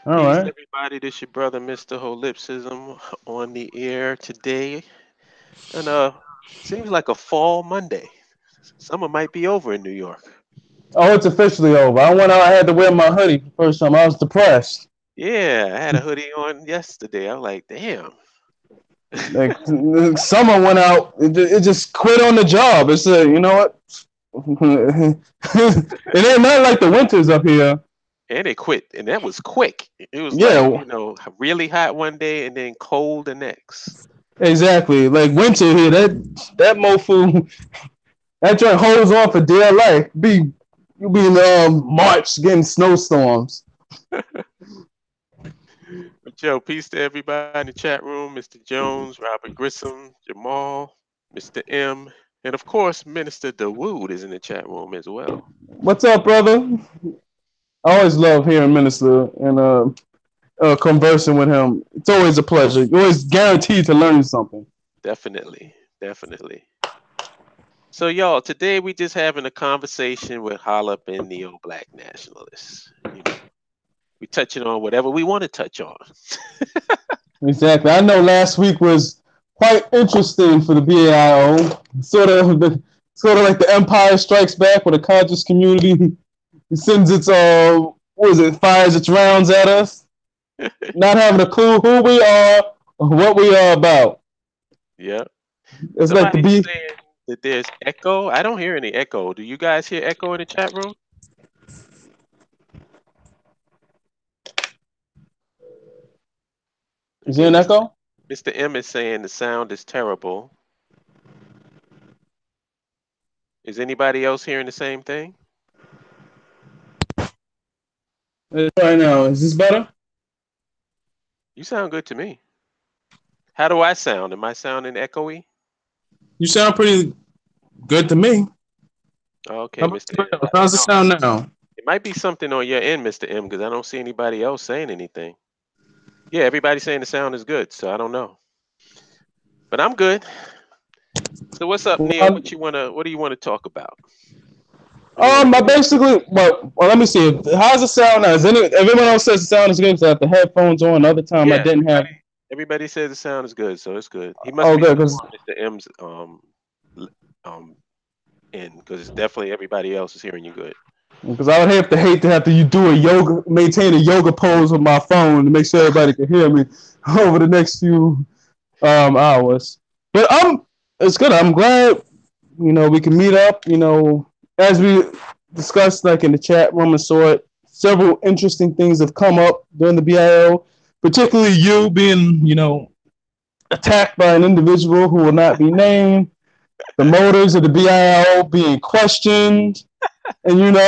All Peace, right. everybody. This your brother, Mr. Holipsism, on the air today. And seems like a fall Monday. Summer might be over in New York. Oh, it's officially over. I went out. I had to wear my hoodie for the first time. I was depressed. Yeah, I had a hoodie on yesterday. I was like, damn. Like summer went out. It just quit on the job. It's you know what? It ain't not like the winters up here. And it quit, and that was quick. It was like, Yeah, really hot one day and then cold the next. exactly. Like winter here. That mofo that joint holds on for dear life. You be in March getting snowstorms. But yo, peace to everybody in the chat room. Mr. Jones, Robert Grissom, Jamal, Mr. M, and of course, Minister DeWood is in the chat room as well. What's up, brother? I always love hearing Minister and conversing with him. It's always a pleasure. You're always guaranteed to learn something. Definitely, definitely. So, y'all, today we just having a conversation with Holip and Neo Black Nationalists. We touching on whatever we want to touch on. Exactly. I know last week was quite interesting for the BAIO. Sort of like the Empire Strikes Back, where the conscious community sends its what is it, fires its rounds at us, not having a clue who we are or what we are about. Yeah. It's like the Somebody's B. saying that there's echo. I don't hear any echo. Do you guys hear echo in the chat room? Is Okay, there an echo? Mr. M is saying the sound is terrible. Is anybody else hearing the same thing? Right now, is this better? You sound good to me. How do I sound? Am I sounding echoey? You sound pretty good to me. Okay, Mr. M. I don't How's it know. sound now? It might be something on your end, Mr. M, because I don't see anybody else saying anything. Yeah, everybody's saying the sound is good, so I don't know. But I'm good. So what's up, Neil? Well, What do you wanna talk about? What do you wanna I get into? basically, well, let me see. How's the sound now? Everyone else says the sound is good because I have the headphones on. Other time I Yeah, didn't have. everybody says the sound is good, so it's good. He must Oh, be good, still because on Mr. M's l- um end, because it's definitely everybody else is hearing you good. I would hate to have to maintain a yoga pose with my phone to make sure everybody can hear me over the next few hours. But it's good. I'm glad we can meet up. As we discussed, like in the chat room and saw it, several interesting things have come up during the BIO, particularly you being attacked by an individual who will not be named, the motives of the BIO being questioned, and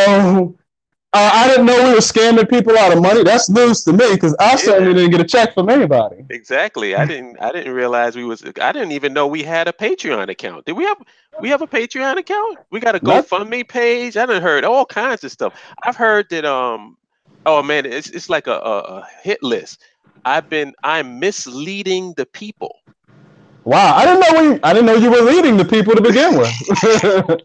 I didn't know we were scamming people out of money. That's news to me because I certainly Yeah, didn't get a check from anybody. exactly. I didn't realize I didn't even know we had a Patreon account. Did we have a Patreon account? We got a Not GoFundMe page. I done heard all kinds of stuff. I've heard that oh man, it's like a hit list. I'm misleading the people. wow. I didn't know you were leading the people to begin with.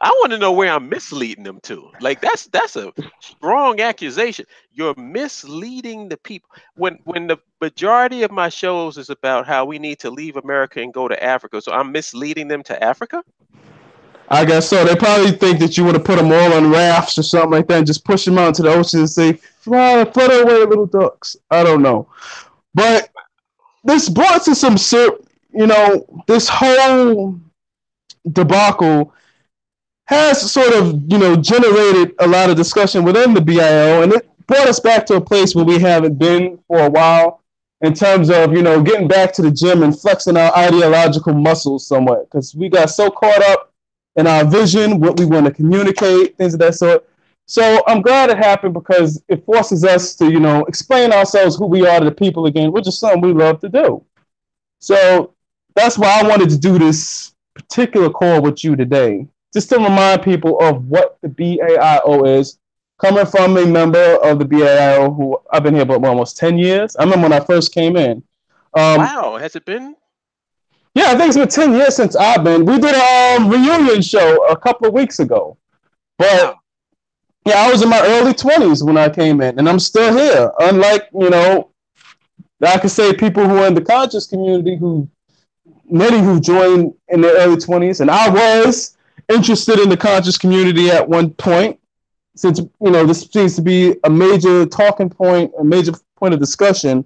I want to know where I'm misleading them to. Like that's a strong accusation. You're misleading the people. When the majority of my shows is about how we need to leave America and go to Africa, so I'm misleading them to Africa. I guess so. They probably think that you would have put them all on rafts or something like that and just push them out into the ocean and say, fly, float away, little ducks. I don't know. But this brought to this whole debacle has sort of, generated a lot of discussion within the BIO, and it brought us back to a place where we haven't been for a while in terms of, getting back to the gym and flexing our ideological muscles somewhat because we got so caught up in our vision, what we want to communicate, things of that sort. So I'm glad it happened because it forces us to, explain ourselves who we are to the people again, which is something we love to do. So that's why I wanted to do this particular call with you today, just to remind people of what the BAIO is, coming from a member of the BAIO who I've been here for almost 10 years. I remember when I first came in. Um, Wow, has it been? yeah, I think it's been 10 years since I've been. We did a reunion show a couple of weeks ago. But Wow. Yeah, I was in my early 20s when I came in, and I'm still here. Unlike, I could say people who are in the conscious community many who joined in their early 20s, and I was interested in the conscious community at one point, since, this seems to be a major talking point, a major point of discussion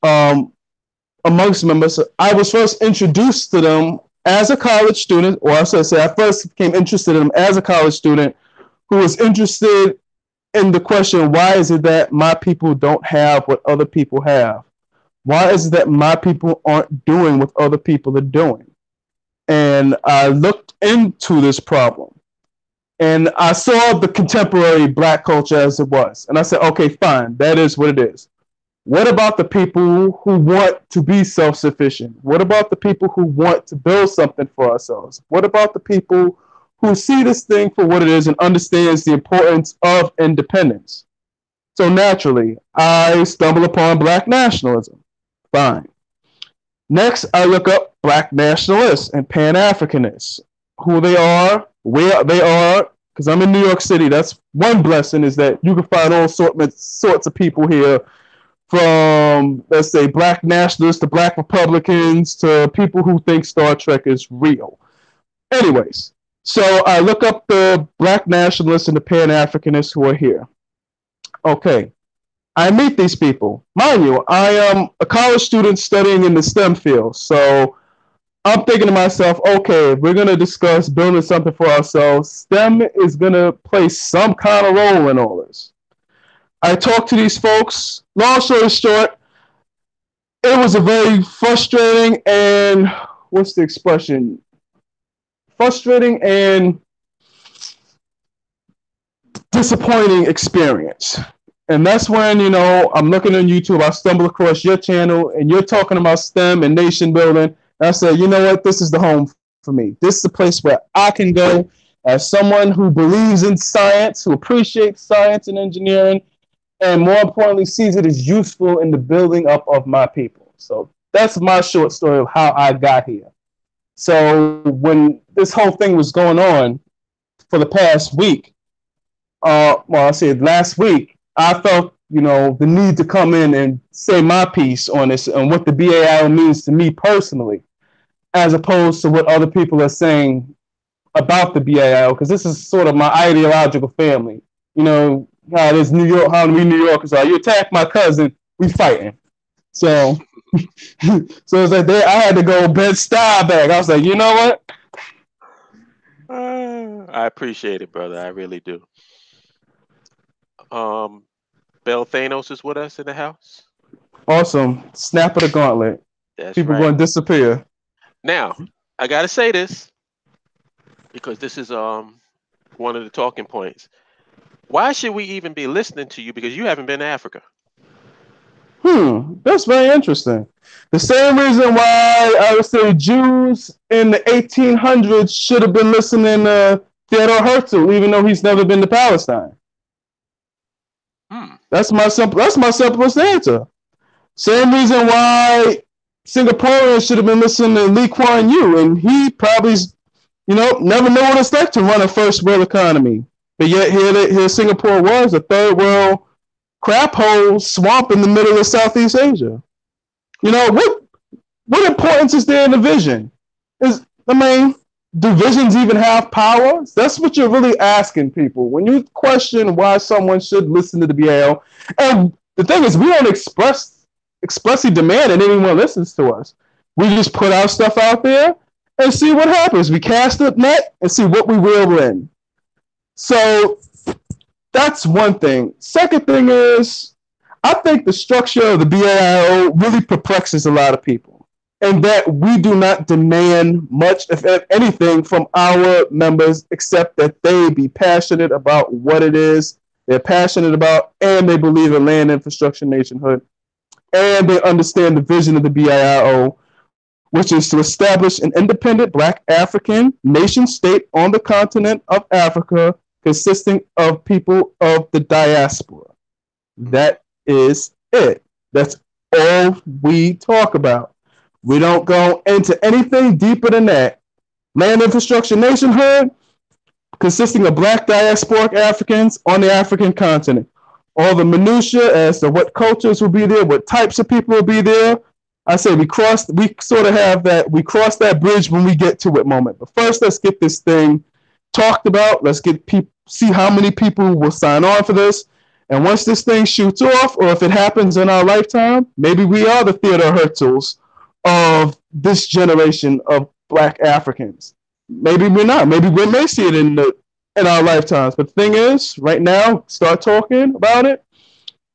um, amongst members. I was first introduced to them as a college student, or I should say, I first became interested in them as a college student who was interested in the question, why is it that my people don't have what other people have? Why is it that my people aren't doing what other people are doing? And I looked into this problem and I saw the contemporary black culture as it was. And I said, okay, fine, that is what it is. What about the people who want to be self-sufficient? What about the people who want to build something for ourselves? What about the people who see this thing for what it is and understands the importance of independence? So naturally, I stumble upon Black nationalism. Fine. Next, I look up Black nationalists and Pan-Africanists, who they are, where they are, because I'm in New York City. That's one blessing, is that you can find all sorts of people here, from, let's say, Black nationalists to Black Republicans to people who think Star Trek is real. Anyways, so I look up the Black nationalists and the Pan-Africanists who are here. Okay, I meet these people. Mind you, I am a college student studying in the STEM field. So I'm thinking to myself, okay, if we're going to discuss building something for ourselves, STEM is going to play some kind of role in all this. I talked to these folks. Long story short, it was a very frustrating and, what's the expression? Frustrating and disappointing experience. And that's when, I'm looking on YouTube, I stumble across your channel, and you're talking about STEM and nation building. And I said, you know what? This is the home for me. This is the place where I can go as someone who believes in science, who appreciates science and engineering, and more importantly, sees it as useful in the building up of my people. So that's my short story of how I got here. So when this whole thing was going on for the past week, I said last week, I felt, the need to come in and say my piece on this and what the BAIO means to me personally, as opposed to what other people are saying about the BAIO, because this is sort of my ideological family. How it is New York, how we New Yorkers are. You attack my cousin, we fighting. So, so it's like I had to go Bed-Stuy back. I was like, you know what? I appreciate it, brother. I really do. Bell Thanos is with us in the house. Awesome. Snap of the gauntlet. That's People right. going to disappear. Now, I got to say this, because this is one of the talking points. Why should we even be listening to you? Because you haven't been to Africa. That's very interesting. The same reason why I would say Jews in the 1800s should have been listening to Theodore Herzl, even though he's never been to Palestine. That's my simplest answer. Same reason why Singaporeans should have been listening to Lee Kuan Yew, and he probably, never knew what it's like to run a first world economy. But yet here Singapore was, a third world crap hole swamp in the middle of Southeast Asia. What importance is there in the vision? Do visions even have power? That's what you're really asking people when you question why someone should listen to the BAIO. And the thing is, we don't expressly demand that anyone listens to us. We just put our stuff out there and see what happens. We cast a net and see what we reel in. So that's one thing. Second thing is, I think the structure of the BAIO really perplexes a lot of people, and that we do not demand much, if anything, from our members, except that they be passionate about what it is they're passionate about, and they believe in land infrastructure nationhood, and they understand the vision of the BAIO, which is to establish an independent Black African nation state on the continent of Africa, consisting of people of the diaspora. That is it. That's all we talk about. We don't go into anything deeper than that. Land infrastructure nationhood, consisting of black diasporic Africans on the African continent. All the minutiae as to what cultures will be there, what types of people will be there. I say we cross that bridge when we get to it moment. But first, let's get this thing talked about. Let's see how many people will sign on for this. And once this thing shoots off, or if it happens in our lifetime, maybe we are the Theodore Herzls of this generation of black Africans. Maybe we're not. Maybe we may see it in our lifetimes. But the thing is, right now, start talking about it,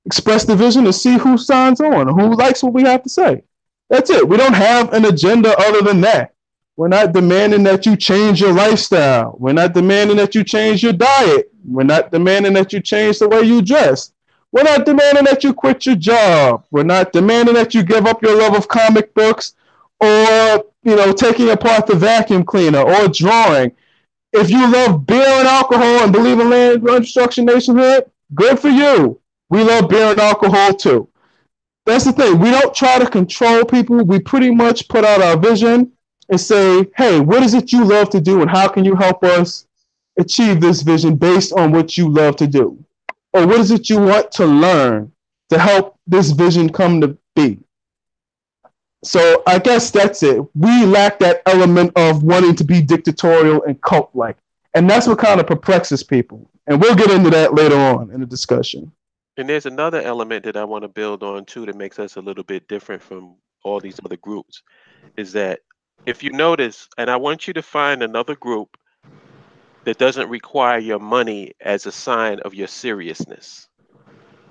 express the vision, and see who signs on, who likes what we have to say. That's it. We don't have an agenda other than that. We're not demanding that you change your lifestyle. We're not demanding that you change your diet. We're not demanding that you change the way you dress. We're not demanding that you quit your job. We're not demanding that you give up your love of comic books or, taking apart the vacuum cleaner or drawing. If you love beer and alcohol and believe in land reconstruction nationhood, good for you. We love beer and alcohol too. That's the thing. We don't try to control people. We pretty much put out our vision and say, hey, what is it you love to do and how can you help us achieve this vision based on what you love to do? Or what is it you want to learn to help this vision come to be? So I guess that's it. We lack that element of wanting to be dictatorial and cult-like. And that's what kind of perplexes people. And we'll get into that later on in the discussion. And there's another element that I want to build on too that makes us a little bit different from all these other groups, is that if you notice, and I want you to find another group that doesn't require your money as a sign of your seriousness.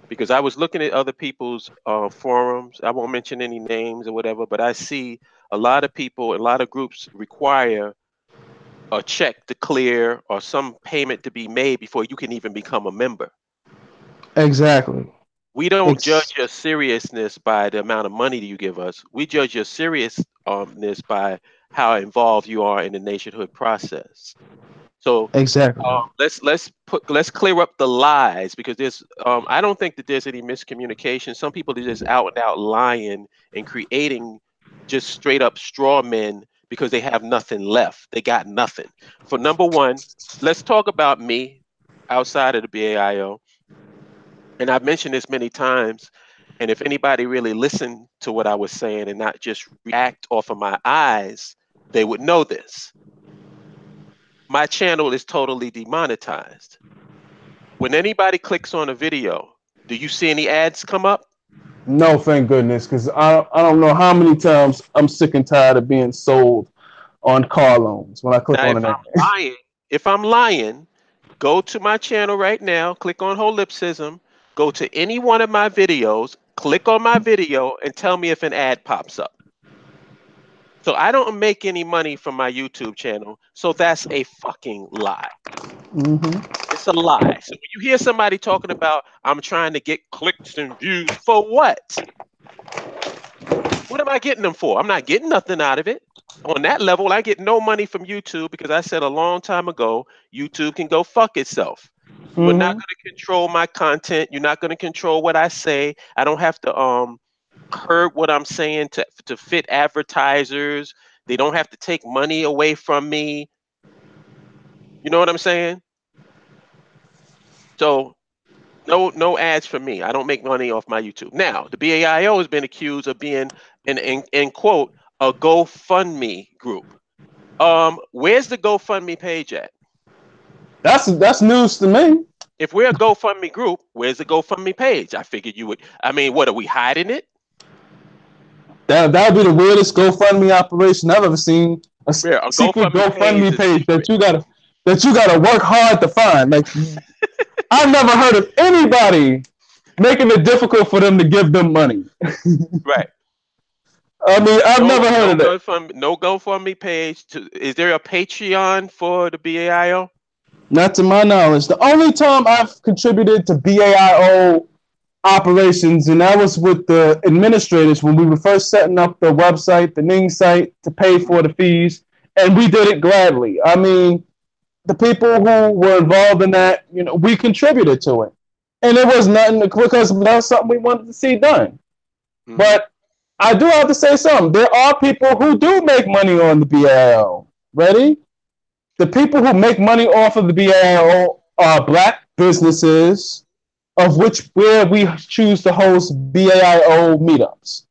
Because I was looking at other people's forums, I won't mention any names or whatever, but I see a lot of people, a lot of groups require a check to clear or some payment to be made before you can even become a member. Exactly. We don't judge your seriousness by the amount of money that you give us. We judge your seriousness by how involved you are in the nationhood process. So exactly. Let's clear up the lies, because there's I don't think that there's any miscommunication. Some people are just out and out lying and creating just straight up straw men because they have nothing left. They got nothing. For number one, let's talk about me outside of the BAIO. And I've mentioned this many times, and if anybody really listened to what I was saying and not just react off of my eyes, they would know this. My channel is totally demonetized. When anybody clicks on a video, do you see any ads come up? No, thank goodness, because I don't know how many times I'm sick and tired of being sold on car loans when I click on it. If I'm lying, go to my channel right now, click on Holipsism, go to any one of my videos, click on my video, and tell me if an ad pops up. So I don't make any money from my YouTube channel, so that's a fucking lie. It's a lie. So when you hear somebody talking about, I'm trying to get clicks and views, for what? What am I getting them for? I'm not getting nothing out of it. On that level, I get no money from YouTube because I said a long time ago, YouTube can go fuck itself. You're not going to control my content. You're not going to control what I say. I don't have to curb what I'm saying to fit advertisers. They don't have to take money away from me. You know what I'm saying? So no ads for me. I don't make money off my YouTube. Now, the BAIO has been accused of being in quote a GoFundMe group. Where's the GoFundMe page at? That's news to me. If we're a GoFundMe group, where's the GoFundMe page? I figured you would. I mean, what are we hiding it? That would be the weirdest GoFundMe operation I've ever seen. A secret GoFundMe page that you gotta work hard to find. Like I've never heard of anybody making it difficult for them to give them money. Right. I mean, I've never heard of that. No GoFundMe page. Is there a Patreon for the BAIO? Not to my knowledge. The only time I've contributed to BAIO operations, and that was with the administrators when we were first setting up the website, the Ning site, to pay for the fees, and we did it gladly. I mean, the people who were involved in that, we contributed to it. And it was nothing because that was something we wanted to see done. But I do have to say something. There are people who do make money on the BAIO. Ready? the people who make money off of the BAIO are black businesses, of which where we choose to host BAIO meetups.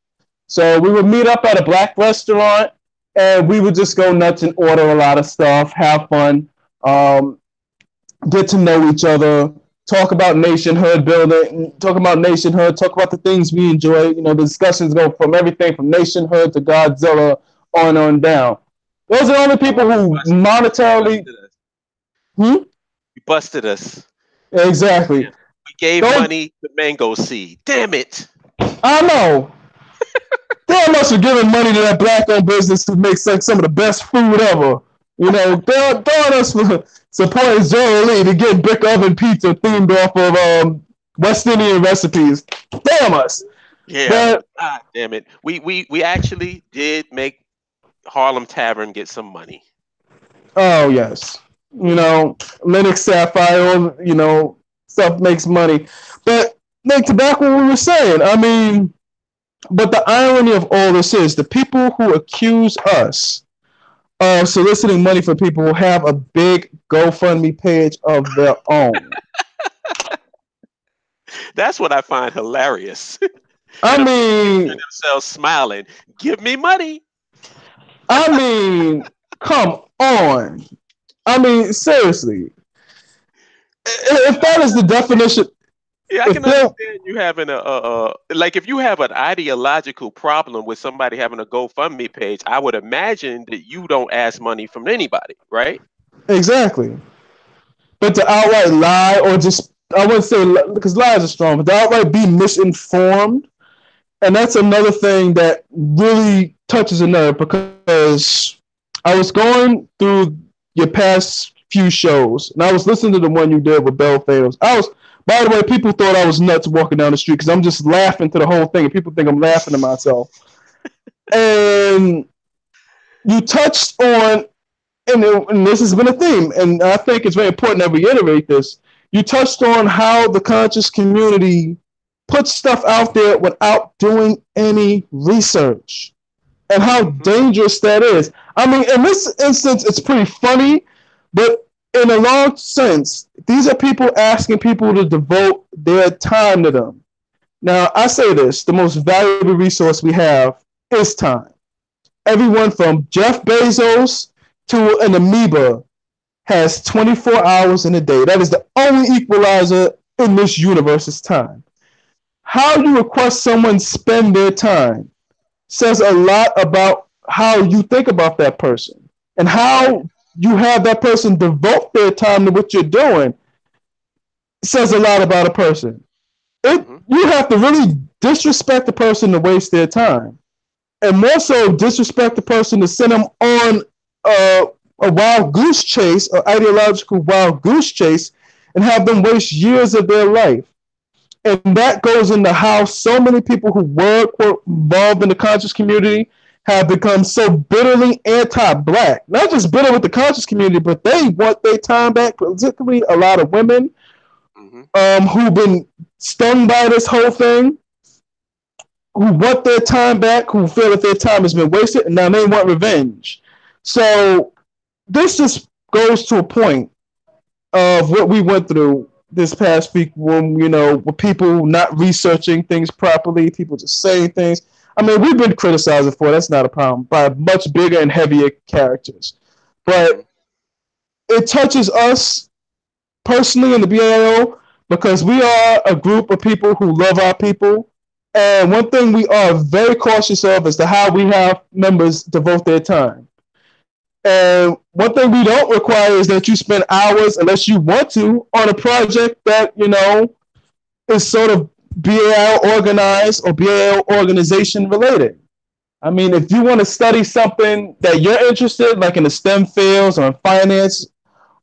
So we would meet up at a black restaurant, and we would just go nuts and order a lot of stuff, have fun, get to know each other, talk about nationhood building, talk about nationhood, talk about the things we enjoy. You know, the discussions go from everything from nationhood to Godzilla on down. Those are the only people who monetarily. You busted us. Exactly. We gave money to Mango Seed. Damn it. I know. Damn us for giving money to that black-owned business who makes like some of the best food ever. You know, damn us for supporting Joe Lee to get brick oven pizza themed off of West Indian recipes. Damn us. Yeah. Damn it. We actually did make Harlem Tavern get some money. Oh yes. You know, Linux Sapphire, you know, stuff makes money. But like to back what we were saying, I mean, but the irony of all this is the people who accuse us of soliciting money for people who have a big GoFundMe page of their own. That's what I find hilarious. I mean, themselves smiling. Give me money. I mean, come on. I mean, seriously. If that is the definition. Yeah, I can understand you having like if you have an ideological problem with somebody having a GoFundMe page, I would imagine that you don't ask money from anybody, right? Exactly. But to outright lie or just, I wouldn't say, because lies are strong, but to outright be misinformed, and that's another thing that really touches a nerve, because I was going through your past few shows, and I was listening to the one you did with Bell Fails. By the way, people thought I was nuts walking down the street because I'm just laughing to the whole thing, and people think I'm laughing to myself. And you touched on, and this has been a theme, and I think it's very important to reiterate this. You touched on how the conscious community puts stuff out there without doing any research, and how dangerous that is. I mean, in this instance, it's pretty funny, but in a long sense, these are people asking people to devote their time to them. Now, I say this, the most valuable resource we have is time. Everyone from Jeff Bezos to an amoeba has 24 hours in a day. That is the only equalizer in this universe is time. How you request someone spend their time says a lot about how you think about that person, and how you have that person devote their time to what you're doing says a lot about a person. You have to really disrespect the person to waste their time, and more so disrespect the person to send them on a wild goose chase, an ideological wild goose chase, and have them waste years of their life. And that goes into how so many people who were involved in the conscious community have become so bitterly anti-black. Not just bitter with the conscious community, but they want their time back, particularly a lot of women who've been stung by this whole thing, who want their time back, who feel that their time has been wasted, and now they want revenge. So this just goes to a point of what we went through this past week when, you know, with people not researching things properly, people just saying things. I mean, we've been criticizing for that's not a problem by much bigger and heavier characters. But it touches us personally in the BAIO because we are a group of people who love our people. And one thing we are very cautious of is to how we have members devote their time. And one thing we don't require is that you spend hours, unless you want to, on a project that, you know, is sort of BAIO organized or BAIO organization related. I mean, if you want to study something that you're interested, like in the STEM fields or in finance,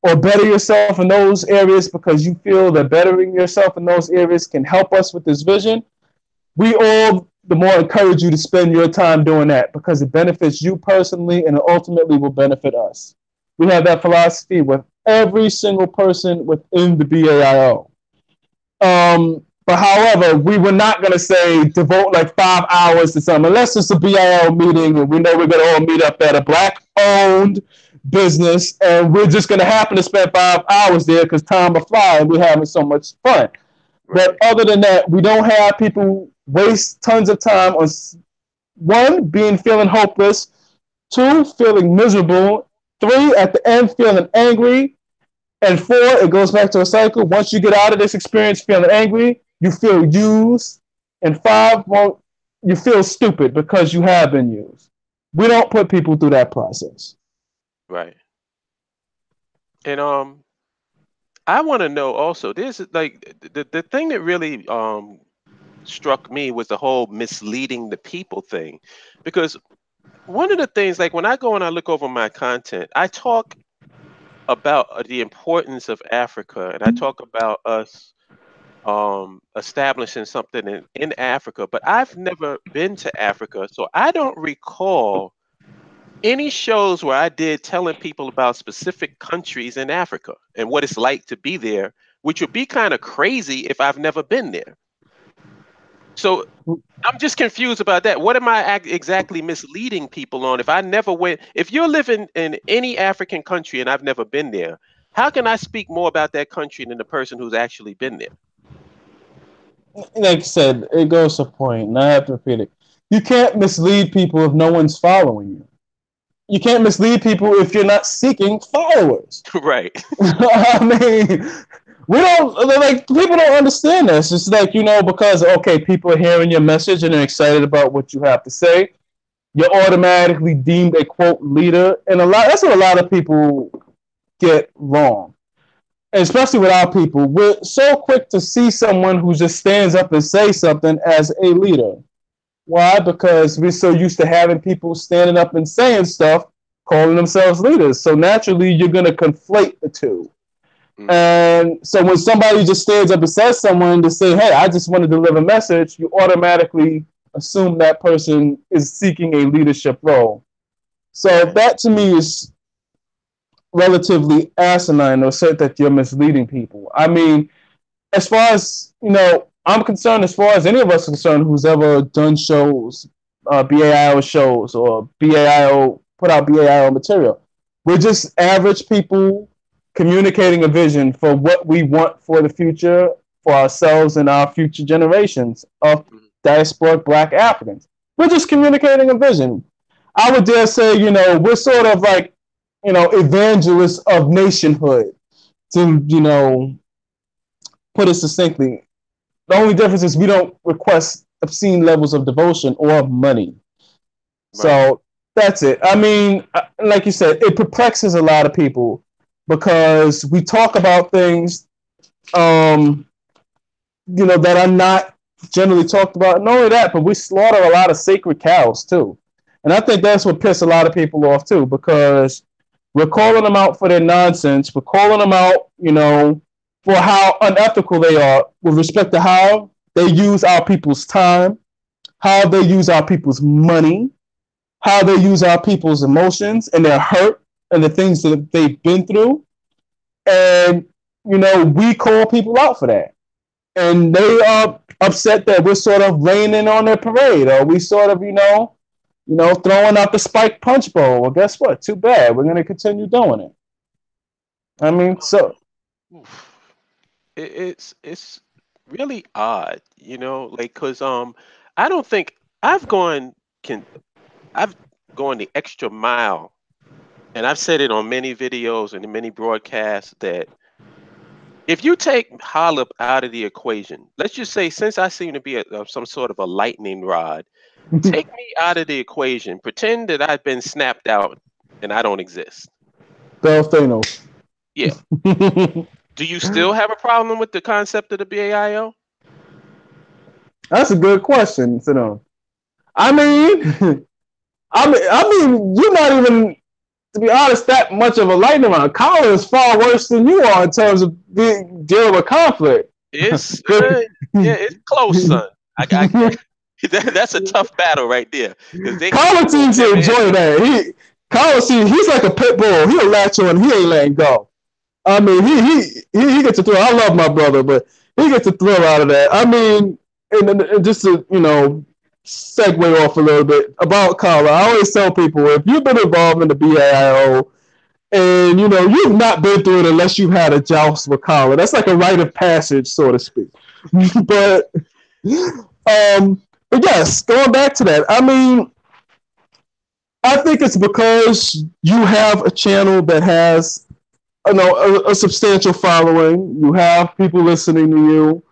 or better yourself in those areas because you feel that bettering yourself in those areas can help us with this vision, we all the more encourage you to spend your time doing that because it benefits you personally and it ultimately will benefit us. We have that philosophy with every single person within the BAIO. But however, we were not going to say devote like 5 hours to something unless it's a BAIO meeting and we know we're going to all meet up at a black-owned business, and we're just going to happen to spend 5 hours there because time will fly and we're having so much fun. But other than that, we don't have people waste tons of time on one, feeling hopeless, two, feeling miserable, three, at the end, feeling angry, and four, it goes back to a cycle. Once you get out of this experience feeling angry, you feel used, and five, well, you feel stupid because you have been used. We don't put people through that process. Right. And I want to know also, this is like the thing that really struck me was the whole misleading the people thing. Because one of the things, like when I go and I look over my content, I talk about the importance of Africa, and I talk about us establishing something in Africa, but I've never been to Africa, so I don't recall any shows where I did telling people about specific countries in Africa and what it's like to be there, which would be kind of crazy if I've never been there. So I'm just confused about that. What am I exactly misleading people on? If I never went, if you're living in any African country and I've never been there, how can I speak more about that country than the person who's actually been there? Like I said, it goes to point, and I have to repeat it. You can't mislead people if no one's following you. You can't mislead people if you're not seeking followers. Right. I mean, we don't, like, people don't understand this. It's like, because, okay, people are hearing your message and they're excited about what you have to say. You're automatically deemed a, quote, leader. And that's what a lot of people get wrong. And especially with our people. We're so quick to see someone who just stands up and says something as a leader. Why? Because we're so used to having people standing up and saying stuff, calling themselves leaders. So naturally, you're going to conflate the two. Mm-hmm. And so when somebody just stands up and says someone to say, hey, I just want to deliver a message, you automatically assume that person is seeking a leadership role. So that to me is relatively asinine, or say that you're misleading people. I mean, as far as, I'm concerned, as far as any of us are concerned who's ever done shows, BAIO shows, or BAIO, put out BAIO material, we're just average people communicating a vision for what we want for the future, for ourselves and our future generations of diasporic Black Africans. We're just communicating a vision. I would dare say, we're sort of like, evangelists of nationhood, to, put it succinctly. The only difference is we don't request obscene levels of devotion or money. Right. So that's it. I mean, like you said, it perplexes a lot of people because we talk about things, that are not generally talked about. Not only that, but we slaughter a lot of sacred cows too. And I think that's what pissed a lot of people off too, because we're calling them out for their nonsense. We're calling them out, for how unethical they are with respect to how they use our people's time, how they use our people's money, how they use our people's emotions and their hurt and the things that they've been through. And, we call people out for that. And they are upset that we're sort of raining on their parade, or we sort of, throwing out the spiked punch bowl. Well, guess what? Too bad. We're going to continue doing it. I mean, so... It's really odd, like, because I don't think I've gone the extra mile, and I've said it on many videos and many broadcasts, that if you take Holip out of the equation, let's just say, since I seem to be some sort of a lightning rod, take me out of the equation, pretend that I've been snapped out and I don't exist. Thanos. Yeah. Do you still have a problem with the concept of the BAIO? That's a good question, I mean, you're not even, to be honest, that much of a lightning rod. Colin is far worse than you are in terms of dealing with conflict. It's it's close, son. That's a tough battle right there. Colin seems to enjoy that. He's like a pit bull. He'll latch on. He ain't letting go. I mean, he gets a thrill. I love my brother, but he gets a thrill out of that. I mean, and just to, segue off a little bit about Colin, I always tell people, if you've been involved in the BAIO, And you've not been through it unless you've had a joust with Colin. That's like a rite of passage, so to speak. but but yes, going back to that, I mean, I think it's because you have a channel that has a substantial following. You have people listening to you.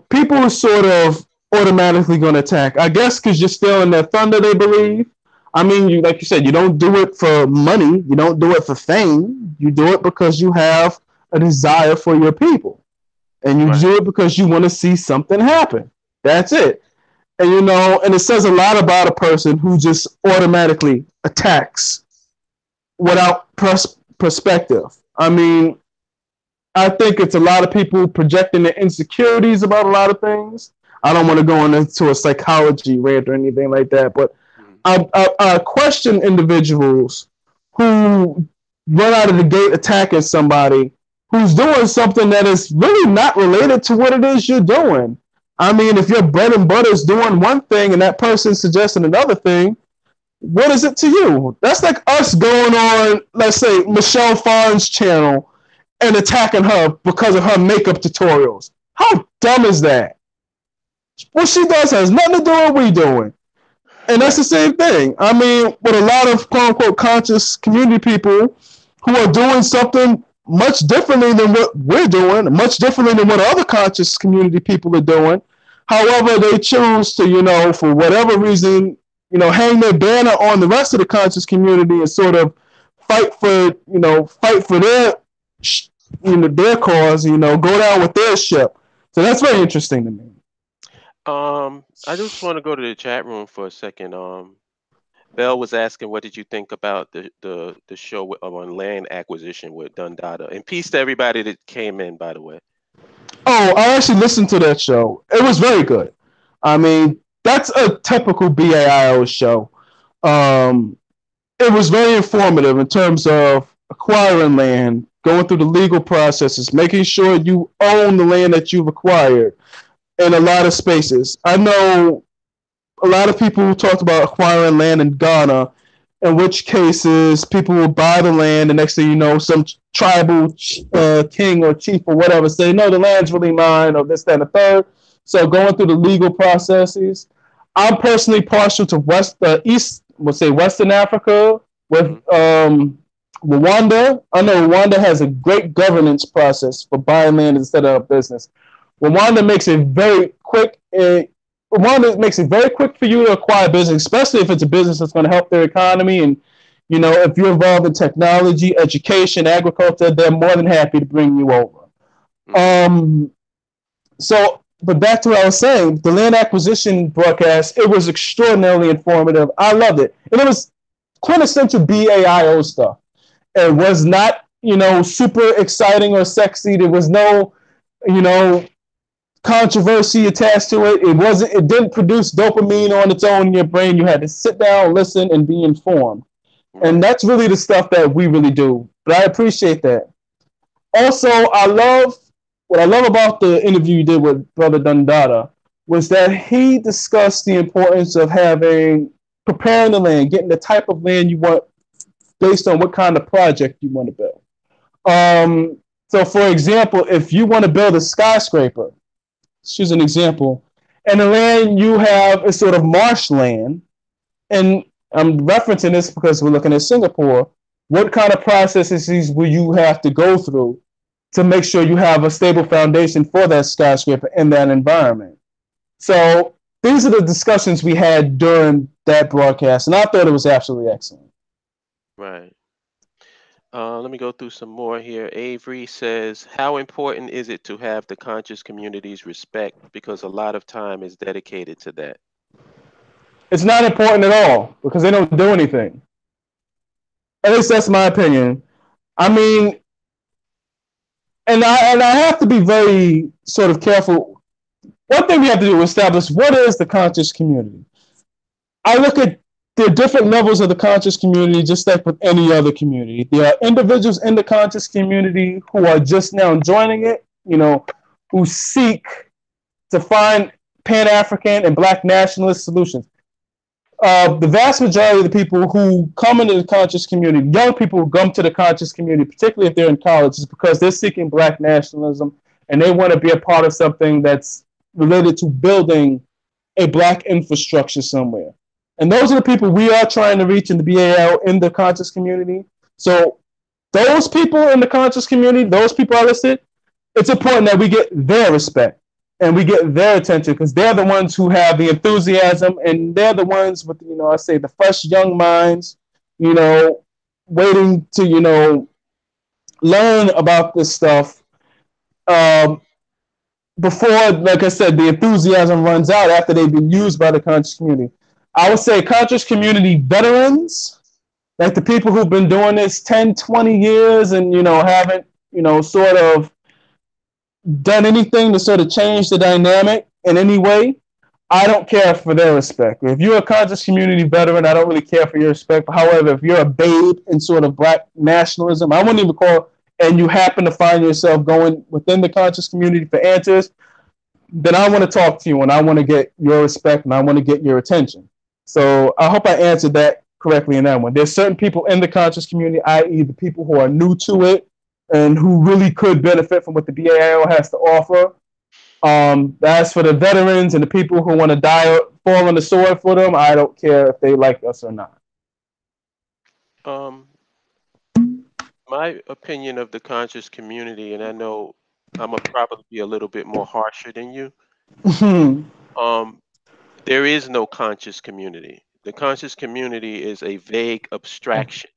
People are sort of automatically going to attack. I guess because you're still in their thunder, they believe. I mean, like you said, you don't do it for money. You don't do it for fame. You do it because you have a desire for your people. And you do it because you want to see something happen. That's it. And, and it says a lot about a person who just automatically attacks without perspective. I mean, I think it's a lot of people projecting their insecurities about a lot of things. I don't want to go into a psychology rant or anything like that, but I question individuals who run out of the gate attacking somebody who's doing something that is really not related to what it is you're doing. I mean, if your bread and butter is doing one thing and that person's suggesting another thing, what is it to you? That's like us going on, let's say, Michelle Phan's channel and attacking her because of her makeup tutorials. How dumb is that? What she does has nothing to do with what we're doing. And that's the same thing. I mean, with a lot of quote-unquote conscious community people who are doing something much differently than what we're doing, much differently than what other conscious community people are doing. However, they choose to, for whatever reason, hang their banner on the rest of the conscious community and sort of fight for their their cause, go down with their ship. So that's very interesting to me. I just want to go to the chat room for a second. Bell was asking, what did you think about the show on land acquisition with Dundada? And peace to everybody that came in, by the way. Oh, I actually listened to that show. It was very good. I mean, that's a typical BAIO show. It was very informative in terms of acquiring land, going through the legal processes, making sure you own the land that you've acquired in a lot of spaces. I know a lot of people who talked about acquiring land in Ghana, in which cases people will buy the land, and next thing you know, some tribal king or chief or whatever say, no, the land's really mine, or this, that, and the third. So going through the legal processes. I'm personally partial to Western Africa with Rwanda. I know Rwanda has a great governance process for buying land instead of a business. Rwanda makes it very quick. Rwanda makes it very quick for you to acquire business, especially if it's a business that's going to help their economy. And, if you're involved in technology, education, agriculture, they're more than happy to bring you over. But back to what I was saying, the land acquisition broadcast, it was extraordinarily informative. I loved it. And it was quintessential BAIO stuff. It was not, super exciting or sexy. There was no, controversy attached to it. It didn't produce dopamine on its own in your brain. You had to sit down, listen, and be informed. And that's really the stuff that we really do. But I appreciate that. Also, what I love about the interview you did with Brother Dundada was that he discussed the importance of preparing the land, getting the type of land you want based on what kind of project you want to build. So, for example, if you want to build a skyscraper, let's use an example, and the land you have is sort of marshland, and I'm referencing this because we're looking at Singapore, what kind of processes will you have to go through to make sure you have a stable foundation for that skyscraper in that environment? So these are the discussions we had during that broadcast, and I thought it was absolutely excellent. Right. Let me go through some more here. Avery says, how important is it to have the conscious community's respect? Because a lot of time is dedicated to that. It's not important at all because they don't do anything. At least that's my opinion. I mean, and I have to be very sort of careful. One thing we have to do is establish what is the conscious community. I look at the different levels of the conscious community just like with any other community. There are individuals in the conscious community who are just now joining it, who seek to find Pan-African and Black nationalist solutions. the vast majority of the people who come into the conscious community, young people who come to the conscious community, particularly if they're in college, is because they're seeking Black nationalism and they want to be a part of something that's related to building a Black infrastructure somewhere. And those are the people we are trying to reach in the BAIO in the conscious community. So those people in the conscious community, those people are listed, it's important that we get their respect and we get their attention because they're the ones who have the enthusiasm and they're the ones with, I say the fresh young minds, waiting to, learn about this stuff before, like I said, the enthusiasm runs out after they've been used by the conscious community. I would say conscious community veterans, like the people who've been doing this 10, 20 years and, haven't, sort of done anything to sort of change the dynamic in any way, I don't care for their respect. If you're a conscious community veteran, I don't really care for your respect. However, if you're a babe in sort of Black nationalism, I wouldn't even call, and you happen to find yourself going within the conscious community for answers, then I want to talk to you and I want to get your respect and I want to get your attention. So I hope I answered that correctly in that one. There's certain people in the conscious community, i.e. the people who are new to it and who really could benefit from what the BAIO has to offer. As for the veterans and the people who want to fall on the sword for them, I don't care if they like us or not. My opinion of the conscious community, and I know I'm gonna probably be a little bit more harsher than you. There is no conscious community. The conscious community is a vague abstraction.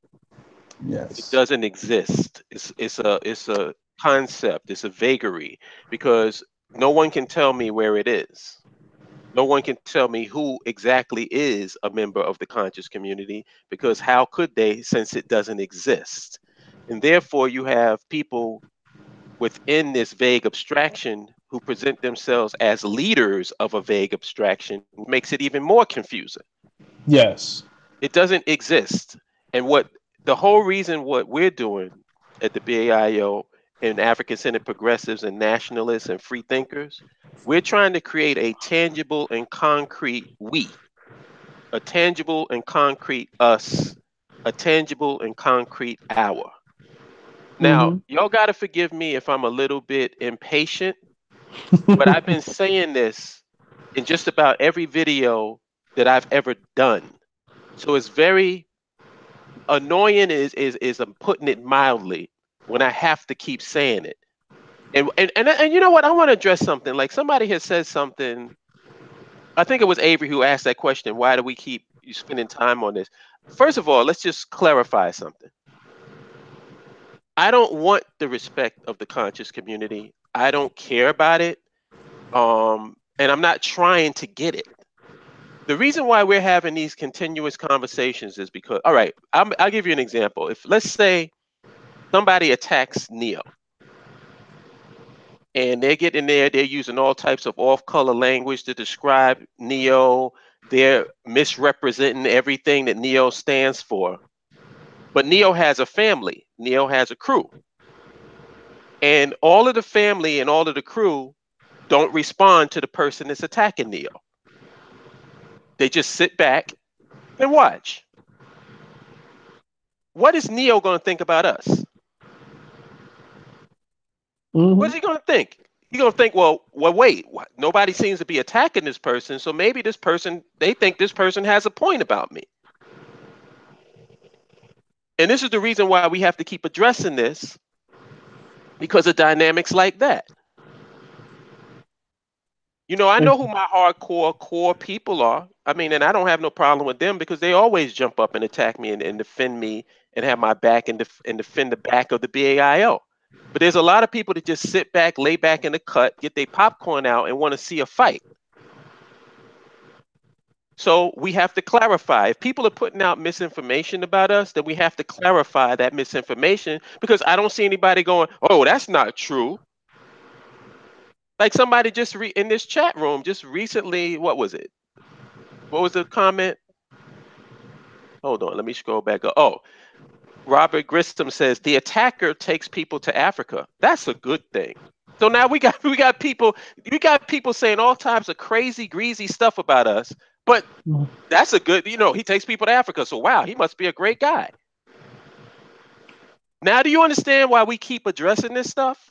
Yes. It doesn't exist. It's a concept. It's a vagary because no one can tell me where it is. No one can tell me who exactly is a member of the conscious community because how could they since it doesn't exist? And therefore, you have people within this vague abstraction who present themselves as leaders of a vague abstraction, makes it even more confusing. Yes. It doesn't exist. And what the whole reason what we're doing at the BAIO and African Centered Progressives and Nationalists and Free Thinkers, we're trying to create a tangible and concrete we, a tangible and concrete us, a tangible and concrete our. Now, y'all got to forgive me if I'm a little bit impatient, but I've been saying this in just about every video that I've ever done. So it's very annoying is I'm putting it mildly when I have to keep saying it. And you know what? I want to address something. Like somebody has said something. I think it was Avery who asked that question. Why do we keep you spending time on this? First of all, let's just clarify something. I don't want the respect of the conscious community. I don't care about it. And I'm not trying to get it. The reason why we're having these continuous conversations is because, all right, I'll give you an example. If let's say somebody attacks Neo and they're getting there, they're using all types of off-color language to describe Neo. They're misrepresenting everything that Neo stands for. But Neo has a family. Neo has a crew. And all of the family and all of the crew don't respond to the person that's attacking Neo. They just sit back and watch. What is Neo going to think about us? What is he going to think? He's going to think, well, wait, nobody seems to be attacking this person, so maybe this person, they think this person has a point about me. And this is the reason why we have to keep addressing this, because of dynamics like that. You know, I know who my hardcore core people are. I mean, and I don't have no problem with them because they always jump up and attack me and defend me and have my back and defend the back of the BAIO. But there's a lot of people that just sit back, lay back in the cut, get their popcorn out and want to see a fight. So we have to clarify. If people are putting out misinformation about us, then we have to clarify that misinformation because I don't see anybody going, oh, that's not true. Like somebody just in this chat room just recently, what was it? What was the comment? Hold on, let me scroll back up. Oh, Robert Grissom says the attacker takes people to Africa. That's a good thing. So now we got people saying all types of crazy, greasy stuff about us, But that's a good, he takes people to Africa. So, wow, he must be a great guy. Now, do you understand why we keep addressing this stuff?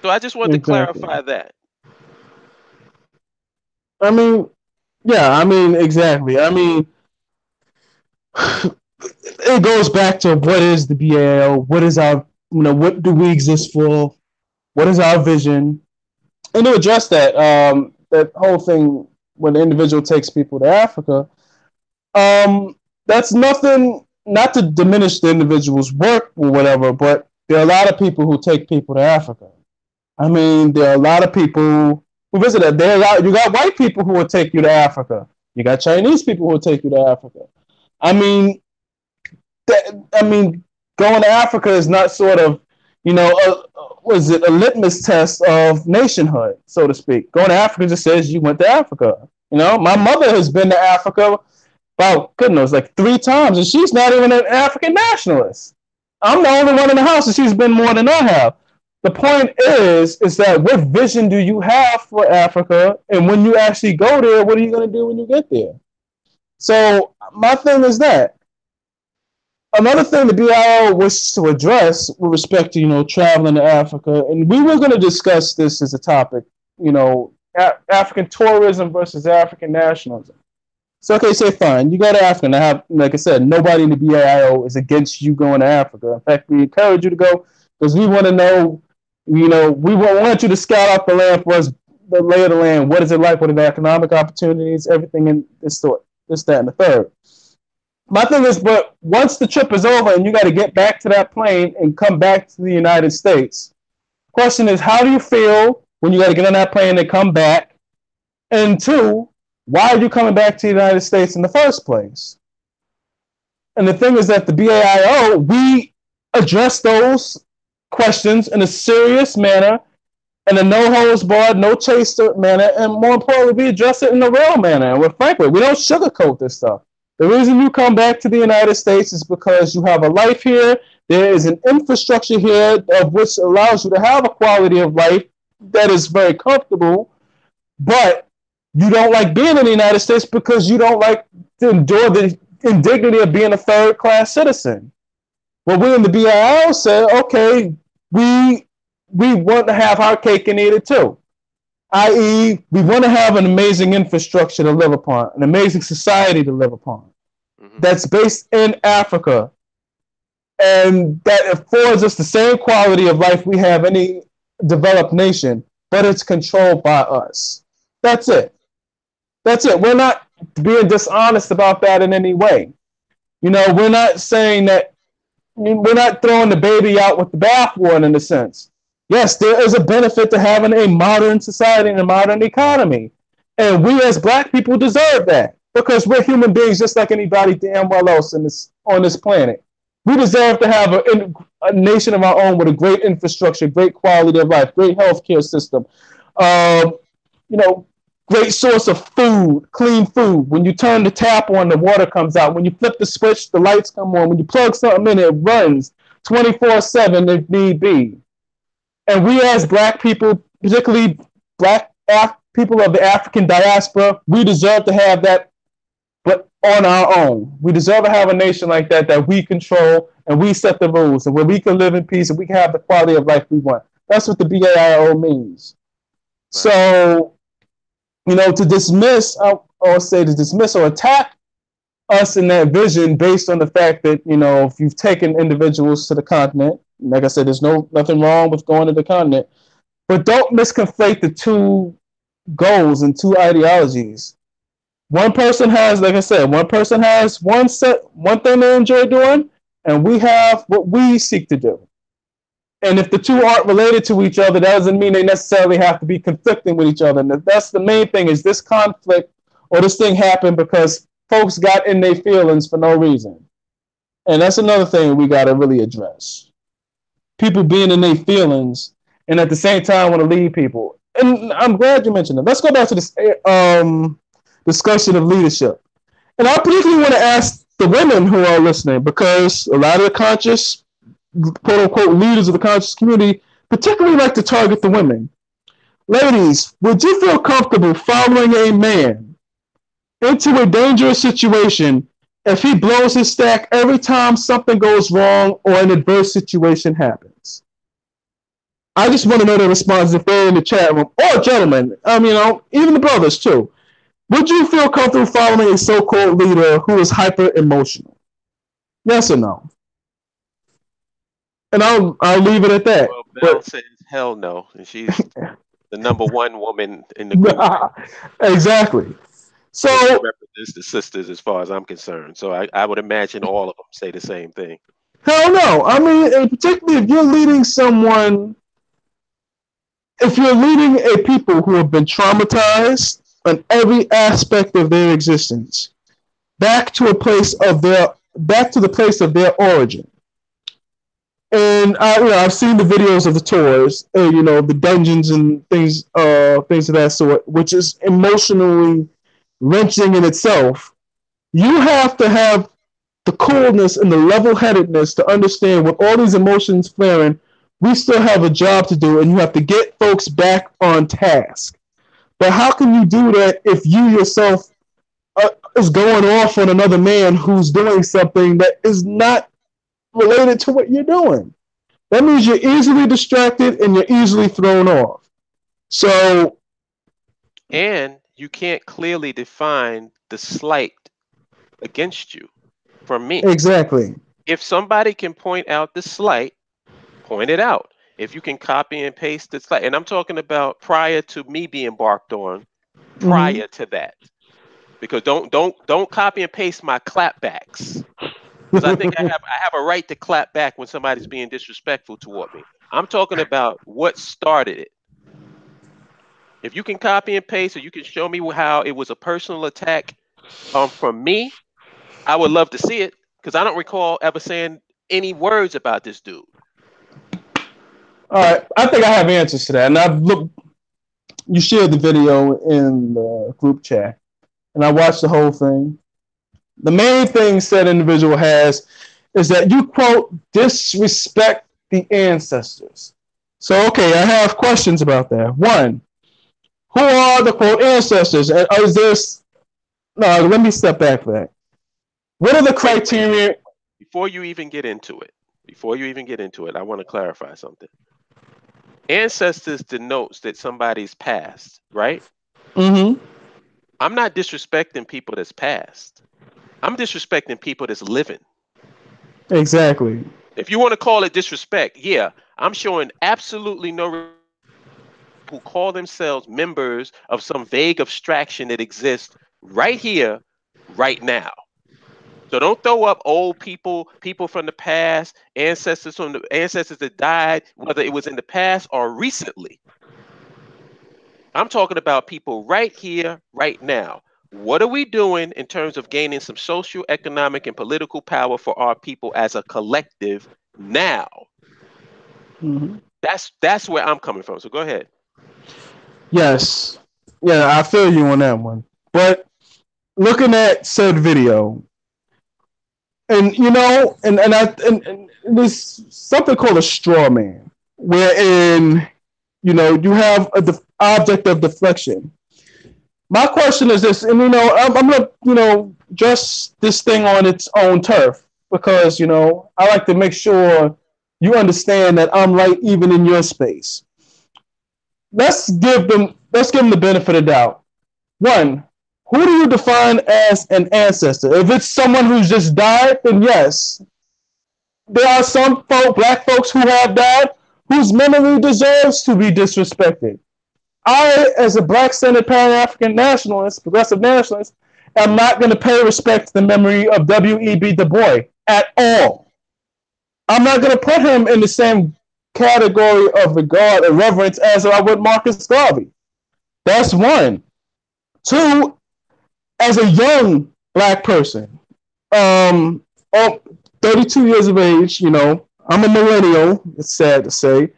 So I just wanted to clarify that. I mean, yeah, exactly. It goes back to what is the BAIO? What is our, what do we exist for? What is our vision? And to address that, that whole thing when the individual takes people to Africa, that's nothing, not to diminish the individual's work or whatever, but there are a lot of people who take people to Africa. There are a lot of people who visit it. You got white people who will take you to Africa. You got Chinese people who will take you to Africa. Going to Africa is not sort of, was it a litmus test of nationhood, so to speak? Going to Africa just says you went to Africa. My mother has been to Africa about, goodness, like 3 times, and she's not even an African nationalist. I'm the only one in the house, and she's been more than I have. The point is that what vision do you have for Africa? And when you actually go there, what are you going to do when you get there? So my thing is that. Another thing the BIO wishes to address with respect to, traveling to Africa, and we were going to discuss this as a topic, African tourism versus African nationalism. So, okay, say fine, you go to Africa, and like I said, nobody in the BIO is against you going to Africa. In fact, we encourage you to go because we want to know, we want you to scout out the land for us, the lay of the land. What is it like? What are the economic opportunities? Everything in this sort, this, that, and the third. My thing is, but once the trip is over and you got to get back to that plane and come back to the United States, the question is, how do you feel when you got to get on that plane and come back? And 2, why are you coming back to the United States in the first place? And the thing is that the BAIO, we address those questions in a serious manner, in a no-holds-barred, no-chaser manner, and more importantly, we address it in a real manner. And frankly, we don't sugarcoat this stuff. The reason you come back to the United States is because you have a life here. There is an infrastructure here of which allows you to have a quality of life that is very comfortable, but you don't like being in the United States because you don't like to endure the indignity of being a third-class citizen. Well, we in the BIO said, okay, we want to have our cake and eat it too. I.e., we want to have an amazing infrastructure to live upon, an amazing society to live upon, that's based in Africa, and that affords us the same quality of life we have any developed nation, but it's controlled by us. That's it. We're not being dishonest about that in any way. We're not saying that, we're not throwing the baby out with the bathwater in a sense. Yes, there is a benefit to having a modern society and a modern economy. And we as Black people deserve that because we're human beings just like anybody damn well else on this planet. We deserve to have a nation of our own with a great infrastructure, great quality of life, great healthcare system, great source of food, clean food. When you turn the tap on, the water comes out. When you flip the switch, the lights come on. When you plug something in, it runs 24/7 if need be. And we as Black people, particularly Black people of the African diaspora, we deserve to have that, but on our own. We deserve to have a nation like that we control and we set the rules and where we can live in peace and we can have the quality of life we want. That's what the BAIO means. Right. So, to dismiss or attack us in that vision based on the fact that, if you've taken individuals to the continent, like I said, there's nothing wrong with going to the continent, but don't misconflate the two goals and two ideologies. One person has, like I said, one thing they enjoy doing, and we have what we seek to do. And if the two aren't related to each other, that doesn't mean they necessarily have to be conflicting with each other. And that's the main thing, is this conflict or this thing happened because folks got in their feelings for no reason. And that's another thing we got to really address. People being in their feelings and at the same time want to lead people. And I'm glad you mentioned it. Let's go back to this discussion of leadership. And I particularly want to ask the women who are listening, because a lot of the conscious, quote unquote, leaders of the conscious community particularly like to target the women. Ladies, would you feel comfortable following a man into a dangerous situation if he blows his stack every time something goes wrong or an adverse situation happens? I just want to know their response if they're in the chat room, or gentlemen, even the brothers too. Would you feel comfortable following a so-called leader who is hyper emotional? Yes or no? And I'll leave it at that. Well, Mel says hell no, and she's the number one woman in the group. Exactly. So she represents the sisters as far as I'm concerned. So I would imagine all of them say the same thing. Hell no. I mean, particularly if you're leading someone, if you're leading a people who have been traumatized on every aspect of their existence, back to the place of their origin. And I've seen the videos of the tours, the dungeons and things of that sort, which is emotionally wrenching in itself. You have to have the coolness and the level-headedness to understand with all these emotions flaring, we still have a job to do, and you have to get folks back on task. But how can you do that if you yourself is going off on another man who's doing something that is not related to what you're doing? That means you're easily distracted and you're easily thrown off. So, and you can't clearly define the slight against you from me. Exactly. If somebody can point out the slight, point it out. If you can copy and paste the slight, and I'm talking about prior to me being barked on, prior to that. Because don't copy and paste my clapbacks. Because I think I have a right to clap back when somebody's being disrespectful toward me. I'm talking about what started it. If you can copy and paste, or you can show me how it was a personal attack from me, I would love to see it, because I don't recall ever saying any words about this dude. All right, I think I have answers to that. And you shared the video in the group chat, and I watched the whole thing. The main thing said individual has is that you, quote, disrespect the ancestors. So, okay, I have questions about that. One, who are the, quote, ancestors? And is this... No, let me step back for that. What are the criteria? Before you even get into it, I want to clarify something. Ancestors denotes that somebody's past, right? Mm-hmm. I'm not disrespecting people that's past. I'm disrespecting people that's living. Exactly. If you want to call it disrespect, yeah, I'm showing absolutely no who call themselves members of some vague abstraction that exists right here, right now. So don't throw up old people from the past, ancestors that died, whether it was in the past or recently. I'm talking about people right here, right now. What are we doing in terms of gaining some social, economic, and political power for our people as a collective now? Mm-hmm. That's where I'm coming from. So go ahead. Yes. Yeah, I feel you on that one. But looking at said video, and and there's something called a straw man, wherein you have the object of deflection. My question is this, and I'm gonna just this thing on its own turf, because I like to make sure you understand that I'm right even in your space. Let's give them the benefit of doubt. One, who do you define as an ancestor? If it's someone who's just died, then yes. There are some black folks who have died whose memory deserves to be disrespected. I, as a black-centered Pan-African nationalist, progressive nationalist, am not going to pay respect to the memory of W.E.B. Du Bois at all. I'm not going to put him in the same category of regard and reverence as I would Marcus Garvey. That's one. Two, as a young black person, 32 years of age, I'm a millennial, it's sad to say,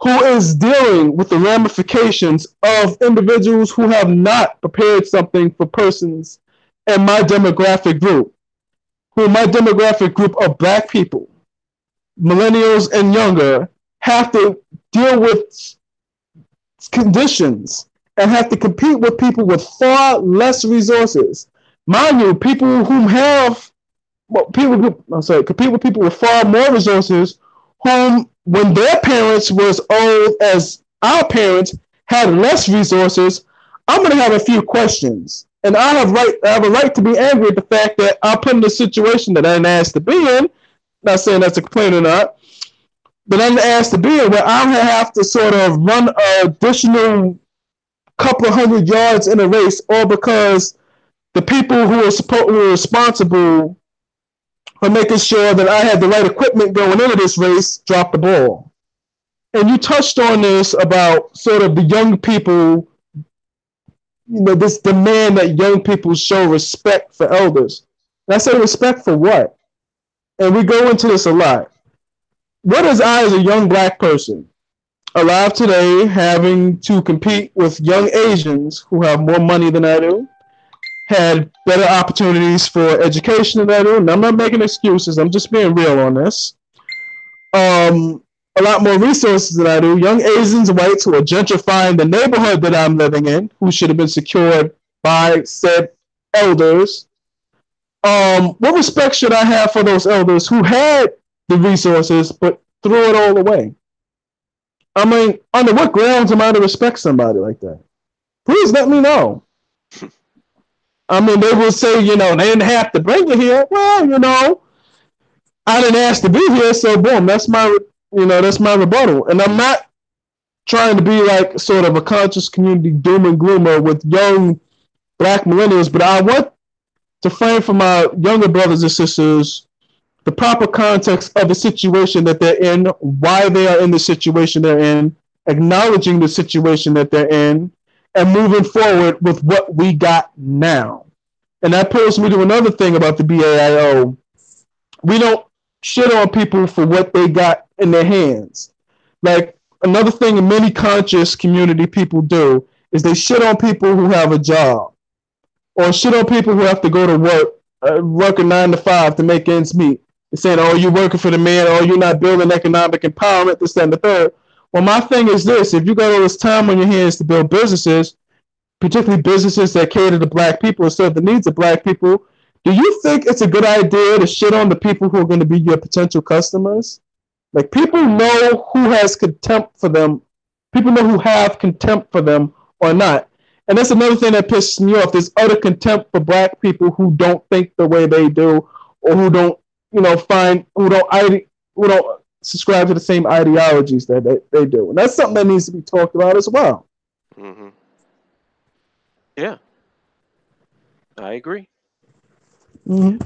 who is dealing with the ramifications of individuals who have not prepared something for persons in my demographic group, my demographic group of black people, millennials and younger, have to deal with conditions and have to compete with people with far less resources. mind you, people who have people with far more resources, whom when their parents was old as our parents had less resources, I'm gonna have a few questions. And I have a right to be angry at the fact that I'm put in a situation that I didn't ask to be in. Not saying that's a complaint or not, but I didn't ask to be in where I have to sort of run an additional couple of 100 yards in a race, all because the people who were responsible for making sure that I had the right equipment going into this race dropped the ball. And you touched on this about sort of the young people, this demand that young people show respect for elders. And I say respect for what? And we go into this a lot. What is I, as a young black person, alive today, having to compete with young Asians who have more money than I do, had better opportunities for education than I do, and I'm not making excuses, I'm just being real on this. A lot more resources than I do. Young Asians, whites who are gentrifying the neighborhood that I'm living in, who should have been secured by said elders. What respect should I have for those elders who had the resources but threw it all away? I mean, under what grounds am I to respect somebody like that? Please let me know. I mean, they will say, they didn't have to bring you here. Well, I didn't ask to be here, so boom, that's my rebuttal. And I'm not trying to be like sort of a conscious community doom and gloomer with young black millennials, but I want to frame for my younger brothers and sisters the proper context of the situation that they're in, why they are in the situation they're in, acknowledging the situation that they're in, and moving forward with what we got now. And that pulls me to another thing about the BAIO. We don't shit on people for what they got in their hands. Like, another thing many conscious community people do is they shit on people who have a job, or shit on people who have to go to work a 9 to 5 to make ends meet. They're saying, oh, you're working for the man, oh, you're not building economic empowerment, this, that, and the third. Well, my thing is this: if you got all this time on your hands to build businesses, particularly businesses that cater to black people and serve the needs of black people, do you think it's a good idea to shit on the people who are going to be your potential customers? Like, people know who has contempt for them. People know who have contempt for them or not. And that's another thing that pisses me off. There's utter contempt for black people who don't think the way they do, or who don't, who don't subscribe to the same ideologies that they do. And that's something that needs to be talked about as well. Mm-hmm. Yeah, I agree. Mm-hmm.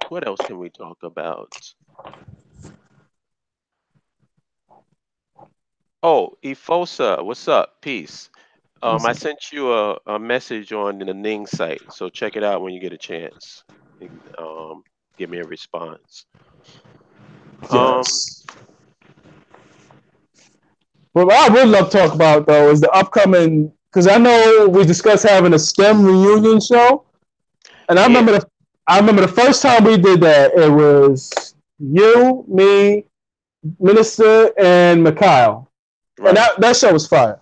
What else can we talk about? Oh, Ifosa, what's up? Peace. I sent you a message on the Ning site, so check it out when you get a chance. Give me a response. Yes. What I would love to talk about, though, is the upcoming, because I know we discussed having a STEM reunion show, and I remember the first time we did that, it was you, me, Minister, and Mikhail. Right. And that show was fire.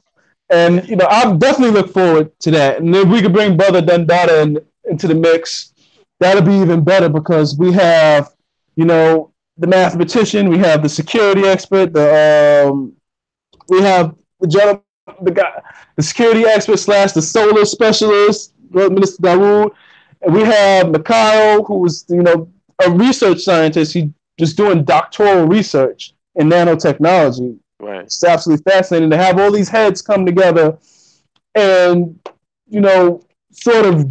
And, I definitely look forward to that. And if we could bring Brother Dundada into the mix, that'll be even better, because we have, the mathematician, we have the security expert, we have the security expert / the solar specialist, Minister Dawood, and we have Mikhail, who was, a research scientist. He was doing doctoral research in nanotechnology. Right. It's absolutely fascinating to have all these heads come together and, sort of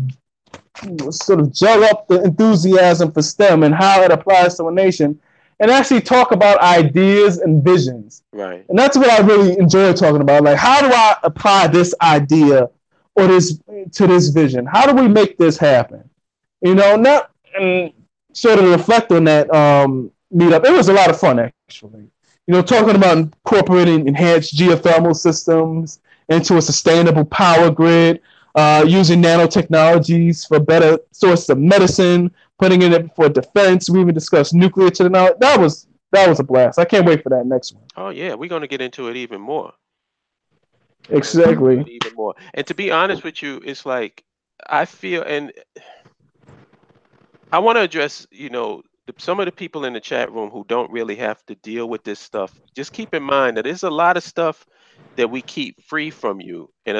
jug up the enthusiasm for STEM and how it applies to a nation, and actually talk about ideas and visions. Right. And that's what I really enjoy talking about. Like, how do I apply this idea or to this vision? How do we make this happen? And sort of reflect on that meetup. It was a lot of fun, actually. Talking about incorporating enhanced geothermal systems into a sustainable power grid, using nanotechnologies for better sources of medicine, putting in it for defense. We even discussed nuclear technology. That was a blast. I can't wait for that next one. Oh yeah, we're gonna get into it even more. and we do Exactly. it even more. And to be honest with you, it's like I feel, and I want to address, some of the people in the chat room who don't really have to deal with this stuff. Just keep in mind that there's a lot of stuff that we keep free from you, and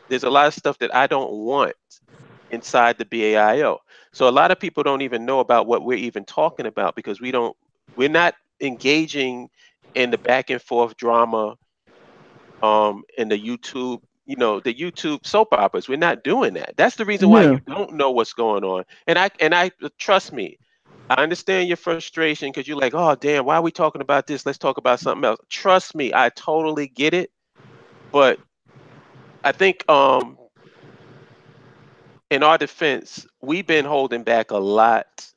there's a lot of stuff that I don't want inside the BAIO. So a lot of people don't even know about what we're even talking about because we're not engaging in the back and forth drama in the YouTube, the YouTube soap operas. We're not doing that. That's the reason why Yeah. you don't know what's going on. And I trust me, I understand your frustration because you're like, oh damn, why are we talking about this? Let's talk about something else. Trust me, I totally get it. But I think in our defense, we've been holding back a lot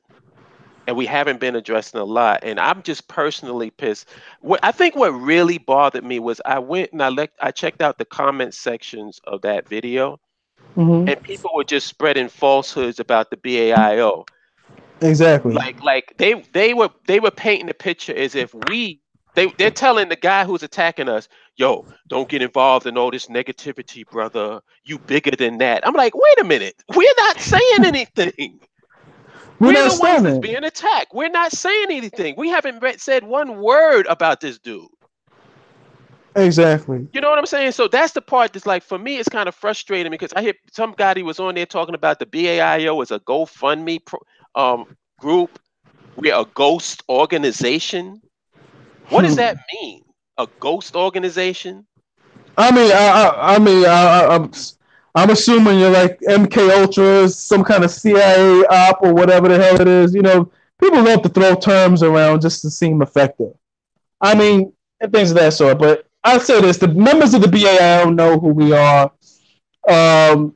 and we haven't been addressing a lot. And I'm just personally pissed. I think what really bothered me was I went and I checked out the comment sections of that video, Hmm. and people were just spreading falsehoods about the BAIO. Exactly. Like they were painting the picture as if they're telling the guy who's attacking us, yo, don't get involved in all this negativity, brother. You bigger than that. I'm like, wait a minute. We're not saying anything. We're We're not the ones that's stunning. being attacked. We're not saying anything. We haven't said one word about this dude. Exactly. You know what I'm saying? So that's the part that's like, for me, it's kind of frustrating because I hear some guy he was on there talking about the BAIO as a GoFundMe group. We're a ghost organization. What does that mean? A ghost organization? I mean, I'm assuming you're like MK Ultra, some kind of CIA op or whatever the hell it is. People love to throw terms around just to seem effective. I mean, and things of that sort. But I'll say this: the members of the BAIO know who we are. Um,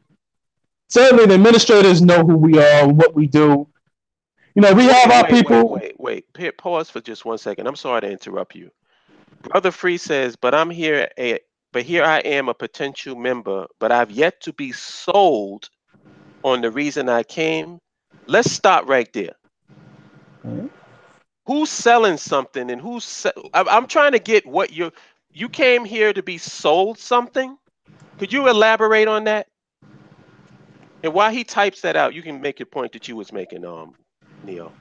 Certainly, the administrators know who we are, what we do. We have Wait, our wait, wait, people. wait, wait. Pause for just 1 second. I'm sorry to interrupt you. Brother Free says, but here I am, a potential member, but I've yet to be sold on the reason I came. Let's stop right there. Who's selling something and I'm trying to get what you came here to be sold something? Could you elaborate on that? And while he types that out, you can make your point that you was making, Neo.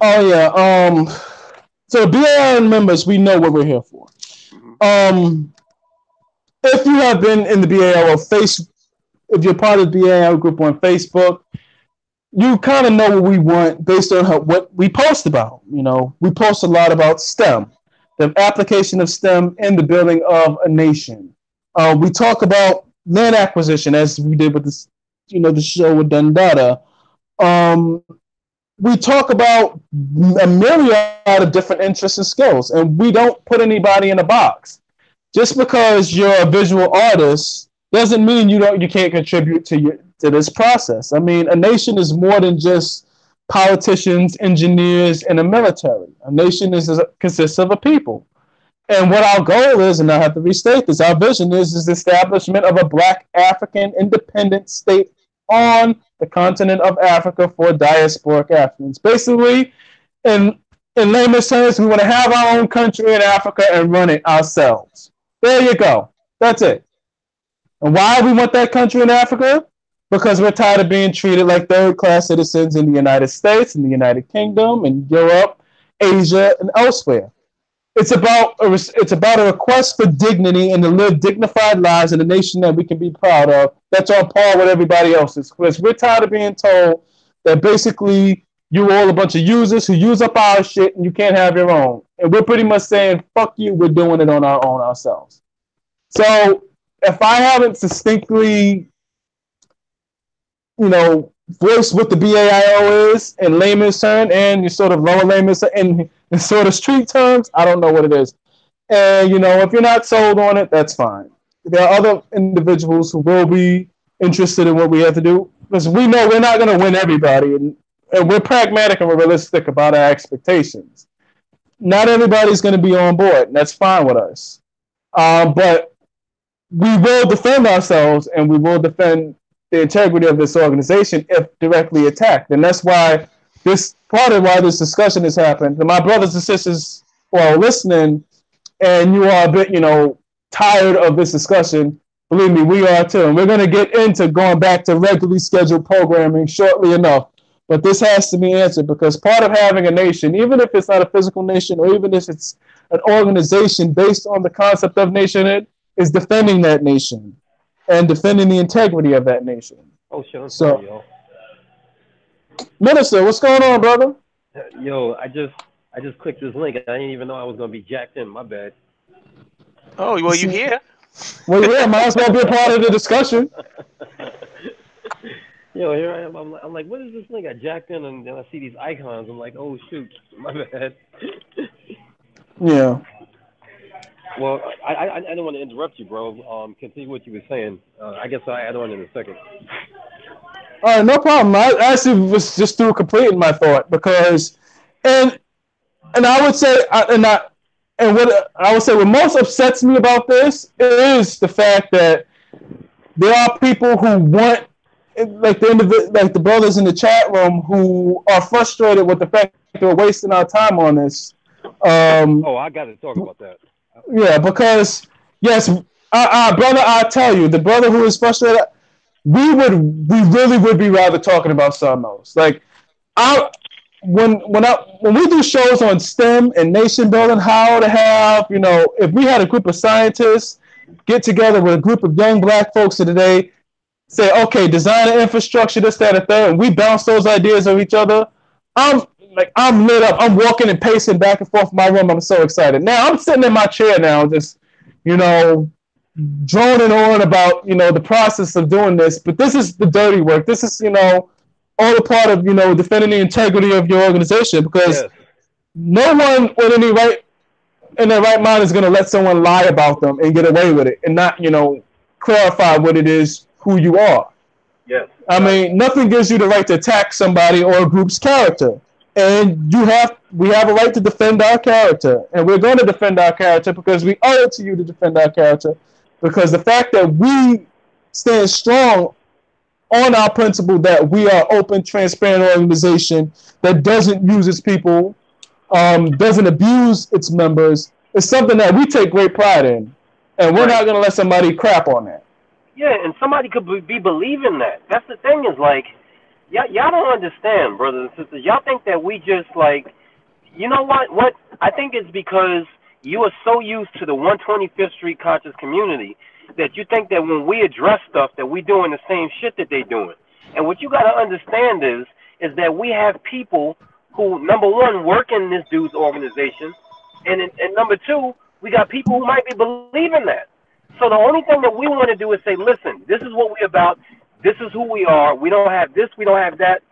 Oh yeah. So BAIO members, we know what we're here for. Hmm. Um, if you have been in the BAIO if you're part of the BAIO group on Facebook, you kind of know what we want based on what we post about. We post a lot about STEM, the application of STEM in the building of a nation. We talk about land acquisition as we did with this, the show with Dundada. Um, we talk about a myriad of different interests and skills, and we don't put anybody in a box. Just because you're a visual artist doesn't mean you can't contribute to this process. I mean, a nation is more than just politicians, engineers, and a military. A nation consists of a people. And what our goal is, and I have to restate this, our vision is the establishment of a Black African independent state on the continent of Africa for diasporic Africans. Basically, in in layman's terms, we want to have our own country in Africa and run it ourselves. There you go. That's it. And why we want that country in Africa? Because we're tired of being treated like third class citizens in the United States, in the United Kingdom, in Europe, Asia, and elsewhere. It's about a request for dignity and to live dignified lives in a nation that we can be proud of. That's on par with everybody else's. Because we're tired of being told that basically you all a bunch of users who use up our shit and you can't have your own. And we're pretty much saying, fuck you, we're doing it on our own ourselves. So if I haven't distinctly, voiced what the BAIO is in layman's terms and you sort of lower layman's in sort of street terms, I don't know what it is. And if you're not sold on it, that's fine. There are other individuals who will be interested in what we have to do because we know we're not going to win everybody, and we're pragmatic and we're realistic about our expectations. Not everybody's going to be on board, and that's fine with us. But we will defend ourselves, and we will defend the integrity of this organization if directly attacked, and that's why this part of why this discussion has happened. And my brothers and sisters who are listening, and you are a bit, tired of this discussion. Believe me, we are too. And we're going to get into going back to regularly scheduled programming shortly enough. But this has to be answered because part of having a nation, even if it's not a physical nation or even if it's an organization based on the concept of nationhood, is defending that nation and defending the integrity of that nation. Oh shit, I'm sorry, yo. Minister, what's going on, brother? Yo, I just clicked this link. I didn't even know I was gonna be jacked in. My bad. Oh, well, you here? Well, yeah, might as well be a part of the discussion. Yo, here I am. I'm like, what is this link? I jacked in, and then I see these icons. I'm like, oh shoot, my bad. Yeah. Well, I didn't want to interrupt you, bro. Continue what you were saying. I guess I'll add on in a second. All right, no problem. I actually was just through completing my thought because, and I would say, and what I would say what most upsets me about this is the fact that there are people who want, like the brothers in the chat room, who are frustrated with the fact that we're wasting our time on this. Oh, I got to talk about that. Yeah, because yes, brother, I tell you, the brother who is frustrated, we really would be rather talking about something else. Like, when we do shows on STEM and nation building, how to have, if we had a group of scientists get together with a group of young black folks of today, say, okay, design an infrastructure, this, that, and third, and we bounce those ideas of each other, I'm lit up. I'm walking and pacing back and forth in my room. I'm so excited. Now I'm sitting in my chair now, just, droning on about, the process of doing this. But this is the dirty work. This is, all a part of, defending the integrity of your organization, because no one with any right in their right mind is going to let someone lie about them and get away with it and not, clarify what it is, who you are. Yes. I mean, nothing gives you the right to attack somebody or a group's character. And we have a right to defend our character. And we're going to defend our character because we owe it to you to defend our character. Because the fact that we stand strong on our principle that we are open, transparent organization that doesn't use its people, doesn't abuse its members, is something that we take great pride in. And we're not going to let somebody crap on that. Yeah, and somebody could be believing that. That's the thing is, like, y'all don't understand, brothers and sisters. Y'all think that we just, like, you know what? What I think it's because you are so used to the 125th Street conscious community that you think that when we address stuff that we doing the same shit that they doing. And what you got to understand is that we have people who, number one, work in this dude's organization, and number two, we got people who might be believing that. So the only thing that we want to do is say, listen, this is what we're about. This is who we are. We don't have this. We don't have that.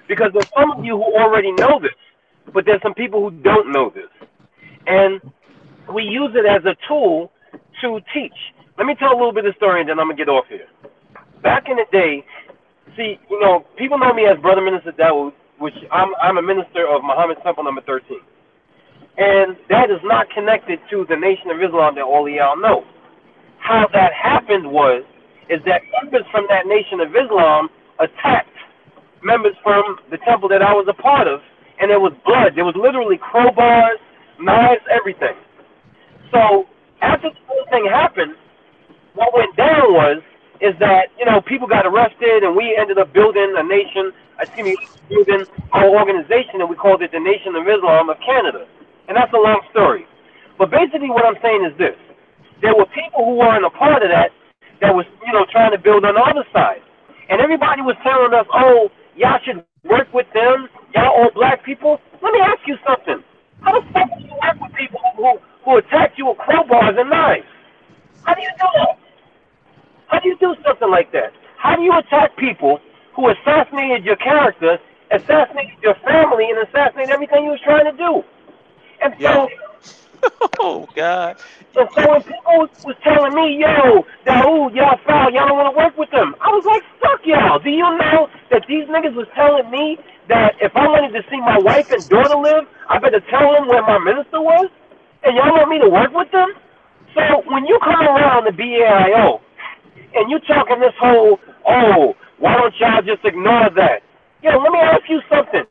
Because there's some of you who already know this, but there's some people who don't know this. And we use it as a tool to teach. Let me tell a little bit of the story, and then I'm going to get off here. Back in the day, see, people know me as Brother Minister Dawood, which I'm a minister of Muhammad's Temple number 13. And that is not connected to the Nation of Islam that all of y'all know. How that happened is that members from that Nation of Islam attacked members from the temple that I was a part of, and there was blood. There was literally crowbars, knives, everything. So after the whole thing happened, what went down is that, people got arrested, and we ended up building building our organization, and we called it the Nation of Islam of Canada. And that's a long story. But basically what I'm saying is this. There were people who weren't a part of that was, trying to build on the other side. And everybody was telling us, oh, y'all should work with them, y'all all black people. Let me ask you something. How the fuck do you work with people who attack you with crowbars and knives? How do you do that? How do you do something like that? How do you attack people who assassinated your character, assassinated your family, and assassinated everything you was trying to do? And so... Oh, God. And so when people was telling me, yo, Dawood, y'all foul, y'all don't want to work with them, I was like, fuck y'all. Do you know that these niggas was telling me that if I wanted to see my wife and daughter live, I better tell them where my minister was? And y'all want me to work with them? So when you come around the BAIO and you talking this whole, oh, why don't y'all just ignore that? Yo, let me ask you something.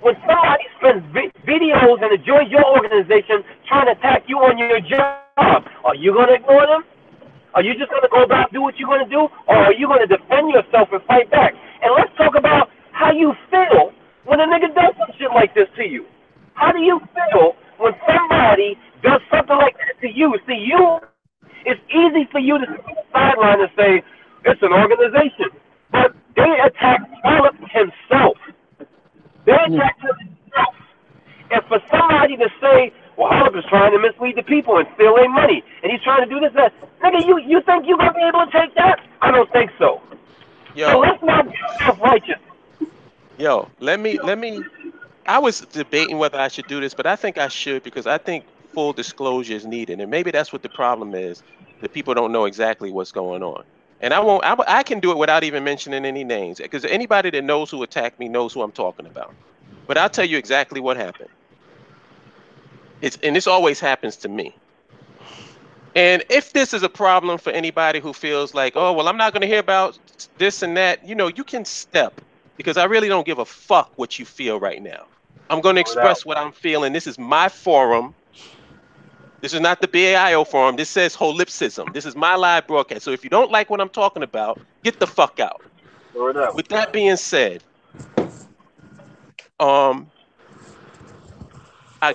When somebody spends videos and joins your organization trying to attack you on your job, job. Are you gonna ignore them? Are you just gonna go back and do what you're gonna do, or are you gonna defend yourself and fight back? And let's talk about how you feel when a nigga does some shit like this to you. How do you feel when somebody does something like that to you? See, it's easy for you to sit on the sideline and say it's an organization, but they attacked Holip himself. They attacked himself. And for somebody to say, well, Holip is trying to mislead the people and steal their money, and he's trying to do this, that, nigga, you think you're gonna be able to take that? I don't think so. So let's not be self-righteous. Let me. I was debating whether I should do this, but I think I should because I think full disclosure is needed, and maybe that's what the problem is. That people don't know exactly what's going on, and I can do it without even mentioning any names because anybody that knows who attacked me knows who I'm talking about. But I'll tell you exactly what happened. And this always happens to me. And if this is a problem for anybody who feels like, oh, well, I'm not going to hear about this and that, you can step because I really don't give a fuck what you feel right now. I'm going to express what I'm feeling. This is my forum. This is not the BAIO forum. This says Holipsism. This is my live broadcast. So if you don't like what I'm talking about, get the fuck out. With that being said, I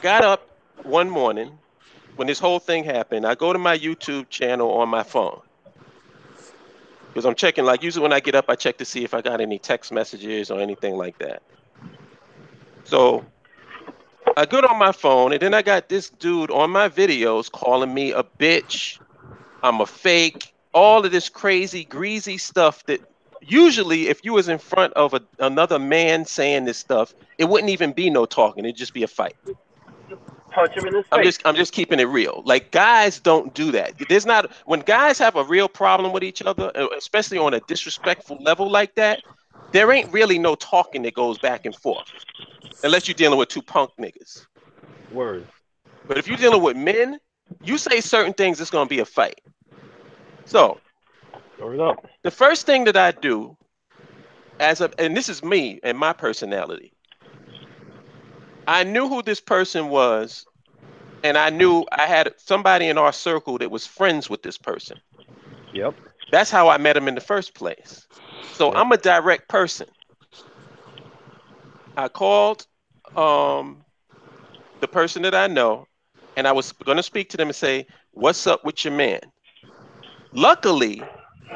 got up one morning when this whole thing happened. I go to my YouTube channel on my phone because I'm checking, like usually when I get up, I check to see if I got any text messages or anything like that. So I go on my phone and then I got this dude on my videos calling me a bitch. I'm a fake, all of this crazy, greasy stuff that usually if you was in front of another man saying this stuff, it wouldn't even be no talking. It'd just be a fight. Punch him in his face. I'm just keeping it real. Like guys don't do that. When guys have a real problem with each other, especially on a disrespectful level like that, there ain't really no talking that goes back and forth. Unless you're dealing with two punk niggas. Word. But if you're dealing with men, you say certain things, it's gonna be a fight. So the first thing that I do and this is me and my personality. I knew who this person was, and I knew I had somebody in our circle that was friends with this person. Yep. That's how I met him in the first place. So I'm a direct person. I called the person that I know, and I was going to speak to them and say, what's up with your man? Luckily,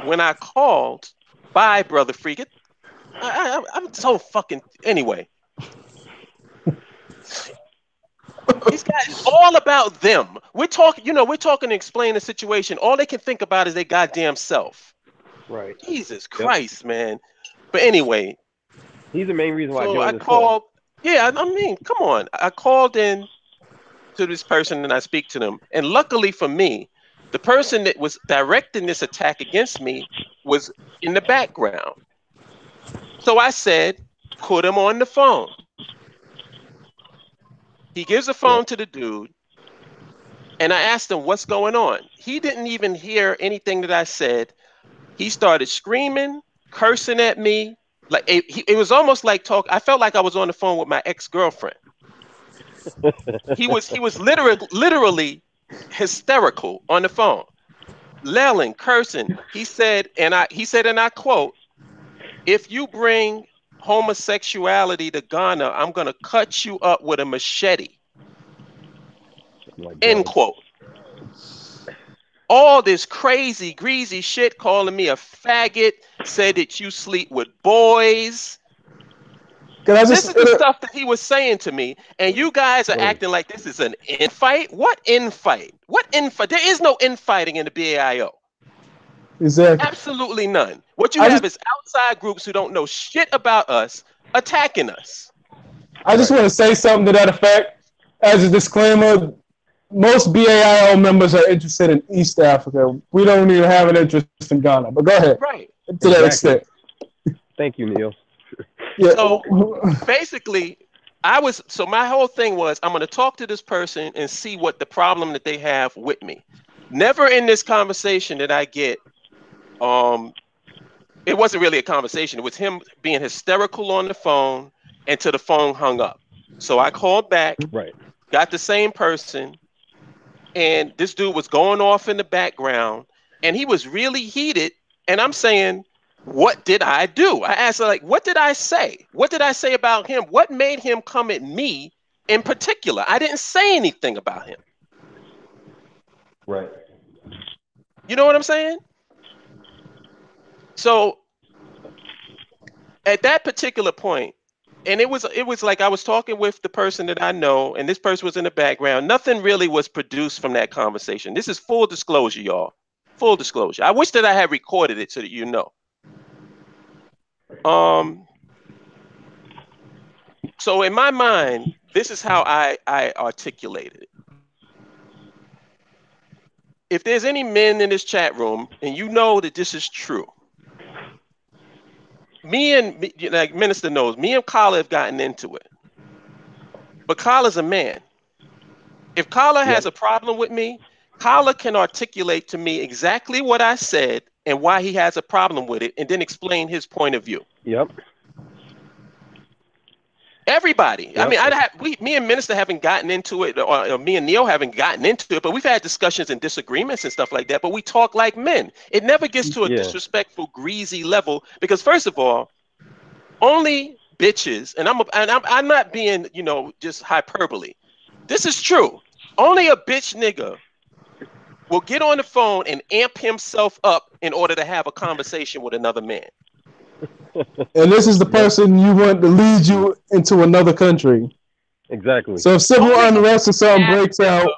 when I called, bye, Brother Freak. I'm so fucking... Anyway. These guys, it's all about them. We're talking to explain the situation. All they can think about is their goddamn self. Right. Jesus Christ, man. But anyway. He's the main reason why I called. Yeah, I mean, come on. I called in to this person and I speak to them. And luckily for me, the person that was directing this attack against me was in the background. So I said, put him on the phone. He gives the phone to the dude. And I asked him, what's going on? He didn't even hear anything that I said. He started screaming, cursing at me. Like it was almost like I felt like I was on the phone with my ex-girlfriend. He was literally hysterical on the phone, yelling, cursing. He said, and I quote, if you bring homosexuality to Ghana, I'm gonna cut you up with a machete. End quote. All this crazy, greasy shit, calling me a faggot, said that you sleep with boys. This is the stuff that he was saying to me, and you guys are acting like this is an infight. What infight? What infight? There is no infighting in the BAIO. Exactly. Absolutely none. What you have is outside groups who don't know shit about us attacking us. I just want to say something to that effect. As a disclaimer, most BAIO members are interested in East Africa. We don't even have an interest in Ghana. But go ahead. Right. To that extent. Thank you, Neil. Yeah. So basically, my whole thing was I'm going to talk to this person and see what the problem that they have with me. Never in this conversation did I get, it wasn't really a conversation. It was him being hysterical on the phone until the phone hung up. So I called back, got the same person, and this dude was going off in the background, and he was really heated. And I'm saying, what did I do? I asked her, like, what did I say? What did I say about him? What made him come at me in particular? I didn't say anything about him. Right. You know what I'm saying? So at that particular point, and it was like I was talking with the person that I know, and this person was in the background. Nothing really was produced from that conversation. This is full disclosure, y'all. Full disclosure. I wish that I had recorded it so that you know. So in my mind, this is how I articulated it. If there's any men in this chat room, and you know that this is true, like Minister knows, me and Kala have gotten into it. But Kala's a man. If Kala has a problem with me, Kala can articulate to me exactly what I said and why he has a problem with it, and then explain his point of view. Yep. Everybody. Yep. I mean, me and Minister haven't gotten into it, or me and Neo haven't gotten into it, but we've had discussions and disagreements and stuff like that. But we talk like men. It never gets to a disrespectful, greasy level, because first of all, only bitches, and I'm not being, just hyperbole. This is true. Only a bitch nigga will get on the phone and amp himself up in order to have a conversation with another man. And this is the person you want to lead you into another country. Exactly. So if civil unrest or something breaks out.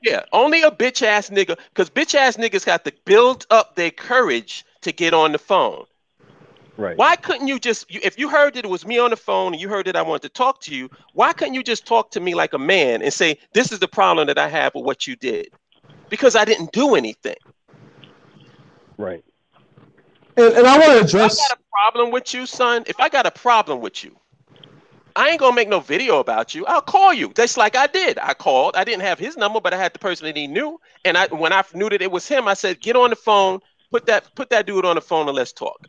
Yeah, only a bitch ass nigga, because bitch ass niggas got to build up their courage to get on the phone. Right. Why couldn't you just, if you heard that it was me on the phone and you heard that I wanted to talk to you, why couldn't you just talk to me like a man and say, this is the problem that I have with what you did? Because I didn't do anything. Right. And I want to address. If I got a problem with you, son, if I got a problem with you, I ain't going to make no video about you. I'll call you. Just like I did. I called. I didn't have his number, but I had the person that he knew. And when I knew that it was him, I said, get on the phone, put that dude on the phone and let's talk.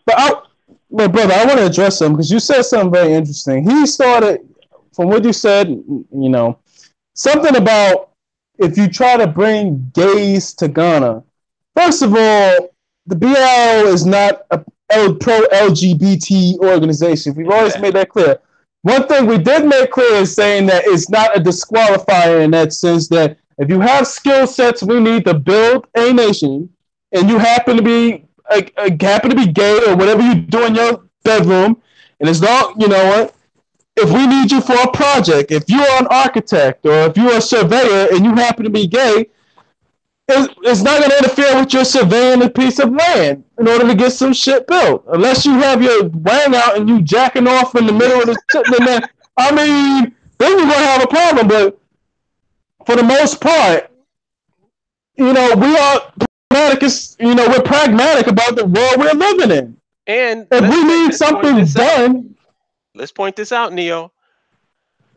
But brother, I want to address him because you said something very interesting. He started, from what you said, something about if you try to bring gays to Ghana. First of all, the BAIO is not a pro-LGBT organization. We've always made that clear. One thing we did make clear is saying that it's not a disqualifier in that sense that if you have skill sets we need to build a nation, and you happen to be gay or whatever you do in your bedroom, and it's not, you know what? If we need you for a project, if you're an architect or if you're a surveyor and you happen to be gay, it's not going to interfere with your surveying a piece of land in order to get some shit built. Unless you have your wang out and you jacking off in the middle of the I mean, then you're going to have a problem. But for the most part, we are pragmatic. We're pragmatic about the world we're living in. And if we need something done, let's point this out, Neo.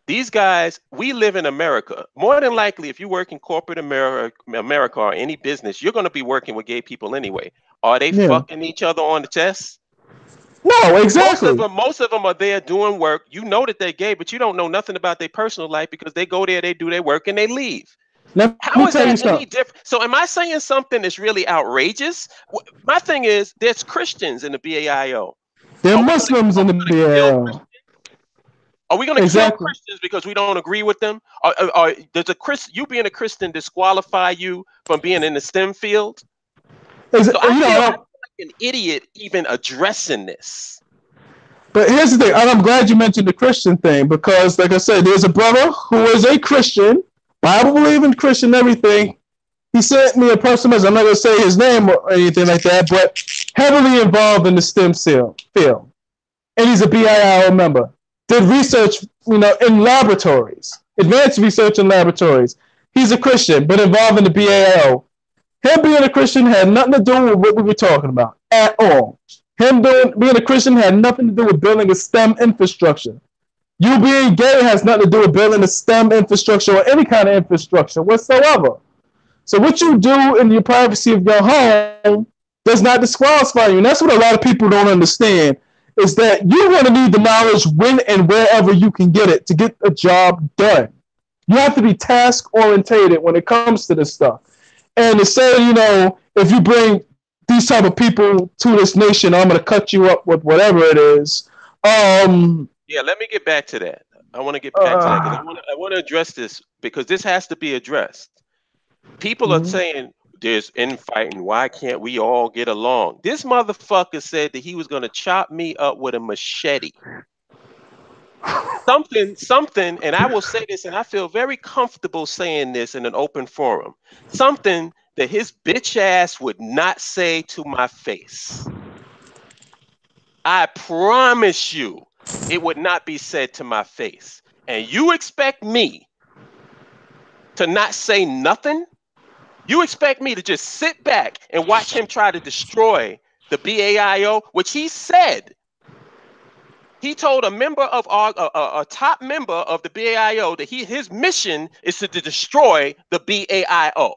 These guys, we live in America. More than likely, if you work in corporate America or any business, you're going to be working with gay people anyway. Are they fucking each other on the chest? No, exactly. Most of them are there doing work. You know that they're gay, but you don't know nothing about their personal life because they go there, they do their work, and they leave. How is that any different? So am I saying something that's really outrageous? My thing is, there's Christians in the BAIO. There are Muslims in the BAIO. Are we going to kill Christians because we don't agree with them? Or does you being a Christian disqualify you from being in the STEM field? I feel like an idiot even addressing this. But here's the thing, and I'm glad you mentioned the Christian thing because, like I said, there's a brother who is a Christian, Bible-believing Christian, everything. He sent me a personal message. I'm not going to say his name or anything like that, but heavily involved in the STEM field. And he's a BAIO member. Did research, in laboratories, advanced research in laboratories. He's a Christian, but involved in the BAIO. Him being a Christian had nothing to do with what we were talking about at all. Him being a Christian had nothing to do with building a STEM infrastructure. You being gay has nothing to do with building a STEM infrastructure or any kind of infrastructure whatsoever. So what you do in the privacy of your home does not disqualify you. And that's what a lot of people don't understand. Is that you're going to need the knowledge when and wherever you can get it to get a job done. You have to be task orientated when it comes to this stuff. And to say, you know, if you bring these type of people to this nation, I'm going to cut you up with whatever it is. Yeah, let me get back to that. I want to get back to that because I want to address this because this has to be addressed. People are saying there's infighting. Why can't we all get along? This motherfucker said that he was going to chop me up with a machete. Something, and I will say this, and I feel very comfortable saying this in an open forum. Something that his bitch ass would not say to my face. I promise you, it would not be said to my face. And you expect me to not say nothing? You expect me to just sit back and watch him try to destroy the BAIO, which he said. He told a member of a top member of the BAIO that his mission is to destroy the BAIO.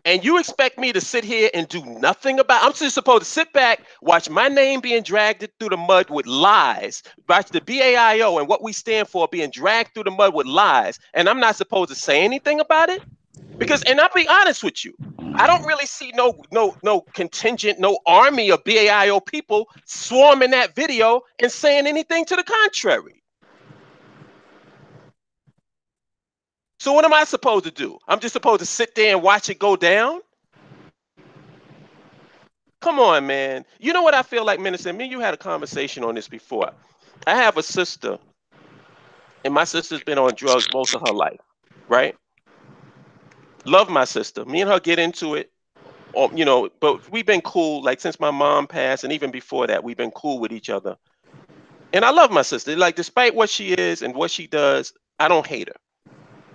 And you expect me to sit here and do nothing about it? I'm just supposed to sit back, watch my name being dragged through the mud with lies, watch the BAIO and what we stand for being dragged through the mud with lies, and I'm not supposed to say anything about it? Because, and I'll be honest with you, I don't really see no contingent, no army of BAIO people swarming that video and saying anything to the contrary. So what am I supposed to do? I'm just supposed to sit there and watch it go down? Come on, man. You know what I feel like, Minister? Me and you had a conversation on this before. I have a sister, and my sister's been on drugs most of her life, right? Love my sister. Me and her get into it. You know, but we've been cool, like since my mom passed, and even before that, we've been cool with each other. And I love my sister. Like, despite what she is and what she does, I don't hate her.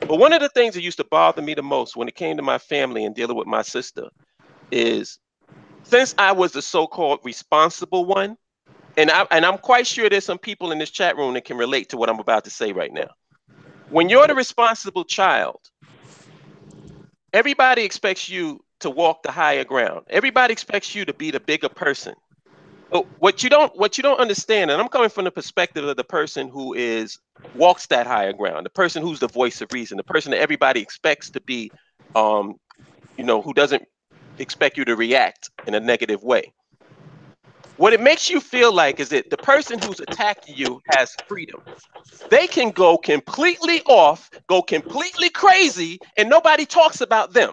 But one of the things that used to bother me the most when it came to my family and dealing with my sister is, since I was the so-called responsible one, and I'm quite sure there's some people in this chat room that can relate to what I'm about to say right now. When you're the responsible child, everybody expects you to walk the higher ground. Everybody expects you to be the bigger person. But what you don't understand, and I'm coming from the perspective of the person who walks that higher ground, the person who's the voice of reason, the person that everybody expects to be, who doesn't expect you to react in a negative way. What it makes you feel like is that the person who's attacking you has freedom. They can go completely off, go completely crazy, and nobody talks about them.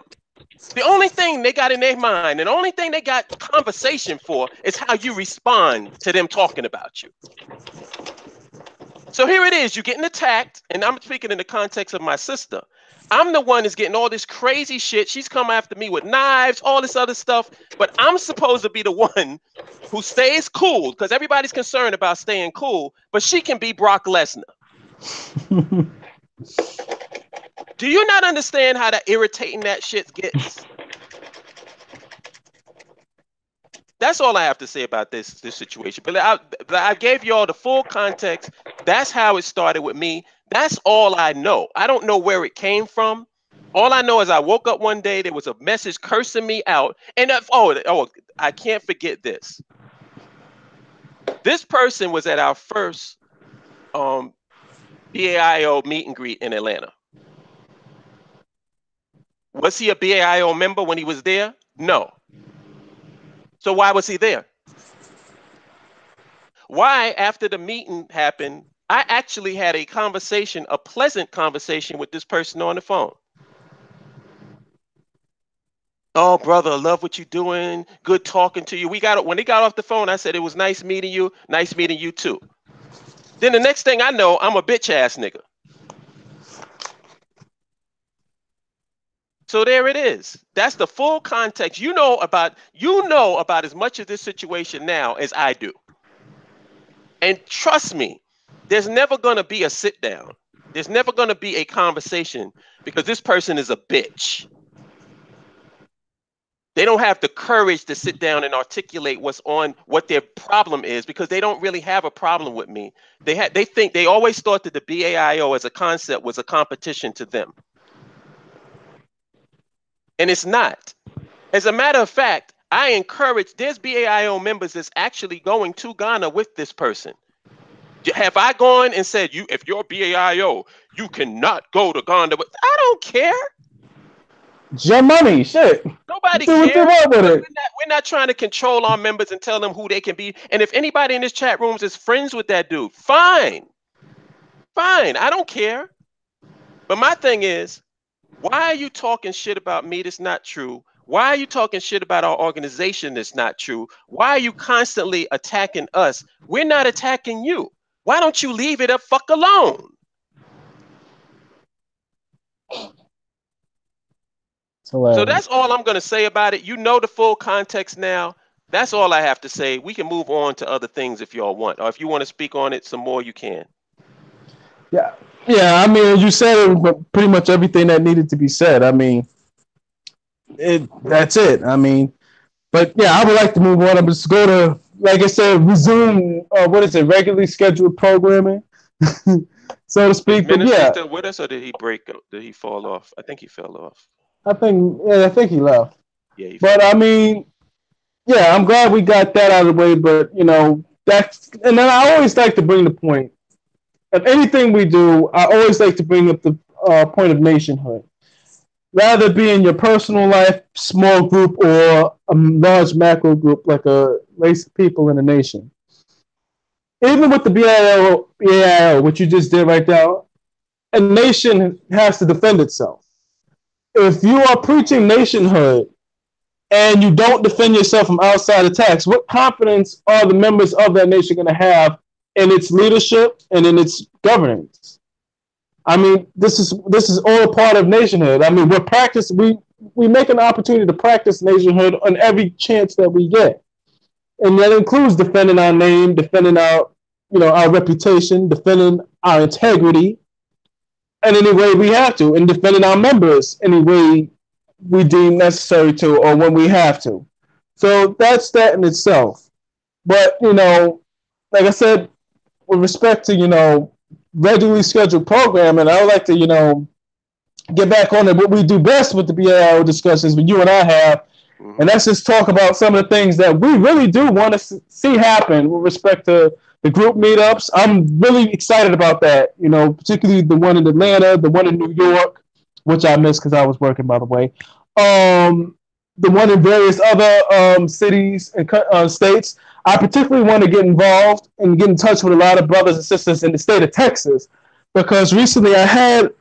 The only thing they got in their mind and the only thing they got conversation for is how you respond to them talking about you. So here it is, you're getting attacked, and I'm speaking in the context of my sister. I'm the one that's getting all this crazy shit. She's come after me with knives, all this other stuff, but I'm supposed to be the one who stays cool because everybody's concerned about staying cool, but she can be Brock Lesnar. Do you not understand how irritating that shit gets? That's all I have to say about this situation. But I gave you all the full context. That's how it started with me. That's all I know. I don't know where it came from. All I know is I woke up one day, there was a message cursing me out. And I can't forget this. This person was at our first BAIO meet and greet in Atlanta. Was he a BAIO member when he was there? No. So why was he there? Why, after the meeting happened, I actually had a pleasant conversation with this person on the phone. Oh, brother, I love what you're doing. Good talking to you. When they got off the phone, I said, it was nice meeting you. Nice meeting you too. Then the next thing I know, I'm a bitch ass nigga. So there it is. That's the full context. You know about as much of this situation now as I do. And trust me, there's never going to be a sit down. There's never going to be a conversation because this person is a bitch. They don't have the courage to sit down and articulate what their problem is because they don't really have a problem with me. They always thought that the BAIO as a concept was a competition to them. And it's not. As a matter of fact, there's BAIO members that's actually going to Ghana with this person Have I gone and said, if you're BAIO, you cannot go to Ghana? But I don't care. It's your money, shit. Nobody Do what cares. you want with it. We're not trying to control our members and tell them who they can be. And if anybody in this chat rooms is friends with that dude, fine. I don't care. But my thing is, why are you talking shit about me that's not true? Why are you talking shit about our organization that's not true? Why are you constantly attacking us? We're not attacking you. Why don't you leave it a fuck alone? So that's all I'm going to say about it. You know the full context now. That's all I have to say. We can move on to other things if y'all want. Or if you want to speak on it some more, you can. Yeah. I mean, you said pretty much everything that needed to be said. I mean, that's it. I mean, but yeah, I would like to move on. I'm just go to, like I said, resume, regularly scheduled programming, so to speak. Is Minister but yeah, still with us, or did he break? Did he fall off? I think he fell off. I think he left. Yeah, but I mean, yeah, I'm glad we got that out of the way. But and then I always like to bring the point of anything we do. I always like to bring up the point of nationhood. Rather be in your personal life, small group, or a large macro group like a race of people in a nation. Even with the BAIO, what you just did right now, a nation has to defend itself. If you are preaching nationhood and you don't defend yourself from outside attacks, what confidence are the members of that nation going to have in its leadership and in its governance? I mean, this is all a part of nationhood. I mean, we make an opportunity to practice nationhood on every chance that we get, and that includes defending our name, defending our reputation, defending our integrity, in any way we have to, and defending our members any way we deem necessary to, or when we have to. So that's that in itself. But like I said, with respect to regularly scheduled programming, I would like to get back on what we do best with the BAIO discussions that you and I have, and that's just talk about some of the things that we really do want to see happen with respect to the group meetups. I'm really excited about that, particularly the one in Atlanta, the one in New York, which I missed because I was working, by the way. The one in various other cities and states. I particularly want to get involved and get in touch with a lot of brothers and sisters in the state of Texas, because recently I had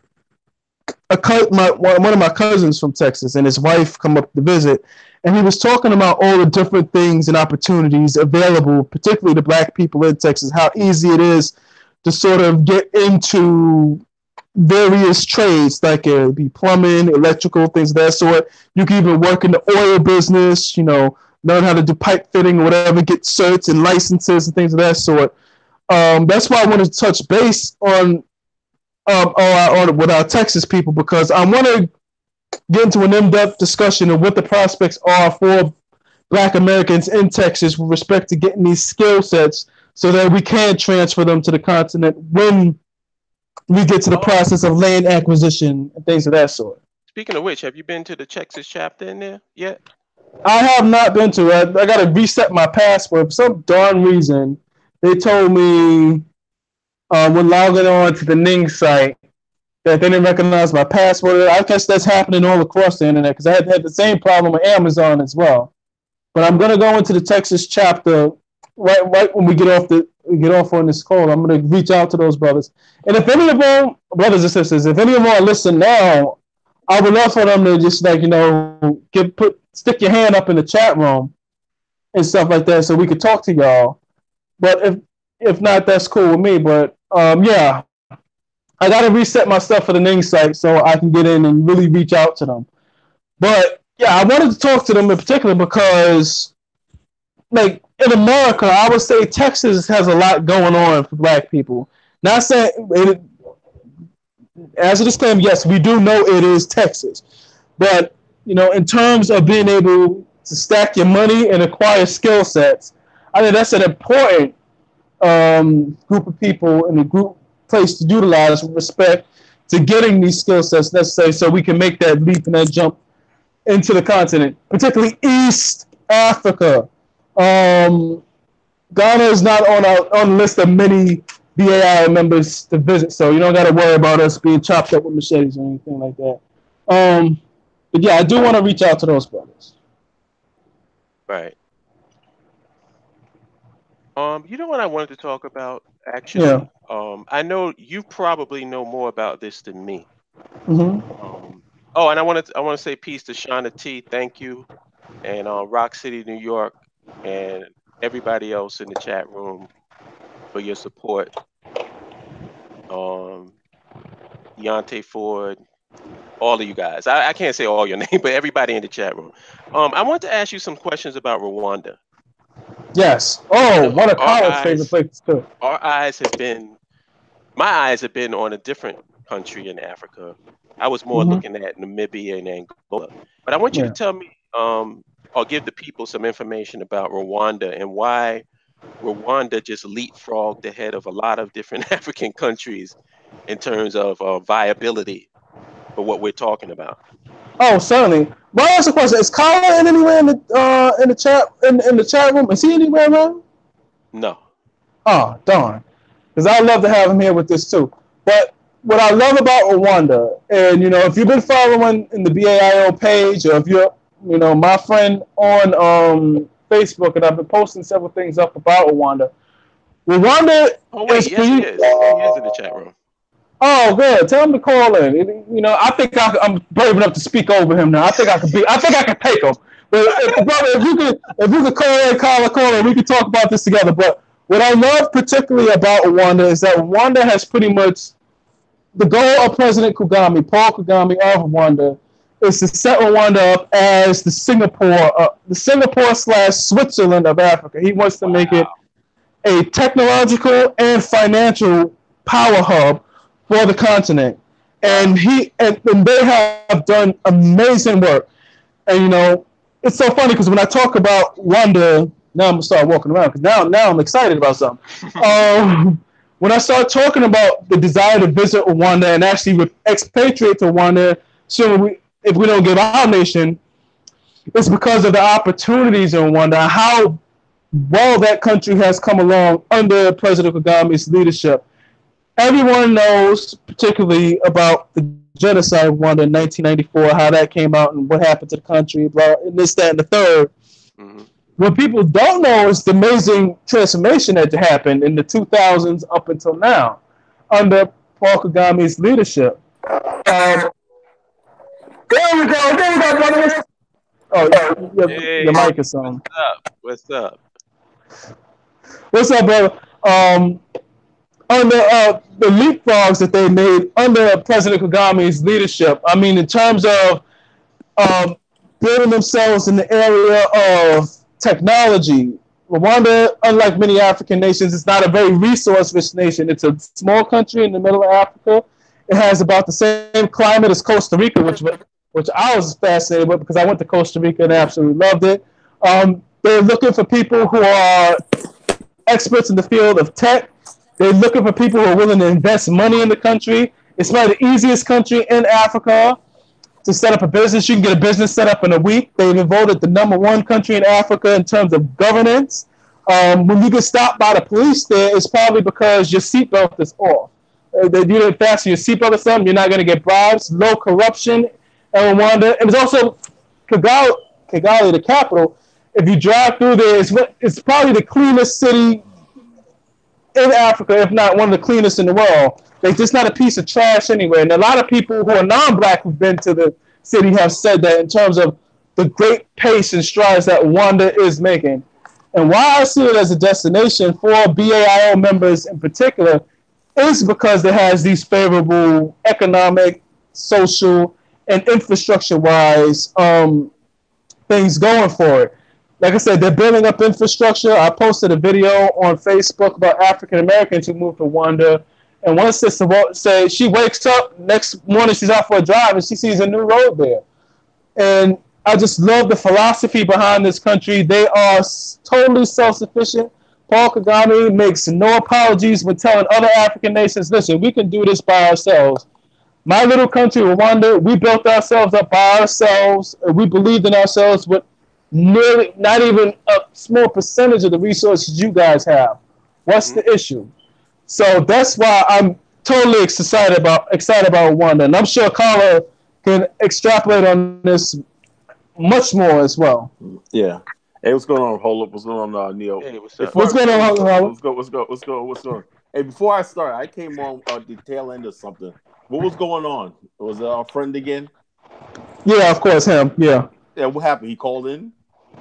one of my cousins from Texas and his wife come up to visit, and he was talking about all the different things and opportunities available, particularly to Black people in Texas, how easy it is to sort of get into various trades, like it would be plumbing, electrical, things of that sort. You can even work in the oil business, learn how to do pipe fitting or whatever, get certs and licenses and things of that sort. That's why I wanted to touch base on with our Texas people, because I want to get into an in-depth discussion of what the prospects are for Black Americans in Texas with respect to getting these skill sets so that we can transfer them to the continent when we get to the process of land acquisition and things of that sort. Speaking of which, have you been to the Texas chapter in there yet? I have not been to it. I got to reset my passport. For some darn reason, they told me when logging on to the Ning site that they didn't recognize my passport. I guess that's happening all across the internet, because I had the same problem with Amazon as well. But I'm going to go into the Texas chapter right when we get off on this call. I'm going to reach out to those brothers. And if any of them, brothers and sisters, if any of them are listening now, I would love for them to just stick your hand up in the chat room and stuff like that, so we could talk to y'all. But if not, that's cool with me. But yeah, I got to reset my stuff for the Ning site so I can get in and really reach out to them. But yeah, I wanted to talk to them in particular because, like, in America, I would say Texas has a lot going on for Black people. Not saying it, as a disclaimer, yes, we do know it is Texas, but in terms of being able to stack your money and acquire skill sets, I think that's an important group of people and a group place to utilize with respect to getting these skill sets necessary so we can make that leap and that jump into the continent, particularly East Africa. Ghana is not on the list of many BAIO members to visit, so you don't got to worry about us being chopped up with machetes or anything like that. But yeah, I do want to reach out to those brothers. Right. You know what I wanted to talk about actually? Yeah. I know you probably know more about this than me. Mm-hmm. Oh, and I want to say peace to Shauna T. Thank you, and Rock City, New York, and everybody else in the chat room for your support. Deontay Ford, all of you guys. I can't say all your name, but everybody in the chat room. I want to ask you some questions about Rwanda. Yes. Oh, one of Our Kyle's favorite places too. My eyes have been on a different country in Africa. I was more looking at Namibia and Angola. But I want you to tell me, or give the people some information about Rwanda and why Rwanda just leapfrogged ahead of a lot of different African countries in terms of viability for what we're talking about. Oh, certainly. Well, that's a question. Is Kyle in anywhere in the chat room? Is he anywhere around? No. Oh, darn. Because I'd love to have him here with this too. But what I love about Rwanda, and if you've been following in the BAIO page, or if you're, my friend on Facebook, and I've been posting several things up about Rwanda. Rwanda. Oh wait, yes, he is. He is in the chat room. Oh, good. Tell him to call in. I think I'm brave enough to speak over him now. I think I can take him. But brother, if you could call in, we could talk about this together. But what I love particularly about Rwanda is that Rwanda has pretty much the goal of President Kagame, Paul Kagame of Rwanda, is to set Rwanda up as the Singapore/Switzerland of Africa. He wants to make it a technological and financial power hub for the continent, and they have done amazing work. And it's so funny because when I talk about Rwanda, now I'm gonna start walking around because now I'm excited about something. When I start talking about the desire to visit Rwanda and actually expatriate to Rwanda, if we don't give our nation, it's because of the opportunities in Rwanda, how well that country has come along under President Kagame's leadership. Everyone knows, particularly about the genocide of Rwanda in 1994, how that came out and what happened to the country, and this, that, and the third. Mm-hmm. What people don't know is the amazing transformation that happened in the 2000s up until now, under Paul Kagame's leadership. There we go, brothers. Oh, your mic is on. What's up? What's up, brother? Under the leapfrogs that they made under President Kagame's leadership, I mean, in terms of building themselves in the area of technology, Rwanda, unlike many African nations, is not a very resource-rich nation. It's a small country in the middle of Africa. It has about the same climate as Costa Rica, which I was fascinated with because I went to Costa Rica and absolutely loved it. They're looking for people who are experts in the field of tech. They're looking for people who are willing to invest money in the country. It's probably the easiest country in Africa to set up a business. You can get a business set up in a week. They've been voted the #1 country in Africa in terms of governance. When you get stopped by the police there, it's probably because your seatbelt is off. You didn't fasten your seatbelt or something. You're not going to get bribes. Low corruption in Rwanda. It was also Kigali, the capital. If you drive through there, it's probably the cleanest city in Africa, if not one of the cleanest in the world. There's just not a piece of trash anywhere. And a lot of people who are non-black who've been to the city have said that in terms of the great pace and strides that Rwanda is making. And why I see it as a destination for BAIO members in particular is because it has these favorable economic, social, and infrastructure-wise things going for it. Like I said, they're building up infrastructure. I posted a video on Facebook about African Americans who moved to Rwanda. And one sister said she wakes up, next morning she's out for a drive, and she sees a new road there. And I just love the philosophy behind this country. They are totally self-sufficient. Paul Kagame makes no apologies when telling other African nations, listen, we can do this by ourselves. My little country, Rwanda, we built ourselves up by ourselves. And we believed in ourselves with nearly not even a small percentage of the resources you guys have. What's the issue? So that's why I'm totally excited about Rwanda, and I'm sure Carla can extrapolate on this much more as well. Yeah. Hey, what's going on, Holip? What's going on, Neo? Hey, what's up? What's going on, Holip? What's going on? Hey, before I start, I came on the tail end of something. What was going on? Was it our friend again? Yeah, of course, him. Yeah. Yeah, what happened? He called in?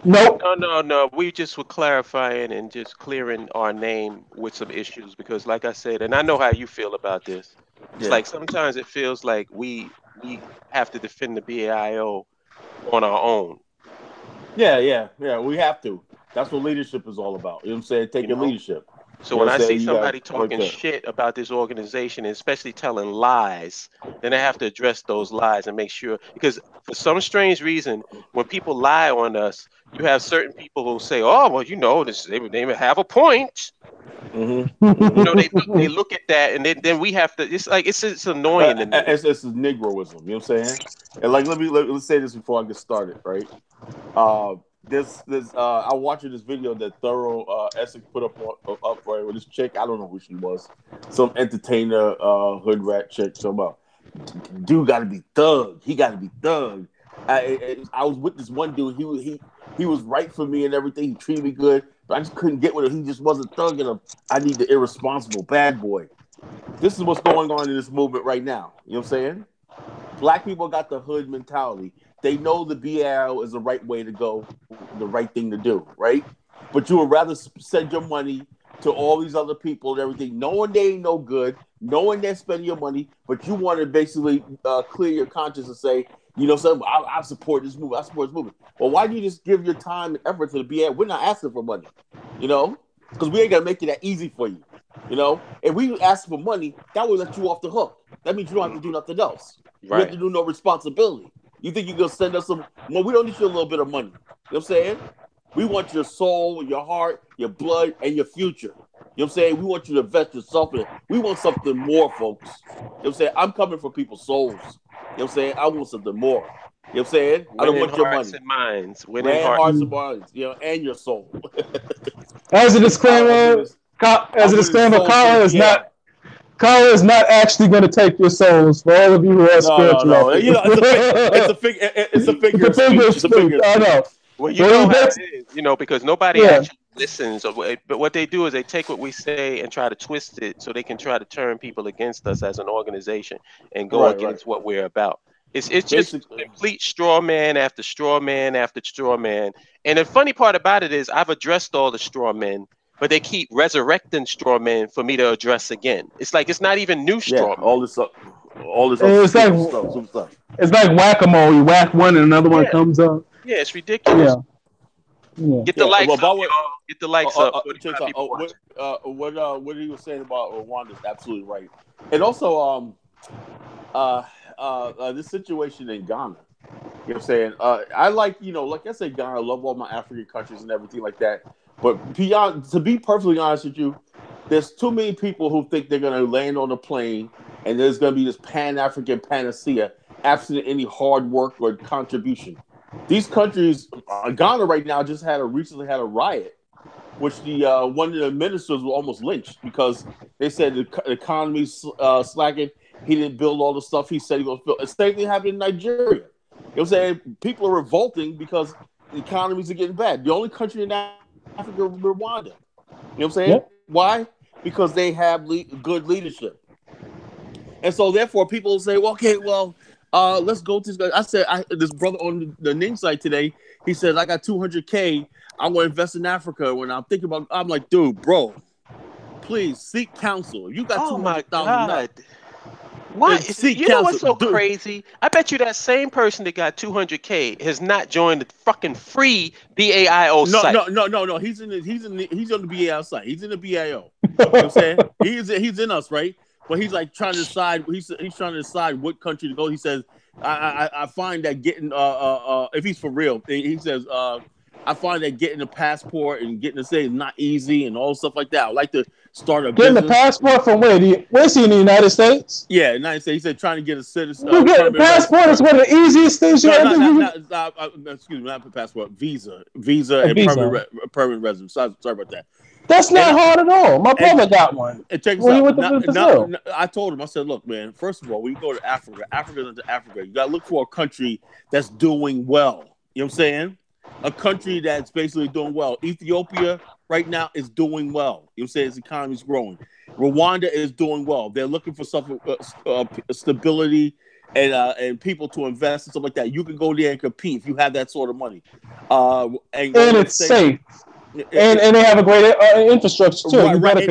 Nope. No. We just were clarifying and just clearing our name with some issues because, like I said, and I know how you feel about this. It's like sometimes it feels like we have to defend the BAIO on our own. Yeah. We have to. That's what leadership is all about. You know what I'm saying? Taking leadership. So when I see somebody talking shit about this organization, and especially telling lies, then I have to address those lies and make sure, because for some strange reason, when people lie on us, you have certain people who say, "Oh, well, they have a point." They look at that, and then we have to. It's like it's annoying to me. It's Negroism. You know what I'm saying? And like, let's say this before I get started, right? I'm watching this video that Thorough Essex put up right with this chick. I don't know who she was, some entertainer, hood rat chick. So about dude got to be thug. He got to be thug. I was with this one dude. He was right for me and everything. He treated me good, but I just couldn't get with him. He just wasn't thugging him. I need the irresponsible bad boy. This is what's going on in this movement right now. You know what I'm saying? Black people got the hood mentality. They know the BAIO is the right way to go, the right thing to do, right? But you would rather send your money to all these other people and everything, knowing they ain't no good, knowing they're spending your money, but you want to basically clear your conscience and say, I support this movement. I support this movement. Well, why do you just give your time and effort to the BAIO? We're not asking for money, because we ain't gonna make it that easy for you. If we ask for money, that would let you off the hook. That means you don't have to do nothing else. Right. You have to do no responsibility. You think you're going to send us some? Well, we don't need you a little bit of money. You know what I'm saying? We want your soul, your heart, your blood, and your future. You know what I'm saying? We want you to invest yourself in it. We want something more, folks. You know what I'm saying? I'm coming for people's souls. You know what I'm saying? I want something more. You know what I'm saying? I don't want your money. And minds. Winning hearts and minds. And your soul. As a disclaimer, Carla is not actually going to take your souls. For all of you who are spiritual, no. It's a figure of speech. I know. Well, you know how it is, because nobody actually listens. But what they do is they take what we say and try to twist it so they can try to turn people against us as an organization and go against what we're about. It's just complete straw man after straw man after straw man. And the funny part about it is I've addressed all the straw men, but they keep resurrecting straw men for me to address again. It's like it's not even new straw men. All this stuff. It's like whack-a-mole. You whack one and another one comes up. Yeah, it's ridiculous. Yeah. Get the likes up, y'all. Get the likes up. What he was saying about Rwanda is absolutely right. And also, this situation in Ghana. You know what I'm saying? I like I said, Ghana. I love all my African countries and everything like that. But to be perfectly honest with you, there's too many people who think they're going to land on a plane and there's going to be this pan-African panacea absent any hard work or contribution. These countries, Ghana right now recently had a riot, which one of the ministers was almost lynched because they said the economy's slacking. He didn't build all the stuff he said he was going to build. The same thing happened in Nigeria. You know what I'm saying? People are revolting because the economies are getting bad. The only country in Africa, Rwanda. You know what I'm saying? Yep. Why? Because they have good leadership. And so, therefore, people say, let's go to this guy. I said, this brother on the Ning site today, he said, I got $200K. I want to invest in Africa. When I'm like, dude, bro, please seek counsel. You got $200,000. What? You know what's so crazy? I bet you that same person that got $200K has not joined the fucking free BAIO site. No. He's on the BAIO site. He's in the BAIO. You know what I'm saying? He's in us, right? But he's like trying to decide. He's trying to decide what country to go. He says, I find that getting if he's for real, he says, I find that getting a passport and getting to say is not easy and all stuff like that. I like to start a business. Getting a passport from where? Where's he in the United States? Yeah, United States. He said trying to get a citizen. A passport is one of the easiest things you ever do. Excuse me, not a passport. Visa and permanent residence. Sorry about that. That's not hard at all. My brother got one. Check this When he out. went to Brazil. I told him, I said, look, man, first of all, when you go to Africa, Africa's into Africa, you got to look for a country that's doing well. You know what I'm saying? A country that's basically doing well. Ethiopia right now is doing well. You know what I'm saying? Its economy's growing. Rwanda is doing well. They're looking for some stability and people to invest and stuff like that. You can go there and compete if you have that sort of money. And it's safe. And they have a great infrastructure too. Right.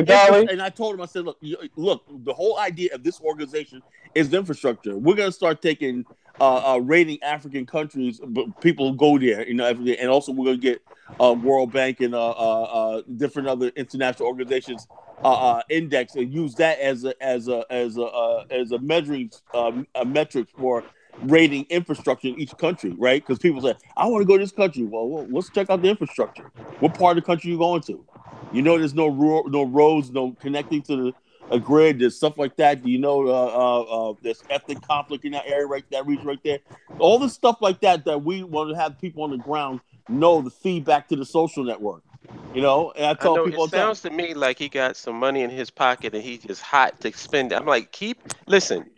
And I told him, I said, look, the whole idea of this organization is the infrastructure. We're going to start taking rating African countries, but people go there, you know, every day. And also we're going to get World Bank and different other international organizations index and use that as a measuring metric for rating infrastructure in each country, right? Because people say, I want to go to this country. Well, let's check out the infrastructure. What part of the country you going to? You know, there's no roads, no connecting to a grid. There's stuff like that. Do you know there's ethnic conflict in that area, right? That region right there. All the stuff like that we want to have people on the ground know the feedback to the social network. You know, and I tell people. It sounds to me like he got some money in his pocket and he's just hot to spend it. I'm like, listen.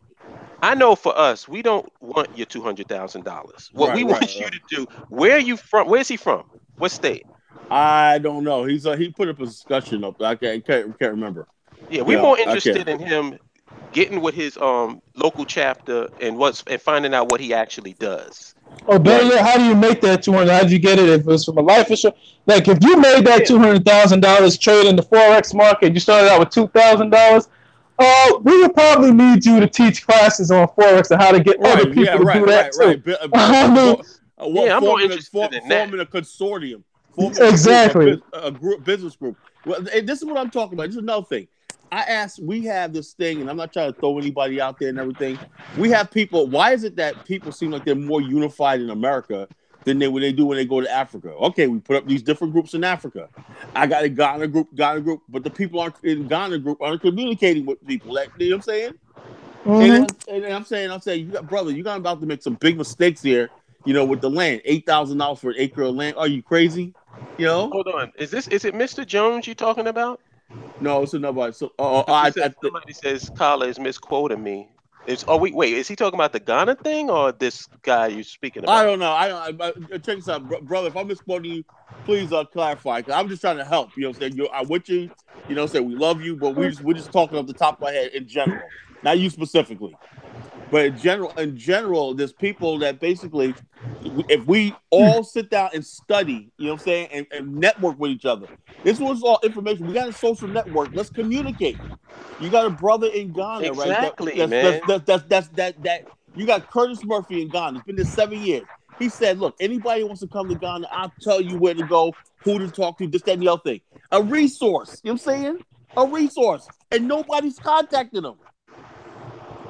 I know for us, we don't want your $200,000. What we want you to do. Where are you from? Where's he from? What state? I don't know. He put up a discussion up. I can't remember. Yeah, we're more interested in him getting with his local chapter and finding out what he actually does. Oh, BAIO, how do you make that 200? How did you get it? If it's from a life insurance, like if you made that $200,000 trade in the forex market, you started out with $2,000. We would probably need you to teach classes on forex and how to get other people to do that too. I'm more interested in that. Forming a consortium. Exactly. A business group. Well, this is what I'm talking about. This is another thing. We have this thing, and I'm not trying to throw anybody out there and everything. We have people. Why is it that people seem like they're more unified in America than they do when they go to Africa? Okay, we put up these different groups in Africa. I got a Ghana group, but the people in Ghana group aren't communicating with people. Like, you know what I'm saying? Mm-hmm. And I'm saying, you're about to make some big mistakes here. You know, with the land, $8,000 for an acre of land. Are you crazy? You know. Hold on. Is it Mr. Jones you talking about? No, it's another. So, somebody says Kala is misquoting me. Wait, is he talking about the Ghana thing or this guy you're speaking about? I don't know. Check this out, brother. If I'm misquoting you, please clarify. Cause I'm just trying to help. You know what I'm saying? I'm with you. You know what I'm saying? We love you, but we're just talking off the top of my head in general, not you specifically. But in general, there's people that basically, if we all sit down and study, you know what I'm saying, and network with each other. This was all information. We got a social network. Let's communicate. You got a brother in Ghana, exactly, right? Man. That you got Curtis Murphy in Ghana. It's been there 7 years. He said, look, anybody who wants to come to Ghana, I'll tell you where to go, who to talk to, this, that, and the other thing. A resource. You know what I'm saying? A resource. And nobody's contacting them.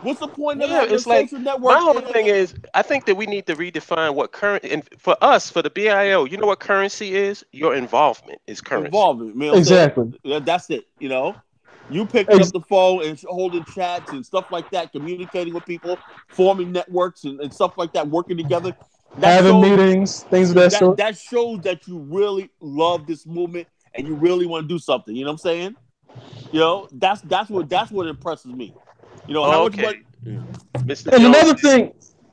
What's the point of having a social network? My whole thing is, I think that we need to redefine what currency, and for us, for the BAIO, you know what currency is? Your involvement is currency. Involvement, man. Exactly. That's it, you know? You picking up the phone and holding chats and stuff like that, communicating with people, forming networks and stuff like that, working together. Having meetings, things of that sort. That shows that you really love this movement and you really want to do something. You know what I'm saying? You know, that's what impresses me. You know, how much money? Mr. And Jones, another thing.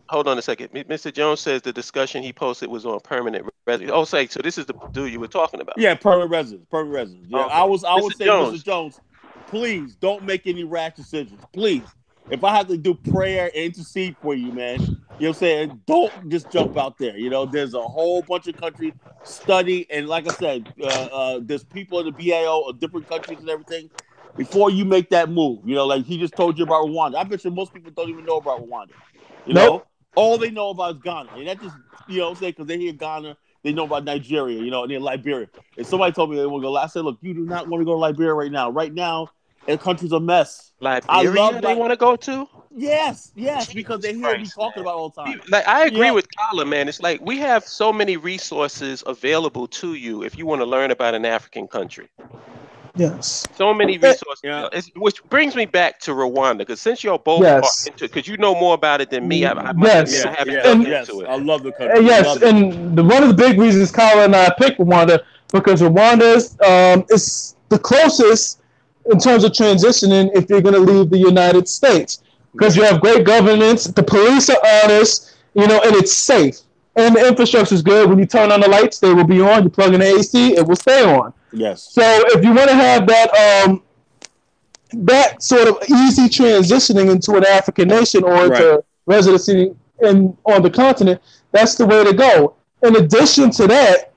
Hold on a second. Mr. Jones says the discussion he posted was on permanent residence. Oh, so this is the dude you were talking about. Yeah, permanent residence. Yeah, okay. I would say, Jones. Mr. Jones, please don't make any rash decisions. Please. If I have to do prayer and intercede for you, man, you know what I'm saying? Don't just jump out there. You know, there's a whole bunch of countries study, and like I said, there's people in the BAO of different countries and everything. Before you make that move, you know, like he just told you about Rwanda. I bet you most people don't even know about Rwanda. You know, all they know about is Ghana, and that just, you know, say because they hear Ghana, they know about Nigeria, you know, and then Liberia. And somebody told me they want to go. I said, look, you do not want to go to Liberia right now. Right now, the country's a mess. Liberia, they want to go to? Yes, because they hear me talking about all the time. Like I agree with Kala, man. It's like we have so many resources available to you if you want to learn about an African country. Yes. So many resources, which brings me back to Rwanda, because since you're both are into, because you know more about it than me, I haven't dug into it. I love the country. Yes, and one of the big reasons Kyle and I picked Rwanda because Rwanda is the closest in terms of transitioning if you're going to leave the United States, because you have great governance, the police are honest, and it's safe, and the infrastructure is good. When you turn on the lights, they will be on. You plug in the AC, it will stay on. Yes. So if you want to have that sort of easy transitioning into an African nation or into residency on the continent, that's the way to go. In addition to that,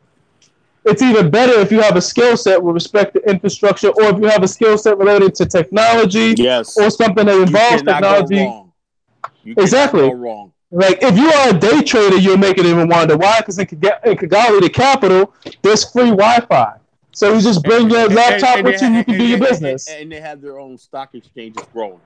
it's even better if you have a skill set with respect to infrastructure, or if you have a skill set related to technology, or something that involves technology. Exactly. Go wrong. Like if you are a day trader, you'll make it in Rwanda. Why? Because in Kigali, the capital, there's free Wi-Fi. So you just bring your laptop with you, you can do your business. And they have their own stock exchanges growing.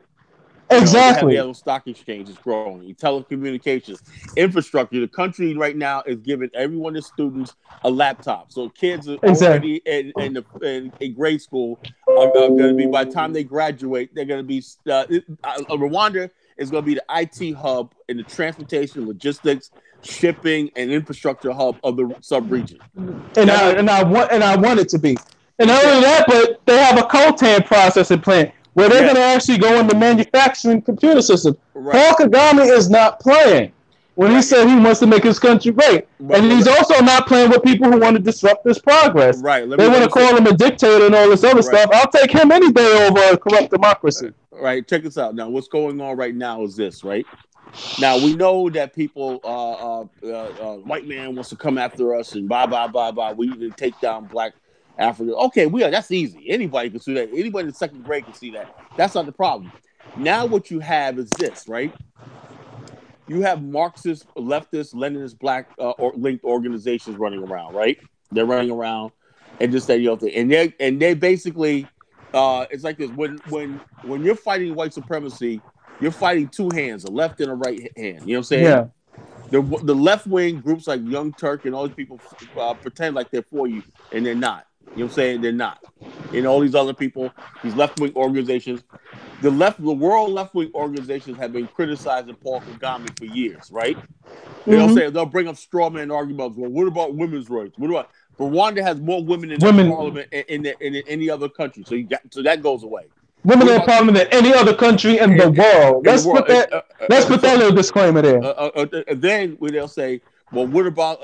Exactly. They have their own stock exchanges growing. Telecommunications, infrastructure. The country right now is giving every one of the students a laptop. So kids are already in grade school are going to be, by the time they graduate, they're going to be, Rwanda is going to be the IT hub and the transportation, logistics, shipping, and infrastructure hub of the sub-region. And I want it to be. And not only that, but they have a coltan processing plant where they're going to actually go into manufacturing computer systems. Paul Kagame is not playing when he said he wants to make his country great. And he's also not playing with people who want to disrupt this progress. They want to call him a dictator and all this other stuff. I'll take him any day over a corrupt democracy. Right. Check this out. Now, what's going on right now is this, right? Now, we know that people, white man wants to come after us and blah, blah, blah, blah. We need to take down black Africa. Okay, that's easy. Anybody can see that. Anybody in the second grade can see that. That's not the problem. Now what you have is this, right? You have Marxist, leftist, Leninist, black linked organizations running around, right? They're running around and just that, and they basically, it's like this. When you're fighting white supremacy, you're fighting two hands, a left and a right hand. You know what I'm saying? Yeah. The left wing groups like Young Turk and all these people pretend like they're for you, and they're not. You know what I'm saying? They're not. And all these other people, these left-wing organizations, the world left-wing organizations have been criticizing Paul Kagame for years, right? They'll bring up straw man arguments. Well, what about women's rights? Rwanda has more women in the parliament in any other country, so that goes away. Women in parliament than any other country in the world. Let's put that little disclaimer there. Then they'll say, well, what about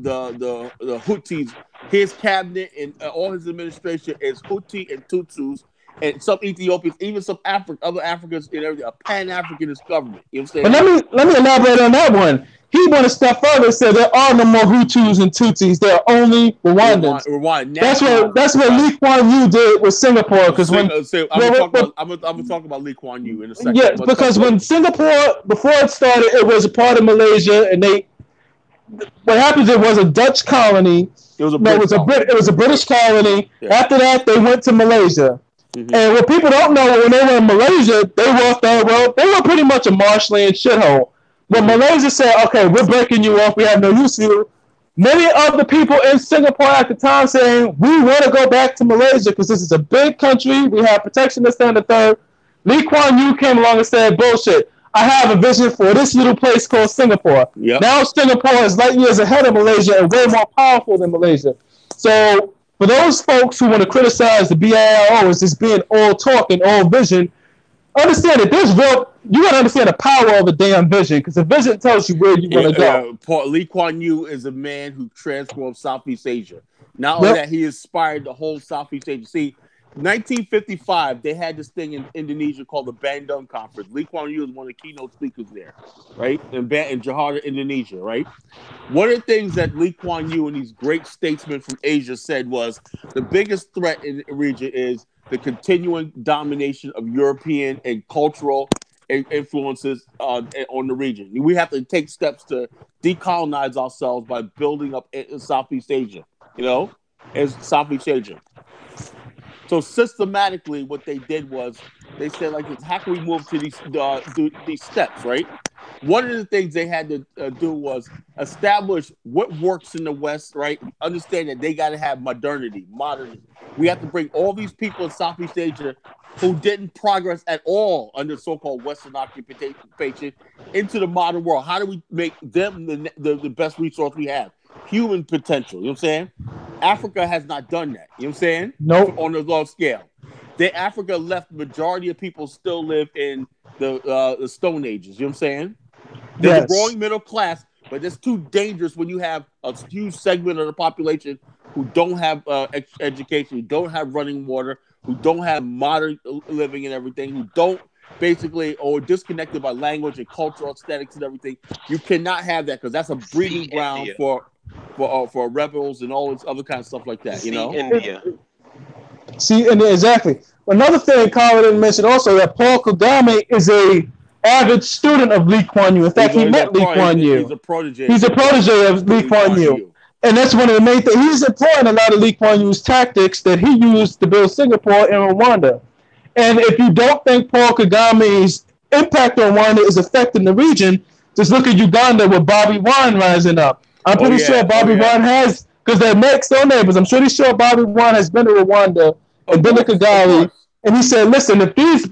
the Houthis? His cabinet and all his administration is Houthi and Tutsis, and some Ethiopians, even some other Africans in a Pan-Africanist government. You know what I'm saying? But let me elaborate on that one. He went a step further and said there are no more Hutus and Tutsis. There are only Rwandans. That's what Lee Kuan Yew did with Singapore. Because I'm gonna talk about Lee Kuan Yew in a second. Yeah, because when Singapore, before it started, it was a part of Malaysia, and what happens? It was a Dutch colony. It was a British colony. Yeah. After that, they went to Malaysia. Mm-hmm. And what people don't know, when they were in Malaysia, they were pretty much a marshland shithole. When Malaysia said, "Okay, we're breaking you off. We have no use for you," many of the people in Singapore at the time saying, "We want to go back to Malaysia because this is a big country. We have protection, this, and the third." Lee Kuan Yew came along and said, "Bullshit. I have a vision for this little place called Singapore." Yep. Now Singapore is light years ahead of Malaysia and way more powerful than Malaysia. So for those folks who want to criticize the BAIO as just being all talk and all vision, understand that you got to understand the power of a damn vision, because the vision tells you where you want to go. Lee Kuan Yew is a man who transformed Southeast Asia. Not only that, he inspired the whole Southeast Asia. See, 1955, they had this thing in Indonesia called the Bandung Conference. Lee Kuan Yew was one of the keynote speakers there, right? In Jakarta, Indonesia, right? One of the things that Lee Kuan Yew and these great statesmen from Asia said was the biggest threat in the region is the continuing domination of European and cultural influences on the region. We have to take steps to decolonize ourselves by building up Southeast Asia, as Southeast Asia. So systematically, what they did was they said, like, how can we move to these steps, right? One of the things they had to do was establish what works in the West, right? Understand that they got to have modernity. We have to bring all these people in Southeast Asia who didn't progress at all under so-called Western occupation into the modern world. How do we make them the best resource we have? Human potential, you know what I'm saying? Africa has not done that. You know what I'm saying? Nope. On the large scale. Africa left the majority of people still live in the Stone Ages. You know what I'm saying? There's a growing middle class, but it's too dangerous when you have a huge segment of the population who don't have education, who don't have running water, who don't have modern living and everything, who don't basically, or disconnected by language and cultural aesthetics and everything. You cannot have that because that's a breeding ground for rebels and all this other kind of stuff like that. You know, India. See, and exactly. Another thing Carl didn't mention also that Paul Kagame is a avid student of Lee Kuan Yew. In fact, he met Lee Kuan Yew. He's a protege. He's a protege of Lee Kuan Yew. And that's one of the main things. He's employing a lot of Lee Kuan Yew's tactics that he used to build Singapore and Rwanda. And if you don't think Paul Kagame's impact on Rwanda is affecting the region, just look at Uganda with Bobby Wine rising up. I'm pretty sure Bobby Wine has, because they're next door neighbors, I'm pretty sure Bobby Wine has been to Rwanda and been to Kigali. And he said, listen, if these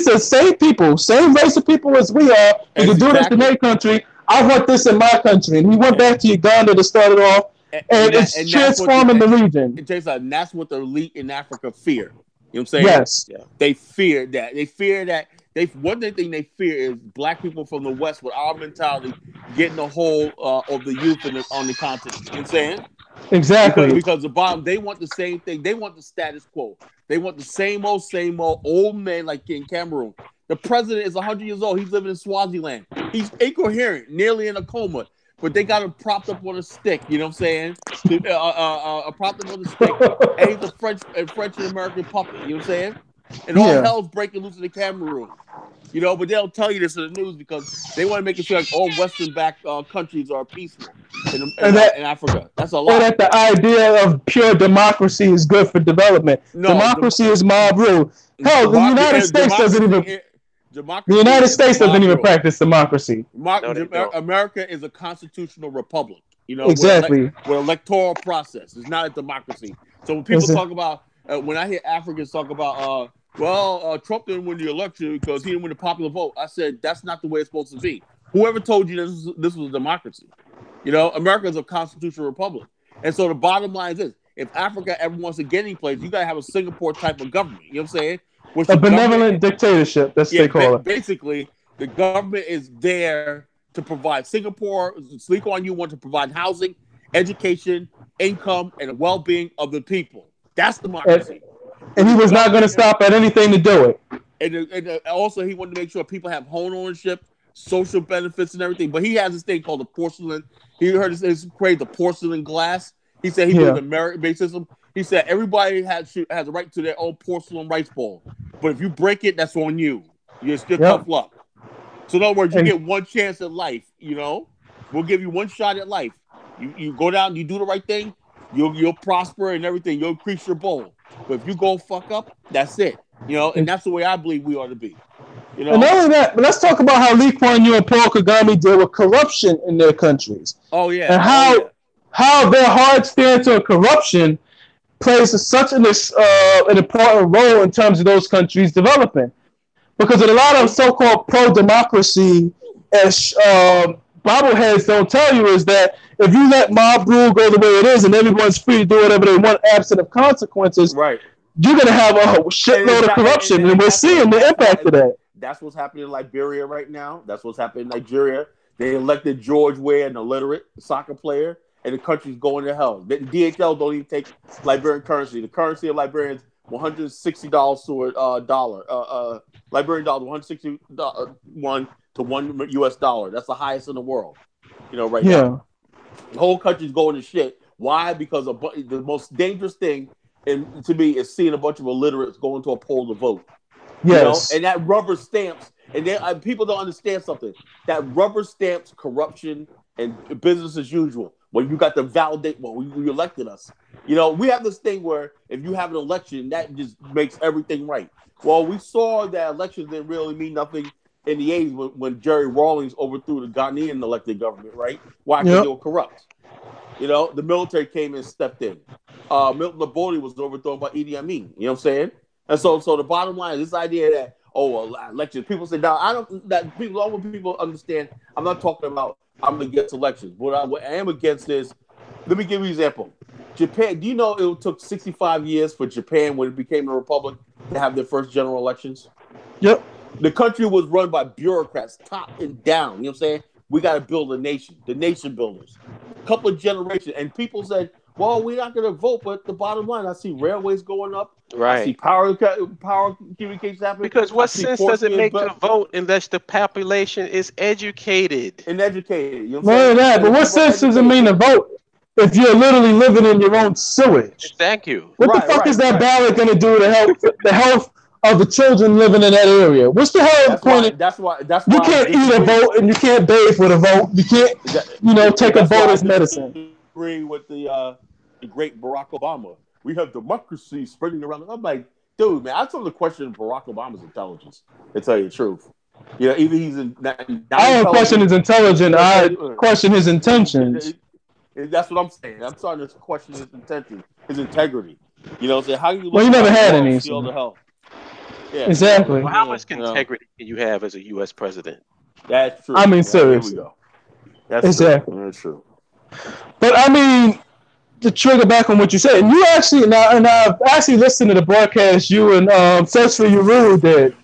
are the same people, same race of people as we are, we can do this in their country, I want this in my country. And he went back to Uganda to start it off, and it's transforming the region. And that's what the elite in Africa fear. You know what I'm saying? Yes. Yeah. They fear that. They fear that. One thing they fear is black people from the West with our mentality getting a hold of the youth on the continent. You know what I'm saying? Exactly. Because the bottom, they want the same thing. They want the status quo. They want the same old men like in Cameroon. The president is 100 years old. He's living in Swaziland. He's incoherent, nearly in a coma. But they got him propped up on a stick. You know what I'm saying? Propped up on the stick. And he's a French and American puppet. You know what I'm saying? And all hell's breaking loose in the Cameroon. You know, but they'll tell you this in the news because they want to make it feel like all Western-backed countries are peaceful in Africa. That's a lie. Or that the idea of pure democracy is good for development. No, democracy is mob rule. Hell, the United States doesn't even. The United States doesn't even practice democracy. America is a constitutional republic. You know, exactly. With electoral process. It's not a democracy. So when people talk about, when I hear Africans talk about, Trump didn't win the election because he didn't win the popular vote. I said, that's not the way it's supposed to be. Whoever told you this was a democracy? You know, America is a constitutional republic. And so the bottom line is this. If Africa ever wants to get any place, you got to have a Singapore type of government. You know what I'm saying? A benevolent dictatorship. That's what they call it. Basically, the government is there to provide Singapore. Lee Kuan Yew wants to provide housing, education, income, and the well-being of the people. That's democracy. And he was not going to stop at anything to do it. And also, he wanted to make sure people have home ownership, social benefits, and everything. But he has this thing called the porcelain. He heard this create the porcelain glass. He said he built a merit-based system. He said everybody has a right to their own porcelain rice bowl. But if you break it, that's on you. You're still tough luck. So in other words, you get one chance at life. You know, we'll give you one shot at life. You go down, you do the right thing, you'll prosper and everything. You'll increase your bowl. But if you go fuck up, that's it. You know, and that's the way I believe we ought to be. You know, and not only that, but let's talk about how Lee Kuan Yew and Paul Kagame deal with corruption in their countries. Oh yeah, and how their hard stance on corruption plays such an important role in terms of those countries developing. Because a lot of so-called pro-democracy, as bobbleheads don't tell you, is that if you let mob rule go the way it is and everyone's free to do whatever they want absent of consequences, right, you're going to have a shitload of corruption. And we're seeing the impact of that. That's what's happening in Liberia right now. That's what's happening in Nigeria. They elected George Weah, an illiterate soccer player, and the country's going to hell. The DHL don't even take Liberian currency. The currency of Liberia is $160 to a dollar. Liberian dollar, $161 to $1 US. That's the highest in the world. You know, right now. The whole country's going to shit. Why? Because the most dangerous thing, and to me, is seeing a bunch of illiterates go into a poll to vote. Yes. You know? And that rubber stamps, and then people don't understand something. That rubber stamps corruption and business as usual. When you got to validate, you elected us. You know, we have this thing where if you have an election, that just makes everything right. Well, we saw that elections didn't really mean nothing in the 80s when Jerry Rawlings overthrew the Ghanaian elected government, right? Why? Because they were corrupt. You know, the military came in and stepped in. Milton Obote was overthrown by Idi Amin. You know what I'm saying? And so the bottom line is this idea that, elections, people say, now, when people understand, I'm not talking about I'm against elections. What I am against is, let me give you an example. Japan. Do you know it took 65 years for Japan, when it became a republic, to have their first general elections? Yep. The country was run by bureaucrats, top and down. You know what I'm saying? We got to build a nation. The nation builders. A couple of generations, and people said, "Well, we're not going to vote." But the bottom line, I see railways going up. Right. I see power communications happening. Because what sense does it make to vote unless the population is educated? And educated. You know what I'm saying? But what sense does it mean to vote if you're literally living in your own sewage? Thank you. What the fuck is that ballot going to do to help the health of the children living in that area? What's the hell point? That's why you can't eat a vote and you can't bathe with a vote. You can't, take a vote as medicine. Agree with the great Barack Obama. We have democracy spreading around. I'm like, dude, man, I told the question Barack Obama's intelligence. To tell you the truth, either he's I don't question his intelligence. I question his intentions. That's what I'm saying. I'm starting to question his intention, his integrity. So how you? Well, you never had any. The hell. Yeah. Exactly. Well, how much integrity can you have as a U.S. president? That's true. I mean, seriously. Here we go. That's exactly. True. That's true. But I mean, to trigger back on what you said, and you actually, and I've actually listened to the broadcast you and Search for Yuru did.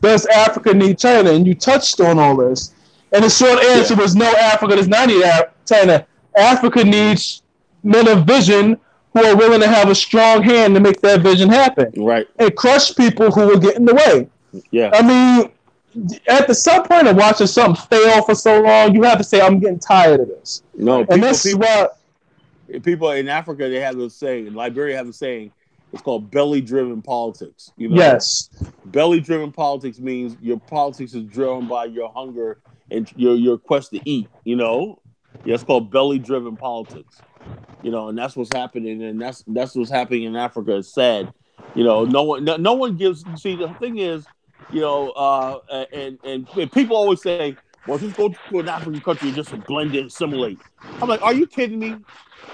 Does Africa need China? And you touched on all this. And the short answer was no, Africa does not need China. Africa needs men of vision who are willing to have a strong hand to make that vision happen. Right. And crush people who will get in the way. Yeah. I mean, at some point of watching something fail for so long, you have to say, I'm getting tired of this. No, and that's why people in Africa, they have this saying, in Liberia have a saying, it's called belly-driven politics. Yes. Belly-driven politics means your politics is driven by your hunger and your quest to eat, it's called belly-driven politics. And that's what's happening, and that's what's happening in Africa. It's sad. No one gives. See, the thing is, and people always say, "Well, just go to an African country and just blend and assimilate." I'm like, are you kidding me?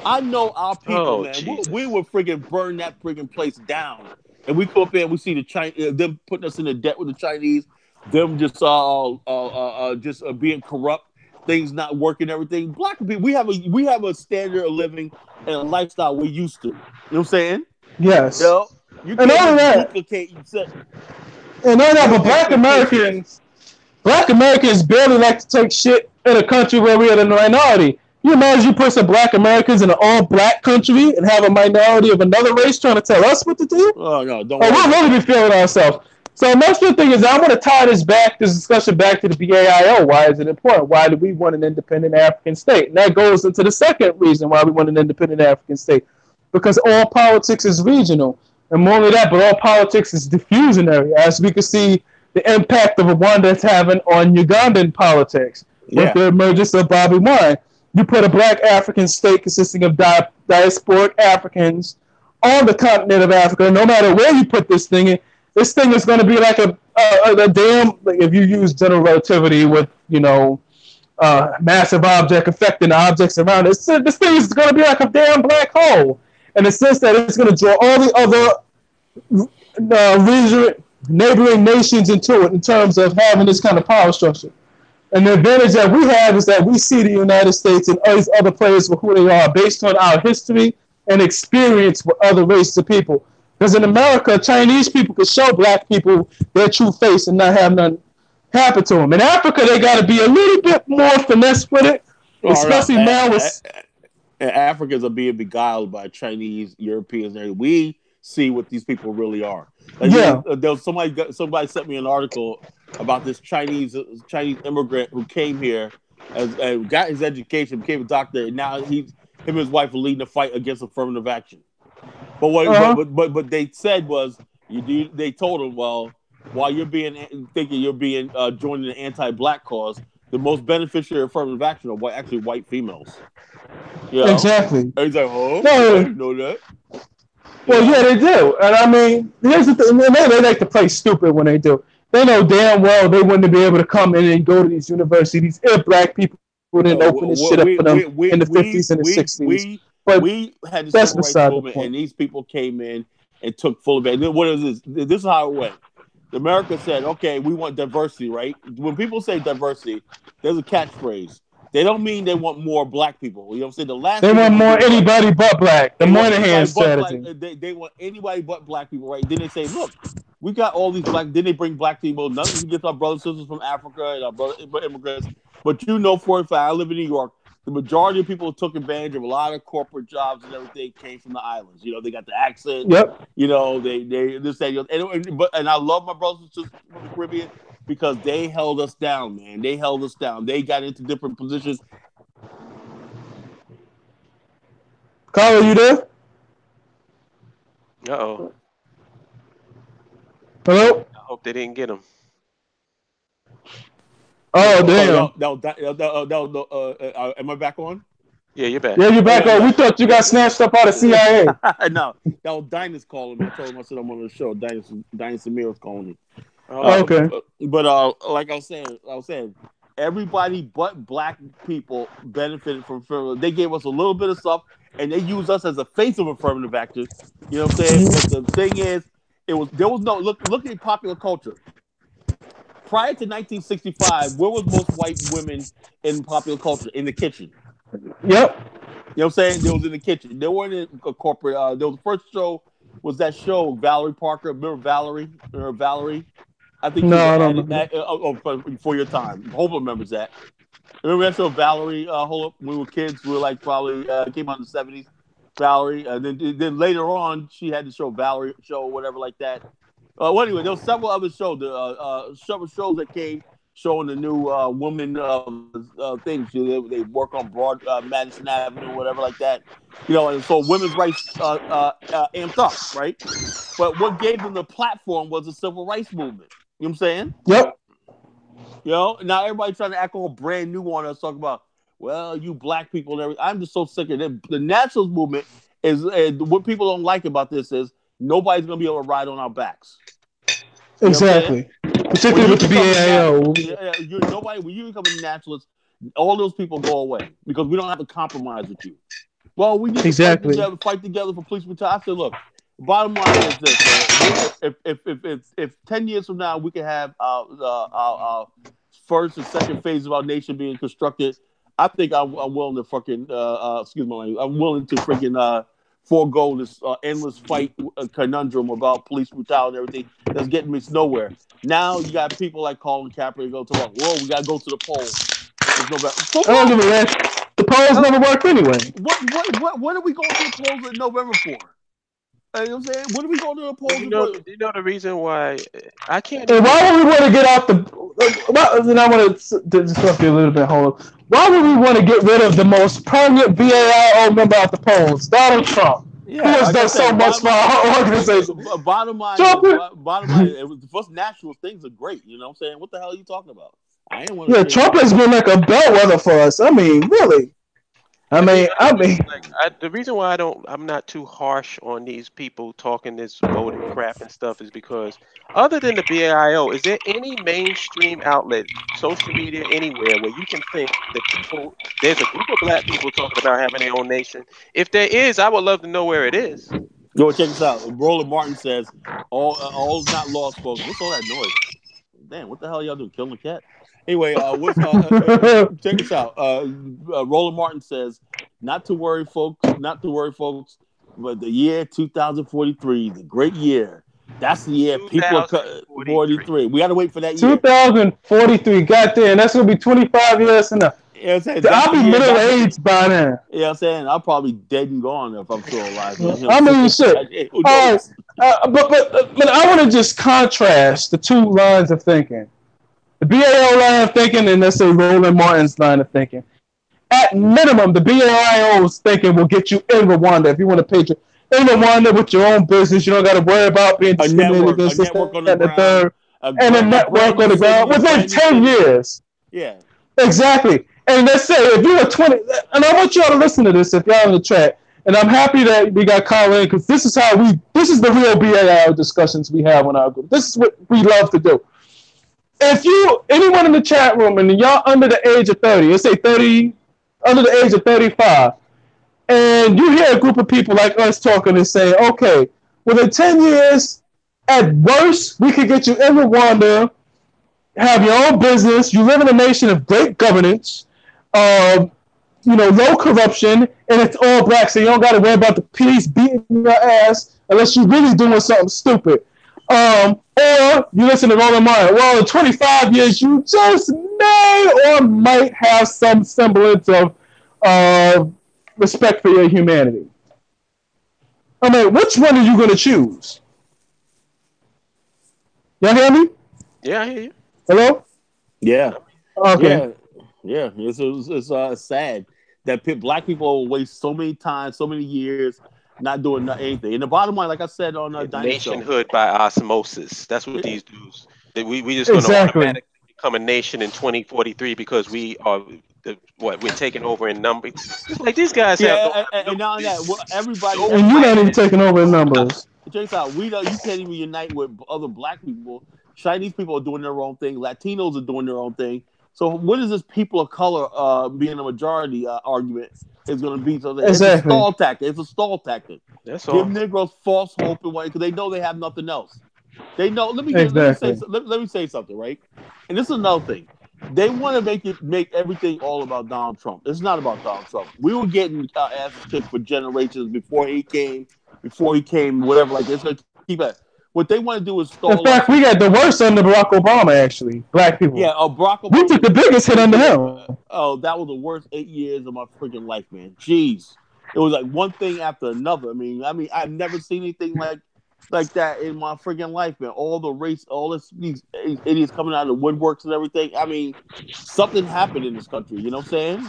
I know our people, man. We would friggin' burn that friggin' place down, and we go up there and we see the Chinese, them putting us in a debt with the Chinese, them just being corrupt. Things not working, everything. Black people, we have a standard of living and a lifestyle we're used to. You know what I'm saying? Yes. You can't duplicate. And all that, but Black Americans barely like to take shit in a country where we are the minority. You imagine you put some Black Americans in an all-Black country and have a minority of another race trying to tell us what to do? Oh no, don't. We'll really be feeling ourselves. So most of the thing is, I want to tie this discussion back to the BAIO. Why is it important? Why do we want an independent African state? And that goes into the second reason why we want an independent African state. Because all politics is regional. And more than that, but all politics is diffusionary, as we can see the impact of Rwanda is having on Ugandan politics with the emergence of Bobby Wine. You put a Black African state consisting of diasporic Africans on the continent of Africa, no matter where you put this thing in, this thing is going to be like a damn, like if you use general relativity with, massive object affecting the objects around it. This thing is going to be like a damn black hole in the sense that it's going to draw all the other neighboring nations into it in terms of having this kind of power structure. And the advantage that we have is that we see the United States and all these other players for who they are based on our history and experience with other races of people. Because in America, Chinese people can show Black people their true face and not have nothing happen to them. In Africa, they got to be a little bit more finesse with it, especially now with... Africans are being beguiled by Chinese, Europeans. We see what these people really are. There was somebody sent me an article about this Chinese immigrant who came here and got his education, became a doctor, and now him and his wife are leading a fight against affirmative action. But what they said was they told him, well, while you're thinking you're being joining the anti-black cause, the most beneficiary of affirmative action are white females. Exactly. And he's like, oh, I didn't know that. Well, yeah, they do. And I mean, here's the thing. They like to play stupid when they do. They know damn well they wouldn't be able to come in and go to these universities if Black people didn't open this shit up for them in the 50s and the 60s. We had the civil rights movement, and these people came in and took full advantage. What is this? This is how it went. America said, okay, we want diversity, right? When people say diversity, there's a catchphrase. They don't mean they want more black people. You know what I'm saying? The last they want more anybody but black. The Moynihan strategy. They want anybody but black people, right? Then they say, look, we got all these black. Then they bring black people. Nothing against our brothers and sisters from Africa and our brother immigrants. But you know for a fact, I live in New York. The majority of people who took advantage of a lot of corporate jobs and everything came from the islands. You know, they got the accent. Yep. You know, they this that. And I love my brothers and sisters from the Caribbean because they held us down, man. They held us down. They got into different positions. Carl, are you there? Uh-oh. Hello? I hope they didn't get him. Oh, damn. Am I back on? Yeah, you're back. Yeah, you're back on. We thought you got snatched up out of CIA. No, that was Dinah's calling me. I told him I said I'm on the show. Dinah Samir's calling me. Okay. But like I was saying, everybody but black people benefited from affirmative. They gave us a little bit of stuff, and they used us as a face of affirmative action. You know what I'm saying? But the thing is, there was no look at popular culture. Prior to 1965, where was most white women in popular culture? In the kitchen. Yep. You know what I'm saying? They was in the kitchen. They weren't in a corporate. There was the first show was that show Valerie Parker. Remember Valerie? I think no, I don't know. Before your time. Hope remembers that. Remember that show Valerie Holip? When we were kids, we were like probably came out in the 70s. Valerie, and then later on she had the show Valerie show or whatever like that. Well, anyway, there were several other shows. Several shows that came showing the new woman things. They work on Madison Avenue, whatever like that. You know, and so women's rights amped up, right? But what gave them the platform was the civil rights movement. You know what I'm saying? Yep. You know, now everybody's trying to act all brand new on us, talking about, well, you black people and everything. I'm just so sick of it. The nationalist movement is what people don't like about this is nobody's going to be able to ride on our backs. You exactly. Particularly with the BAIO. Nobody, when you become a nationalist, all those people go away because we don't have to compromise with you. Well, we need to fight together for police brutality. I said, look, bottom line is this: if 10 years from now we can have our first and second phase of our nation being constructed, I think I'm willing to fucking excuse my language. I'm willing to freaking forego this endless fight conundrum about police brutality and everything that's getting me nowhere. Now you got people like Colin Kaepernick go to like, whoa, we gotta go to the polls. There's no better. The polls never work anyway. What are we going to the polls in November for? You know what I'm saying? What are we going to the polls for? You know the reason why I can't. And why would we want to get out and I want to disrupt you a little bit. Hold on. Why would we want to get rid of the most permanent BAIO member out the polls, Donald Trump? Yeah, who has done so much for our organization. Bottom line, the first national things are great. You know what I'm saying? What the hell are you talking about? Trump has been like a bellwether for us. I mean, really. I mean, the reason why I'm not too harsh on these people talking this voting crap and stuff is because other than the BAIO, is there any mainstream outlet, social media, anywhere where you can think that there's a group of black people talking about having their own nation? If there is, I would love to know where it is. Yo, check this out. Roland Martin says, all is not lost, folks. What's all that noise? Damn, what the hell are y'all doing? Killing the cat? Anyway, check this out. Roland Martin says, not to worry, folks, but the year 2043, the great year. That's the year people are 43. We got to wait for that year. 2043, goddamn, that's going to be 25 years from now. Yeah, I'll be middle-aged by then. Yeah, I'm saying I'll probably be dead and gone if I'm still alive. I mean, shit. But I want to just contrast the two lines of thinking. The BAO line of thinking and let's say Roland Martin's line of thinking. At minimum, the BAIO's thinking will get you in Rwanda if you want to pay in Rwanda with your own business. You don't got to worry about being discriminated against. A network on the ground. And a network on the ground within 10 years. Yeah. Exactly. And let's say if you were 20, and I want y'all to listen to this if y'all in the chat. And I'm happy that we got Colin because this is this is the real BAIO discussions we have on our group. This is what we love to do. If anyone in the chat room and y'all under the age of 30, let's say 30, under the age of 35, and you hear a group of people like us talking and say, okay, within 10 years, at worst, we could get you in Rwanda, have your own business, you live in a nation of great governance, low corruption, and it's all black, so you don't got to worry about the police beating your ass unless you're really doing something stupid. Or you listen to Roland Martin. Well, in 25 years, you just may or might have some semblance of respect for your humanity. I mean, which one are you going to choose? Y'all hear me? Yeah, I hear you. Hello? Yeah. Okay. Yeah. It's sad that black people waste so many times, so many years not doing anything. And the bottom line, like I said on Nationhood by osmosis. That's what these dudes. We just going to Exactly. automatically become a nation in 2043 because we are we're taking over in numbers. It's like these guys have. And now that everybody, And you're not even taking over in numbers. Check out. You can't even unite with other black people. Chinese people are doing their own thing. Latinos are doing their own thing. So what is this people of color being a majority argument is going to be? So it's a stall tactic. It's a stall tactic. That's all. Give Negroes false hope and because they know they have nothing else. They know. Let me say something, right? And this is another thing. They want to make everything all about Donald Trump. It's not about Donald Trump. We were getting asses kicked for generations before he came, whatever. Like this, keep it. What they want to do is stall. In fact, we got the worst under Barack Obama. Actually, black people. Yeah, Barack Obama. We took the biggest hit under him. Oh, that was the worst 8 years of my freaking life, man. Jeez, it was like one thing after another. I mean, I've never seen anything like that in my freaking life, man. All the race, these idiots coming out of the woodworks and everything. I mean, something happened in this country. You know what I'm saying?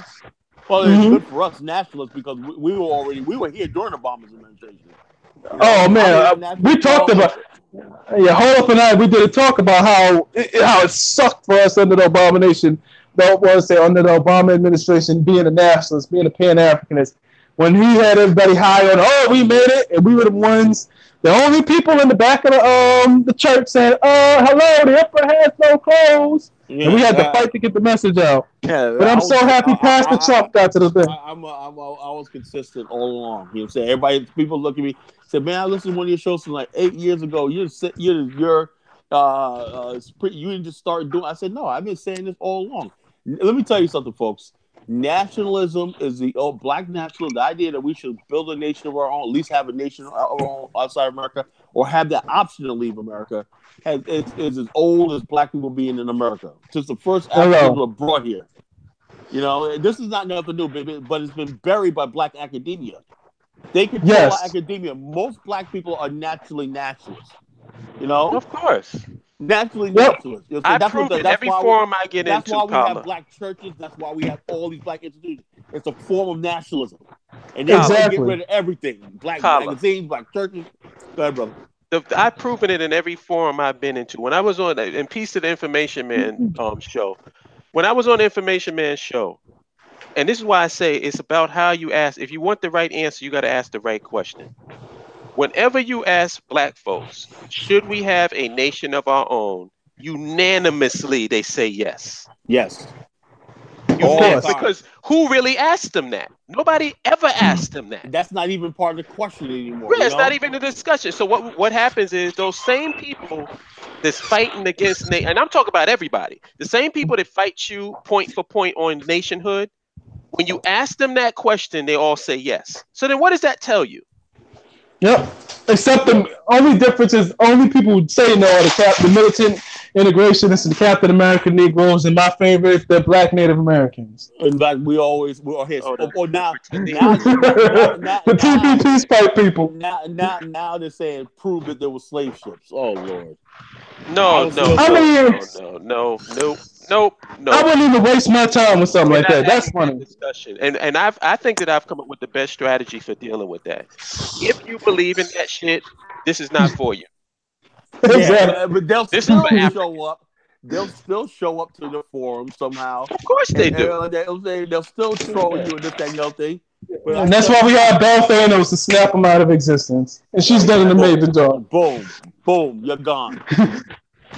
Well, it's good for us nationalists because we were here during Obama's administration. Oh man, we talked about. Yeah, Holip and I, we did a talk about how it sucked for us under the Obama nation. Under the Obama administration, being a nationalist, being a Pan-Africanist, when he had everybody high on, we made it, and we were the ones, the only people in the back of the church saying, hello, the emperor has no clothes. Yeah, and we had to fight to get the message out. Yeah, but I'm so happy Pastor Trump got to the thing. I was consistent all along. You know what I'm saying? People look at me, say, man, I listened to one of your shows from like 8 years ago. You didn't just start doing. I said, no, I've been saying this all along. Let me tell you something, folks. Nationalism is the black nationalism, the idea that we should build a nation of our own, at least have a nation of our own outside America, or have the option to leave America, is as old as black people being in America. Since the first Africans were brought here. You know, this is not nothing new, but it's been buried by black academia. They control academia. Most black people are naturally nationalists. You know? Of course. Naturally nationalists. You know, I prove it every forum I get into. That's why we have black churches. That's why we have all these black institutions. It's a form of nationalism. And they get rid of everything. Black magazines, black churches. Go ahead, brother. I've proven it in every forum I've been into. When I was on in Peace to the Information Man show, when I was on the Information Man show, and this is why I say it's about how you ask. If you want the right answer, you got to ask the right question. Whenever you ask black folks, should we have a nation of our own? Unanimously, they say yes. Yes. Because who really asked them that? Nobody ever asked them that. That's not even part of the question anymore. Yeah, it's not even a discussion. So what happens is those same people that's fighting against, and I'm talking about everybody, the same people that fight you point for point on nationhood, when you ask them that question, they all say yes. So then what does that tell you? Yep. Except the only difference is only people who say no are the militant integrationists and the Captain American Negroes, and my favorite, the Black Native Americans. In fact, we are here. Now, the TP peace pipe people. Now they're saying prove that there were slave ships. Oh Lord. No. I wouldn't even waste my time with something like that. That's funny. Discussion. And I think that I've come up with the best strategy for dealing with that. If you believe in that shit, this is not for you. Yeah, but they'll still show up. They'll still show up to the forum somehow. Of course they do. They'll still troll you and this, that, and the other thing. And that's why we have Belle Thanos to snap them out of existence. And she's done an amazing job. Boom, you're gone.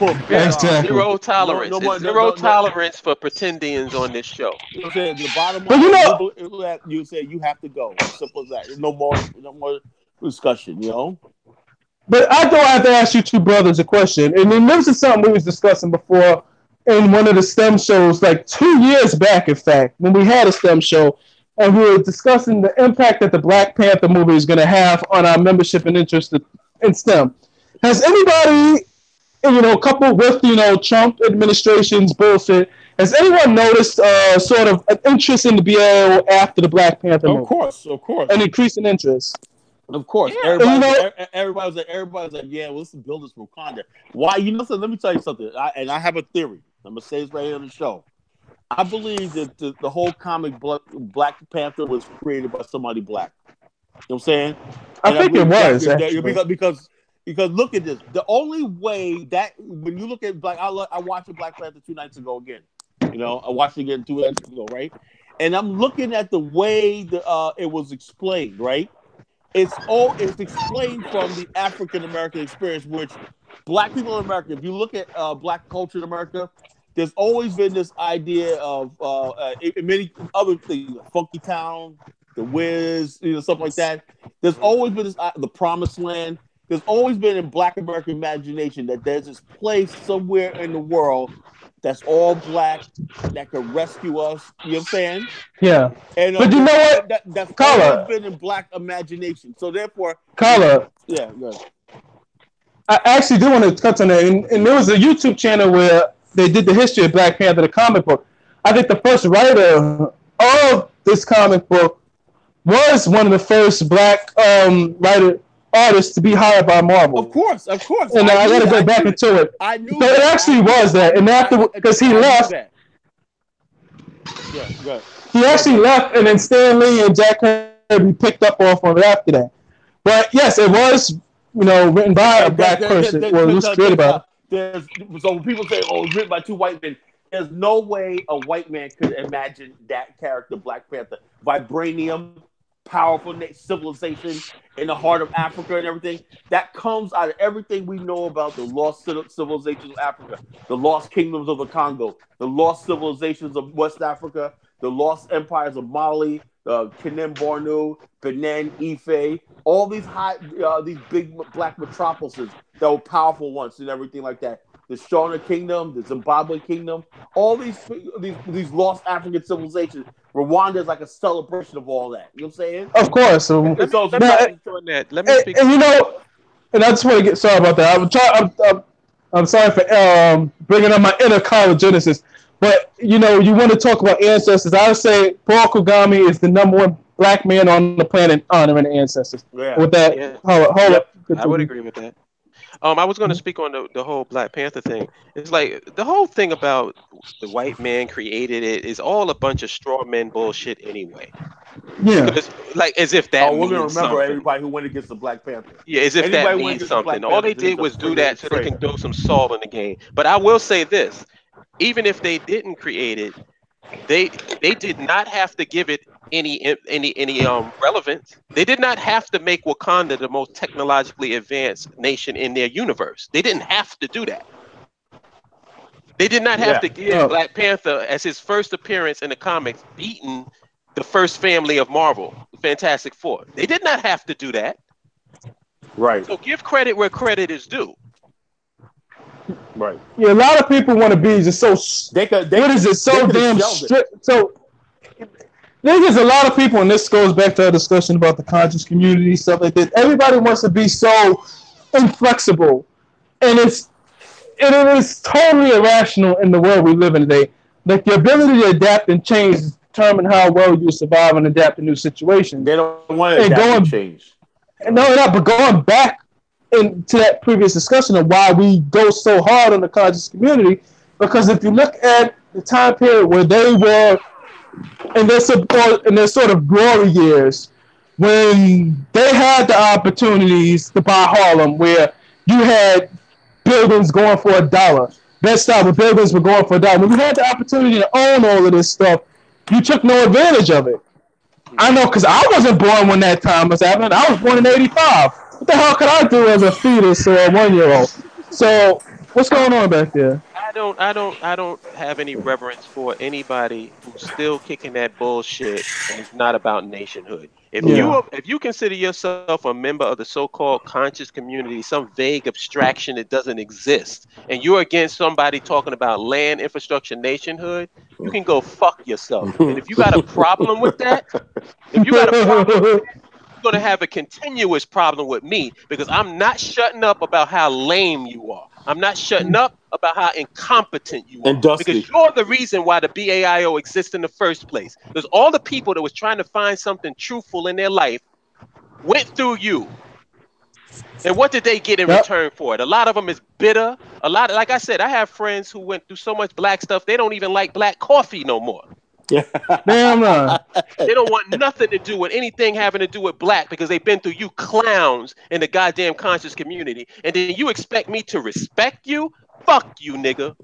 Exactly. Zero tolerance. Zero tolerance for pretendians on this show. The bottom line, you say you have to go. As simple as that. No more discussion, you know? But I have to ask you two brothers a question. And then this is something we was discussing before in one of the STEM shows, like 2 years back, in fact, when we had a STEM show, and we were discussing the impact that the Black Panther movie is going to have on our membership and interest in STEM. Has anybody, coupled with, Trump administration's bullshit, has anyone noticed sort of an interest in the BAIO after the Black Panther movie? Of course. An increase in interest. Of course. Yeah. Everybody was like, yeah, well, let's build this Wakanda. Why? So let me tell you something. I have a theory. I'm going to say this right here on the show. I believe that the whole comic Black Panther was created by somebody black. You know what I'm saying? I think it was, actually. Because look at this. The only way that when you look at I watched the Black Panther 2 nights ago again. I watched it again 2 nights ago, right? And I'm looking at the way it was explained, right? It's explained from the African American experience, which Black people in America, if you look at Black culture in America, there's always been this idea of many other things, Funky Town, The Wiz, stuff like that. There's always been this the Promised Land. There's always been in Black American imagination that there's this place somewhere in the world that's all black that could rescue us. You know what I'm saying? Yeah. And, but you know what? That's always been in Black imagination. So therefore, Carla. Yeah, good. I actually do want to touch on that. And there was a YouTube channel where they did the history of Black Panther, the comic book. I think the first writer of this comic book was one of the first black artists to be hired by Marvel. Of course. And I got to go back into it. I knew so it actually was that. And after, because he left. Yeah, good. He actually left, and then Stan Lee and Jack Kirby picked up off of it after that. But yes, it was, written by a black person. Well, it was created by. So when people say, "Oh, it's written by 2 white men," there's no way a white man could imagine that character, Black Panther, vibranium, powerful civilization in the heart of Africa and everything. That comes out of everything we know about the lost civilizations of Africa, the lost kingdoms of the Congo, the lost civilizations of West Africa, the lost empires of Mali, Kenem Bornu, Benin, Ife, all these these big black metropolises that were powerful once and everything like that. The Shona Kingdom, the Zimbabwe Kingdom, all these lost African civilizations. Rwanda is like a celebration of all that. You know what I'm saying? Of course. Let me speak. And and I just want to get sorry about that. I'm sorry for bringing up my inner Carla Genesis. But, you want to talk about ancestors. I would say Paul Kagame is the #1 black man on the planet honoring the ancestors. Yeah. With that, Holip, I would agree with that. I was going to speak on the whole Black Panther thing. It's like the whole thing about the white man created it is all a bunch of straw man bullshit anyway. Yeah. Because, like, as if that means we're gonna remember something. Everybody who went against the Black Panther. Yeah, as if that means something. All they did was do that so they can throw some salt in the game. But I will say this. Even if they didn't create it, they did not have to give it any relevance. They did not have to make Wakanda the most technologically advanced nation in their universe. They didn't have to do that. They did not have to give Black Panther as his first appearance in the comics beating the first family of Marvel, the Fantastic Four. They did not have to do that. Right. So give credit where credit is due. Right. Yeah, a lot of people want to be just so. So damn strict. So there's a lot of people, and this goes back to our discussion about the conscious community, stuff like that. Everybody wants to be so inflexible, and it is totally irrational in the world we live in today. Like the ability to adapt and change determine how well you survive and adapt to new situations. They don't want to adapt and change. But going back into that previous discussion of why we go so hard on the conscious community, because if you look at the time period where they were in their sort of glory years, when they had the opportunities to buy Harlem, where you had buildings going for $1, Bed-Stuy buildings were going for $1. When you had the opportunity to own all of this stuff, you took no advantage of it. I know, because I wasn't born when that time was happening. I was born in '85. What the hell could I do as a fetus or a 1-year-old? So, what's going on back there? I don't have any reverence for anybody who's still kicking that bullshit and it's not about nationhood. If you consider yourself a member of the so-called conscious community, some vague abstraction that doesn't exist, and you're against somebody talking about land, infrastructure, nationhood, you can go fuck yourself. And if you got a problem with that, you're going to have a continuous problem with me, because I'm not shutting up about how lame you are. I'm not shutting up about how incompetent you are. Because you're the reason why the BAIO exists in the first place. Because all the people that was trying to find something truthful in their life went through you. And what did they get in return for it? A lot of them is bitter. Like I said, I have friends who went through so much black stuff, they don't even like black coffee no more. Damn right. They don't want nothing to do with anything having to do with black, because they've been through you clowns in the goddamn conscious community. And then you expect me to respect you? Fuck you, nigga.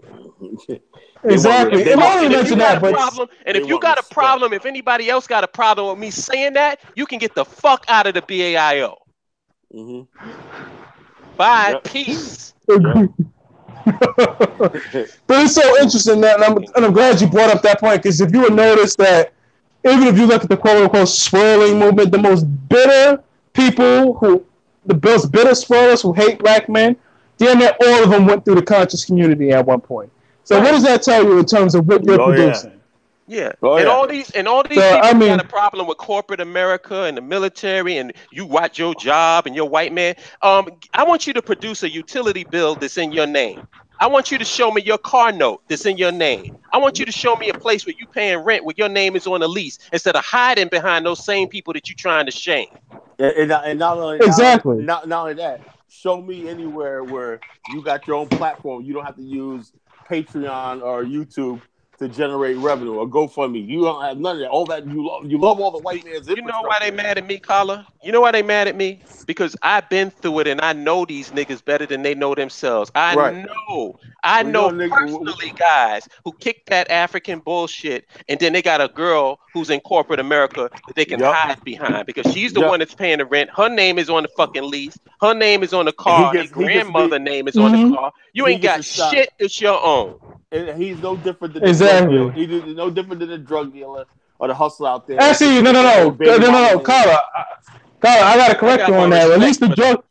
Exactly. If you got a problem, if anybody else got a problem with me saying that, you can get the fuck out of the BAIO. Bye. Peace. But it's so interesting that, and I'm glad you brought up that point, because if you would notice that even if you look at the quote-unquote swirling movement, the most bitter people the most bitter swirlers who hate black men, damn near all of them went through the conscious community at one point. So what does that tell you in terms of what you're producing? Yeah. All these people got a problem with corporate America and the military, and you watch your job and your white man. I want you to produce a utility bill that's in your name. I want you to show me your car note that's in your name. I want you to show me a place where you paying rent where your name is on the lease, instead of hiding behind those same people that you're trying to shame. And not only that, show me anywhere where you got your own platform. You don't have to use Patreon or YouTube to generate revenue or GoFundMe. You don't have none of that. All that you love all the white man's. You know why they mad at me, Kala? You know why they mad at me? Because I've been through it, and I know these niggas better than they know themselves. I know personally guys who kick that African bullshit, and then they got a girl who's in corporate America that they can hide behind, because she's the one that's paying the rent. Her name is on the fucking lease. Her name is on the car. Her grandmother's name is on the car. You ain't got shit that's your own. And he's no different than the drug dealer. He's no different than the drug dealer or the hustler out there. Actually, no, Carla, I gotta correct you on that. At least the drug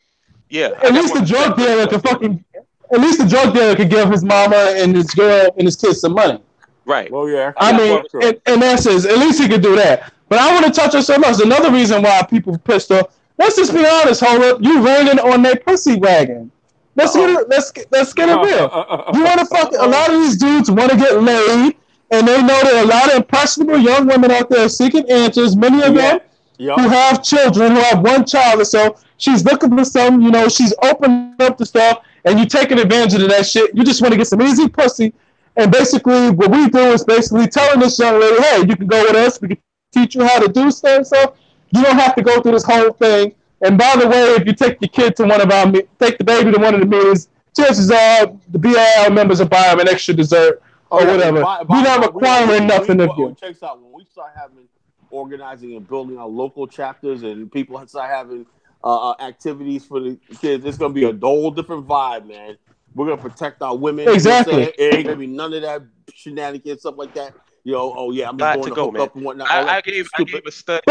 dealer could give his mama and his girl and his kids some money. Right. Well, yeah. I mean, in essence, at least he could do that. But I want to touch on something else. Another reason why people are pissed off. Let's just be honest, Holip. You raining on their pussy wagon. Let's get it real. You want to fuck? A lot of these dudes want to get laid, and they know there are a lot of impressionable young women out there seeking answers. Many of them who have children, who have one child or so. She's looking for some, she's opening up to stuff, and you're taking advantage of that shit. You just want to get some easy pussy, and basically what we do is basically telling this young lady, hey, you can go with us. We can teach you how to do stuff. So you don't have to go through this whole thing. And by the way, if you take the kid to take the baby to one of the meetings, chances are the BAL members will buy them an extra dessert or whatever. We're not requiring nothing of you. Check out, when we start organizing and building our local chapters, and people start having activities for the kids, it's gonna be a whole different vibe, man. We're gonna protect our women. Exactly. It ain't gonna be none of that shenanigans, stuff like that. I'm just going to hook up and whatnot. I gave a study,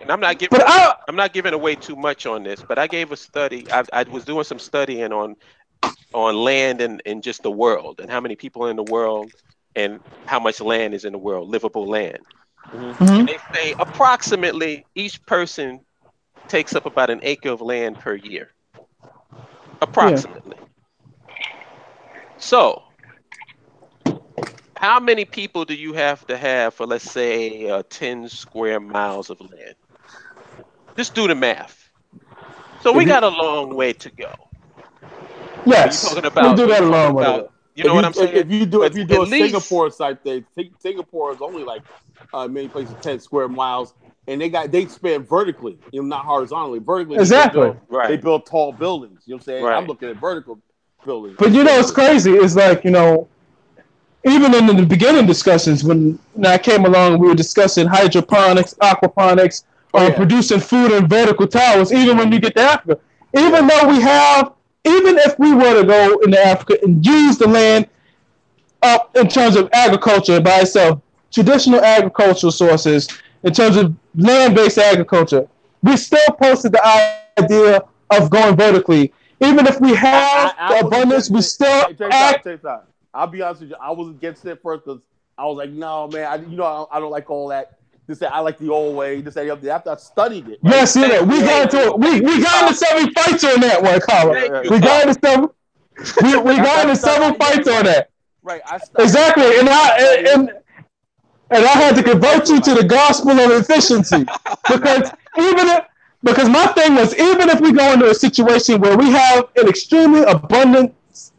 and I'm not giving away too much on this, but I gave a study. I was doing some studying on land in just the world, and how many people in the world, and how much land is in the world, livable land. And they say approximately each person takes up about an acre of land per year. Approximately. So, how many people do you have to have for, let's say, 10 square miles of land? Just do the math. So we got a long way to go. Yes, you're talking about, we do that a long way. You know what I'm saying? If you do a Singapore type thing, Singapore is only like many places 10 square miles, and they span vertically, not horizontally. Vertically, exactly. They build tall buildings. You know what I'm saying? Right. I'm looking at vertical buildings. But it's crazy. It's like even in the beginning discussions, when I came along, we were discussing hydroponics, aquaponics, producing food in vertical towers. Even when you get to Africa, even if we were to go into Africa and use the land up in terms of agriculture by itself, traditional agricultural sources, in terms of land-based agriculture, we still posted the idea of going vertically. Even if we have the abundance, we still act. I'll be honest with you. I was against it first because I was like, no, man, I don't like all that. This, I like the old way. This, that, the after I studied it. Right? Yes, yeah, we got into several fights on that one, Colin. We got into several fights on that. Right. Exactly, and I had to convert you to the gospel of efficiency because my thing was, even if we go into a situation where we have an extreme abundance,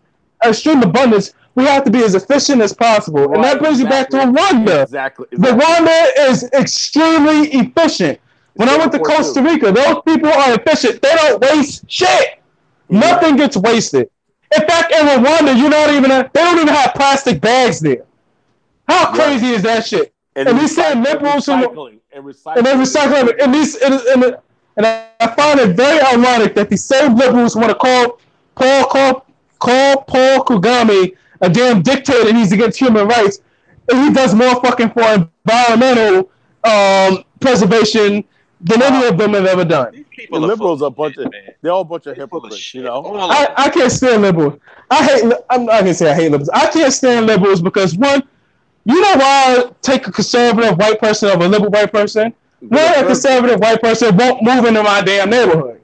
we have to be as efficient as possible. Right, and that brings you back to Rwanda. Exactly. Rwanda is extremely efficient. When I went to Costa Rica, those people are efficient. They don't waste shit. Nothing gets wasted. In fact, in Rwanda, they don't even have plastic bags there. How crazy is that shit? And these same liberals and recycling. And I find it very ironic that these same liberals want to call Paul Kagame a damn dictator, and he's against human rights, and he does more fucking for environmental preservation than any of them have ever done. The liberals are they're all a bunch of hypocrites, I can't stand liberals. I'm not gonna say I hate liberals. I can't stand liberals because, one, you know why I take a conservative white person over a liberal white person? One, a conservative white person won't move into my damn neighborhood.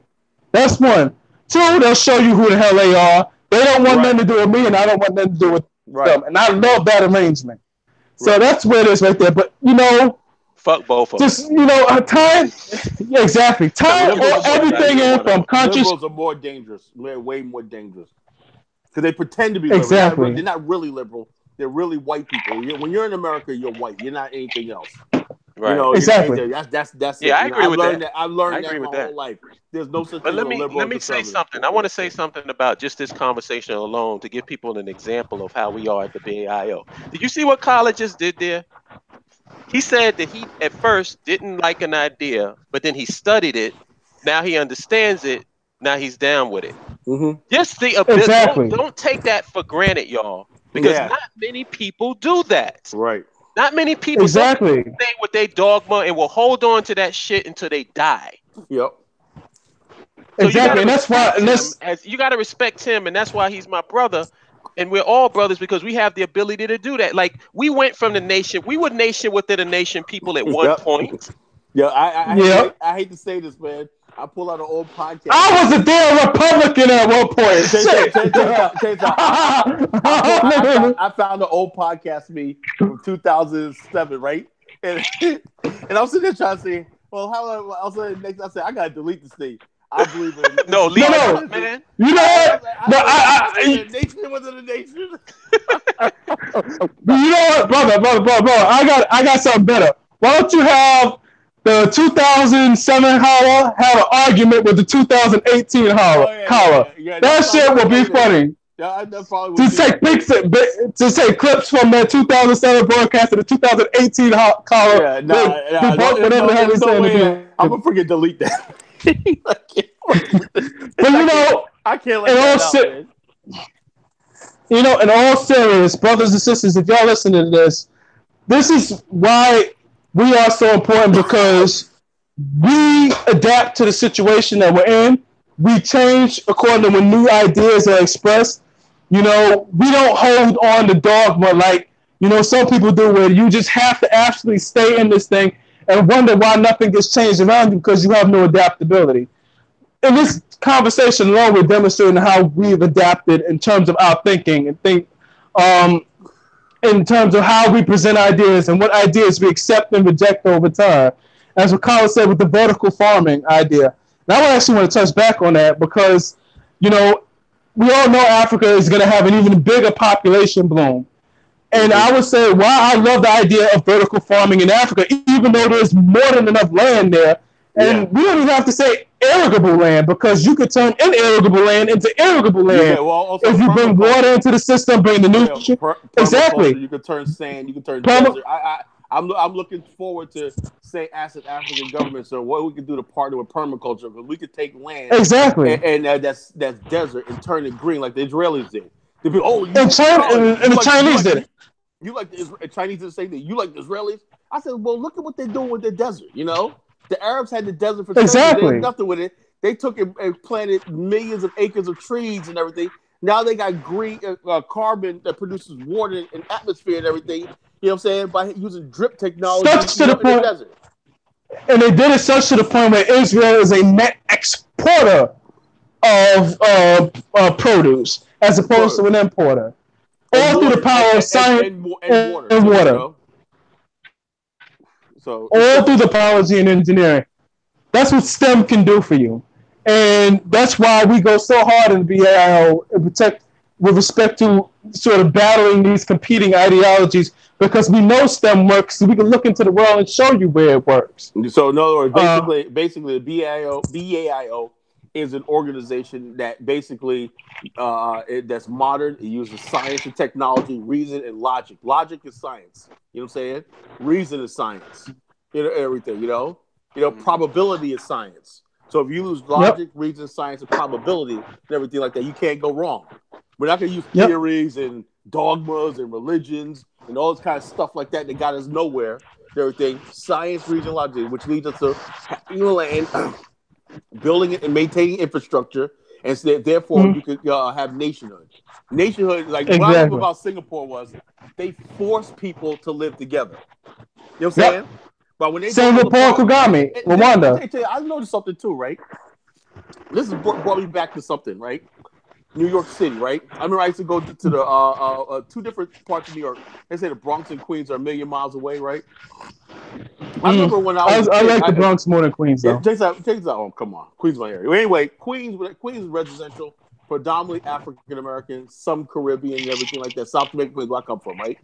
That's one. Two, they'll show you who the hell they are. They don't want nothing to do with me, and I don't want nothing to do with them. And I love that arrangement. So that's where it is right there. But, fuck both of them. Just, time. Yeah, exactly. Time everything in from conscious. Liberals are more dangerous. They're way more dangerous. Because they pretend to be liberal. Exactly. They're not really liberal. They're really white people. When you're in America, you're white. You're not anything else. Right. Exactly. That's yeah, I agree with that. I've learned that my whole life. There's no such thing as a liberal. Let me say something. I want to say something about just this conversation alone to give people an example of how we are at the BAIO. Did you see what colleges did there? He said that he at first didn't like an idea, but then he studied it. Now he understands it. Now he's down with it. Mm-hmm. Just the ability. Don't take that for granted, y'all, because not many people do that. Right. Not many people stay with their dogma and will hold on to that shit until they die. Yep. So exactly, and that's why you got to respect him, and that's why he's my brother, and we're all brothers because we have the ability to do that. Like we went from the nation, we were nation within a nation people at one point. Yeah, I hate to say this, man. I pull out an old podcast. I was a damn Republican at one point. I found an old podcast me from 2007, right? And I was sitting there trying to say, well, how I was next? I said, I gotta delete this thing. I believe in it. No, leave it, man. You know what? The nation within the nation. You know what, brother? I got something better. Why don't you have the 2007 holla have an argument with the 2018 holla? That shit will be funny. Yeah, that's probably to take clips from that 2007 broadcast to the 2018 holla. I'm gonna freaking delete that. But I can't let that out, in all serious, brothers and sisters, if y'all listening to this is why we are so important, because we adapt to the situation that we're in. We change according to when new ideas are expressed. We don't hold on to dogma like, some people do, where you just have to actually stay in this thing and wonder why nothing gets changed around you because you have no adaptability. In this conversation alone, we're demonstrating how we've adapted in terms of our thinking and in terms of how we present ideas and what ideas we accept and reject over time. As what Colin said with the vertical farming idea. And I actually want to touch back on that because, we all know Africa is going to have an even bigger population bloom. And I would say why I love the idea of vertical farming in Africa, even though there's more than enough land there. And we don't even have to say irrigable land, because you could turn inirrigable land into irrigable land. If you bring water into the system, bring the nutrients. Exactly. You could turn sand, you could turn desert. I'm looking forward to asset African governments, so what we could do to partner with permaculture, because we could take land and that's desert and turn it green like the Israelis did. And the Chinese did it. You like the Chinese to say that you like the Israelis. I said, well, look at what they're doing with the desert. You know, the Arabs had the desert for centuries. They had nothing with it. They took and planted millions of acres of trees and everything. Now they got green carbon that produces water and atmosphere and everything. You know what I'm saying? By using drip technology in the desert. And they did it such to the point where Israel is a net exporter of produce as opposed to an importer. All through the power of science and water. You know? So all through the power of engineering. That's what STEM can do for you. And that's why we go so hard in the BAIO and protect with respect to sort of battling these competing ideologies, because we know STEM works, so we can look into the world and show you where it works. So in other words, basically the BAIO is an organization that basically that's modern. It uses science and technology, reason and logic. Logic is science. You know what I'm saying? Reason is science. You know, everything. You know, probability is science. So if you use logic, reason, science, and probability and everything like that, you can't go wrong. We're not going to use theories and dogmas and religions and all this kind of stuff like that got us nowhere. Everything science, reason, logic, which leads us to land, building it and maintaining infrastructure, and so therefore you could have nationhood. Nationhood, like what I love about Singapore was they forced people to live together. You know what I'm saying? But when they same with Paul Kagame, Rwanda. I noticed something too, right? This has brought me back to something, right? New York City, right? I remember I used to go to the two different parts of New York. They say the Bronx and Queens are a million miles away, right? I remember when I like the Bronx more than Queens, though. Takes out. Oh, come on, Queens, my area. Anyway, Queens is residential, predominantly African American, some Caribbean and everything like that. South Jamaica, where I come from, right?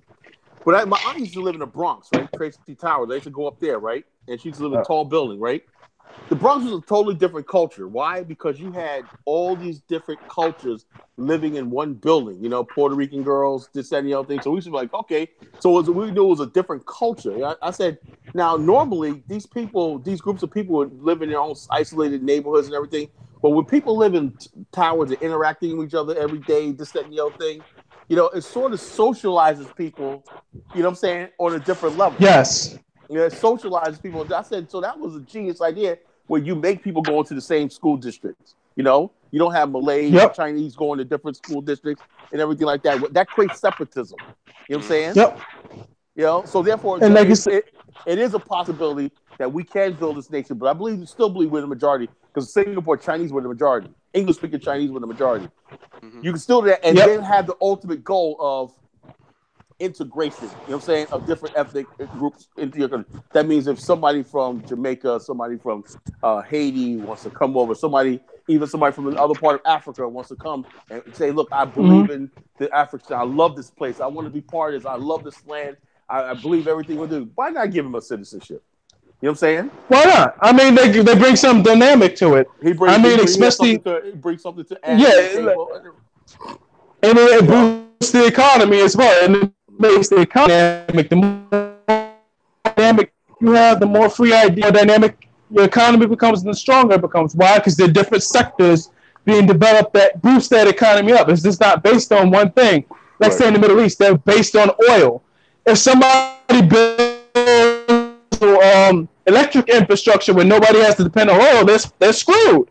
But my aunt used to live in the Bronx, right? Tracy Tower. They used to go up there, right? And she used to live in a tall building, right? The Bronx was a totally different culture. Why? Because you had all these different cultures living in one building. You know, Puerto Rican girls, this, that, and the other thing. So we used to be like, okay. So we knew it was a different culture. I said, now, normally, these groups of people would live in their own isolated neighborhoods and everything. But when people live in towers and interacting with each other every day, this, that, and the other thing, you know, it sort of socializes people, you know what I'm saying, on a different level. Yes. You know, it socializes people. I said, so that was a genius idea where you make people go into the same school districts. You know, you don't have Malays or Chinese going to different school districts and everything like that. That creates separatism. You know what I'm saying? Yep. You know, so therefore, and it is a possibility that we can build this nation, but I still believe we're the majority, because Singapore Chinese were the majority. English-speaking Chinese were the majority. Mm-hmm. You can still do that and then have the ultimate goal of integration, you know what I'm saying, of different ethnic groups into your country. That means if somebody from Jamaica, somebody from Haiti wants to come over, even somebody from another part of Africa wants to come and say, look, I believe in the African, I love this place, I want to be part of this, I love this land, I believe everything we'll do. Why not give him a citizenship? You know what I'm saying? Why not? I mean, they bring some dynamic to it. He brings something to add. And it boosts the economy as well, and it makes the economy dynamic. The more dynamic you have, the more free idea dynamic your economy becomes, and the stronger it becomes. Why? Because there are different sectors being developed that boost that economy up. It's just not based on one thing. Like say in the Middle East, they're based on oil. If somebody builds electric infrastructure where nobody has to depend on oil, they're screwed.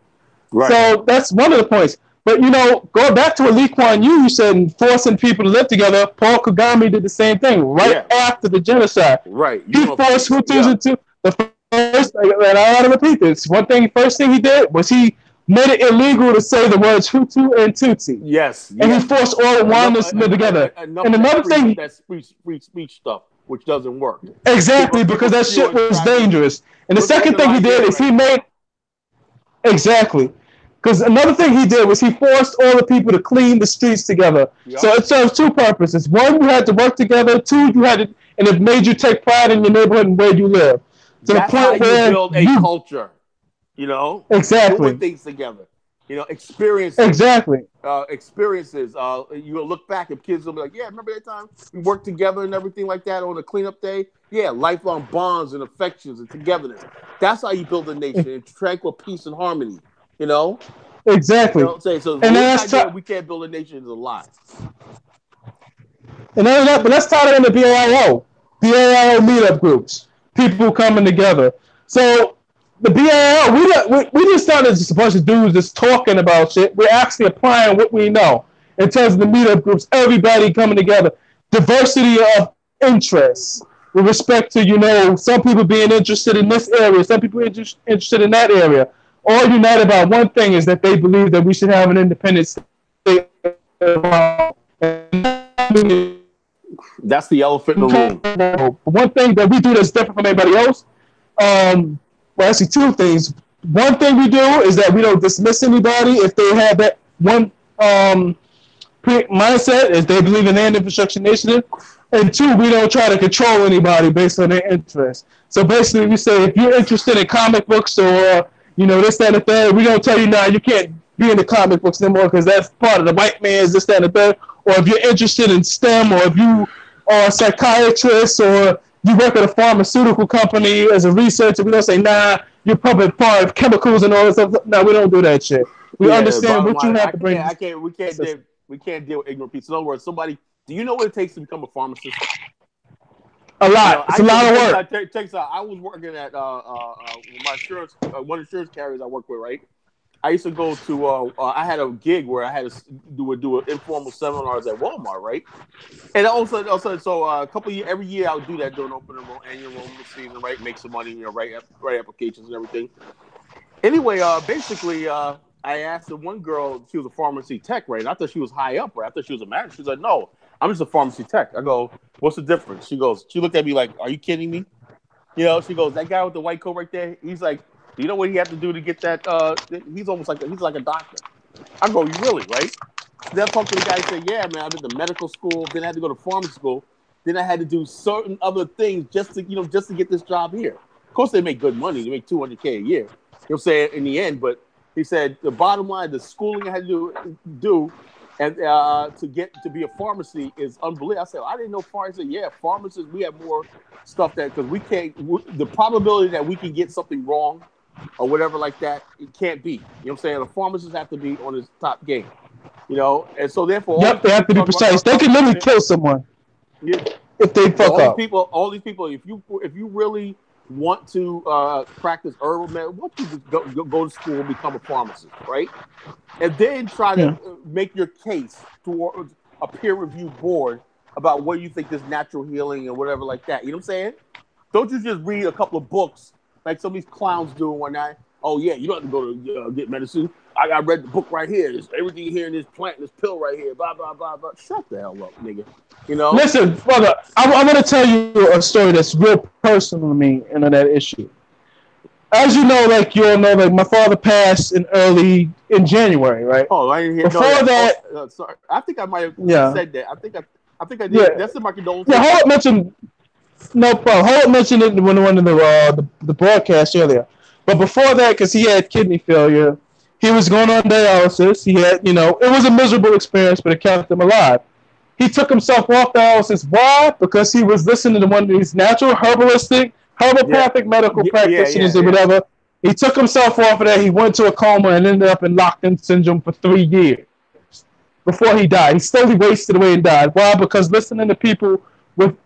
Right. So that's one of the points. But, you know, going back to what Lee Kuan Yew said, forcing people to live together, Paul Kagame did the same thing after the genocide. Right. He forced Hutus into the first, and I want to repeat this, first thing he did was he made it illegal to say the words Hutu and Tutsi. Yes. And he forced all Rwandans to live together. And another thing... That's free speech stuff, which doesn't work. Exactly, because that shit was dangerous. And the second thing he did is he made... Exactly. Because another thing he did was he forced all the people to clean the streets together. Yep. So it serves two purposes. One, you had to work together. Two, you had to... And it made you take pride in your neighborhood and where you live. To that's the point how you build a culture. You know? Exactly. Doing things together. You know, experiences. Exactly. Experiences. You look back and kids will be like, yeah, remember that time we worked together and everything like that on a cleanup day? Yeah, lifelong bonds and affections and togetherness. That's how you build a nation in tranquil peace and harmony. You know? Exactly. You know what I'm saying? So and that's we can't build a nation is a lie. And none of that, but let's tie it into BAIO. BAIO meetup groups. People coming together. So the BAIO, we just started just a bunch of dudes just talking about shit. We're actually applying what we know in terms of the meetup groups. Everybody coming together. Diversity of interests with respect to, some people being interested in this area, some people interested in that area. All united about one thing is that they believe that we should have an independent state. That's the elephant in the room. One thing that we do that's different from anybody else, well, actually two things. One thing we do is that we don't dismiss anybody if they have that one mindset, if they believe in land infrastructure initiative. And two, we don't try to control anybody based on their interests. So basically, we say if you're interested in comic books or this, that, and the third, we don't tell you now you can't be in the comic books anymore because that's part of the white man's this, that, and the third. Or if you're interested in STEM, or if you are a psychiatrist, or you work at a pharmaceutical company as a researcher, we don't say, nah, you're probably part of chemicals and all that stuff. No, we don't do that shit. We understand what you have to bring. We can't deal with ignorant people. In other words, do you know what it takes to become a pharmacist? A lot. It's a lot of work. I was working at my insurance, one insurance carriers I work with, right? I used to go to, I had a gig where I had to do informal seminars at Walmart, right? And also, so a couple of years, every year I would do that during open annual enrollment season, right? Make some money, write applications and everything. Anyway, basically, I asked the one girl, she was a pharmacy tech, right? And I thought she was high up, right? I thought she was a manager. She was like, no, I'm just a pharmacy tech. I go, what's the difference? She looked at me like, are you kidding me? She goes, that guy with the white coat right there, he's like, do you know what he had to do to get that? He's almost like he's like a doctor. I go, you really, right? Then I talked to the guy and say, yeah, man, I did the medical school, then I had to go to pharmacy school, then I had to do certain other things just to get this job here. Of course, they make good money. They make $200K a year. He'll say it in the end, but he said the bottom line, the schooling I had to do and to be a pharmacy is unbelievable. I said, I didn't know pharmacy. Yeah, pharmacists, we have more stuff because we can't. The probability that we can get something wrong or whatever like that, it can't be. You know what I'm saying? The pharmacists have to be on his top game. And so therefore, they have to be precise. They can literally kill someone if they fuck up. All these people, if you really want to practice herbal medicine, why don't you just go to school and become a pharmacist, right? And then try to make your case towards a peer-reviewed board about what you think is natural healing and whatever like that. You know what I'm saying? Don't you just read a couple of books like some of these clowns do one night. Oh, yeah, you don't have to go to get medicine. I read the book right here. There's everything here in this plant, this pill right here, blah, blah, blah, blah. Shut the hell up, nigga. Listen, brother, I'm going to tell you a story that's real personal to me and on that issue. As you know, like you all know, like my father passed in January, right? Oh, I didn't hear. Before that, sorry, I think I might have said that. I think I did. Yeah. That's in my condolences. Yeah, Holip mentioned. No problem. Holip mentioned it when one of the broadcast earlier. But before that, because he had kidney failure, he was going on dialysis. He had, it was a miserable experience, but it kept him alive. He took himself off dialysis. Why? Because he was listening to one of these natural herbopathic medical practitioners or whatever. He took himself off of that. He went to a coma and ended up in locked-in syndrome for 3 years before he died. He slowly wasted away and died. Why? Because listening to people who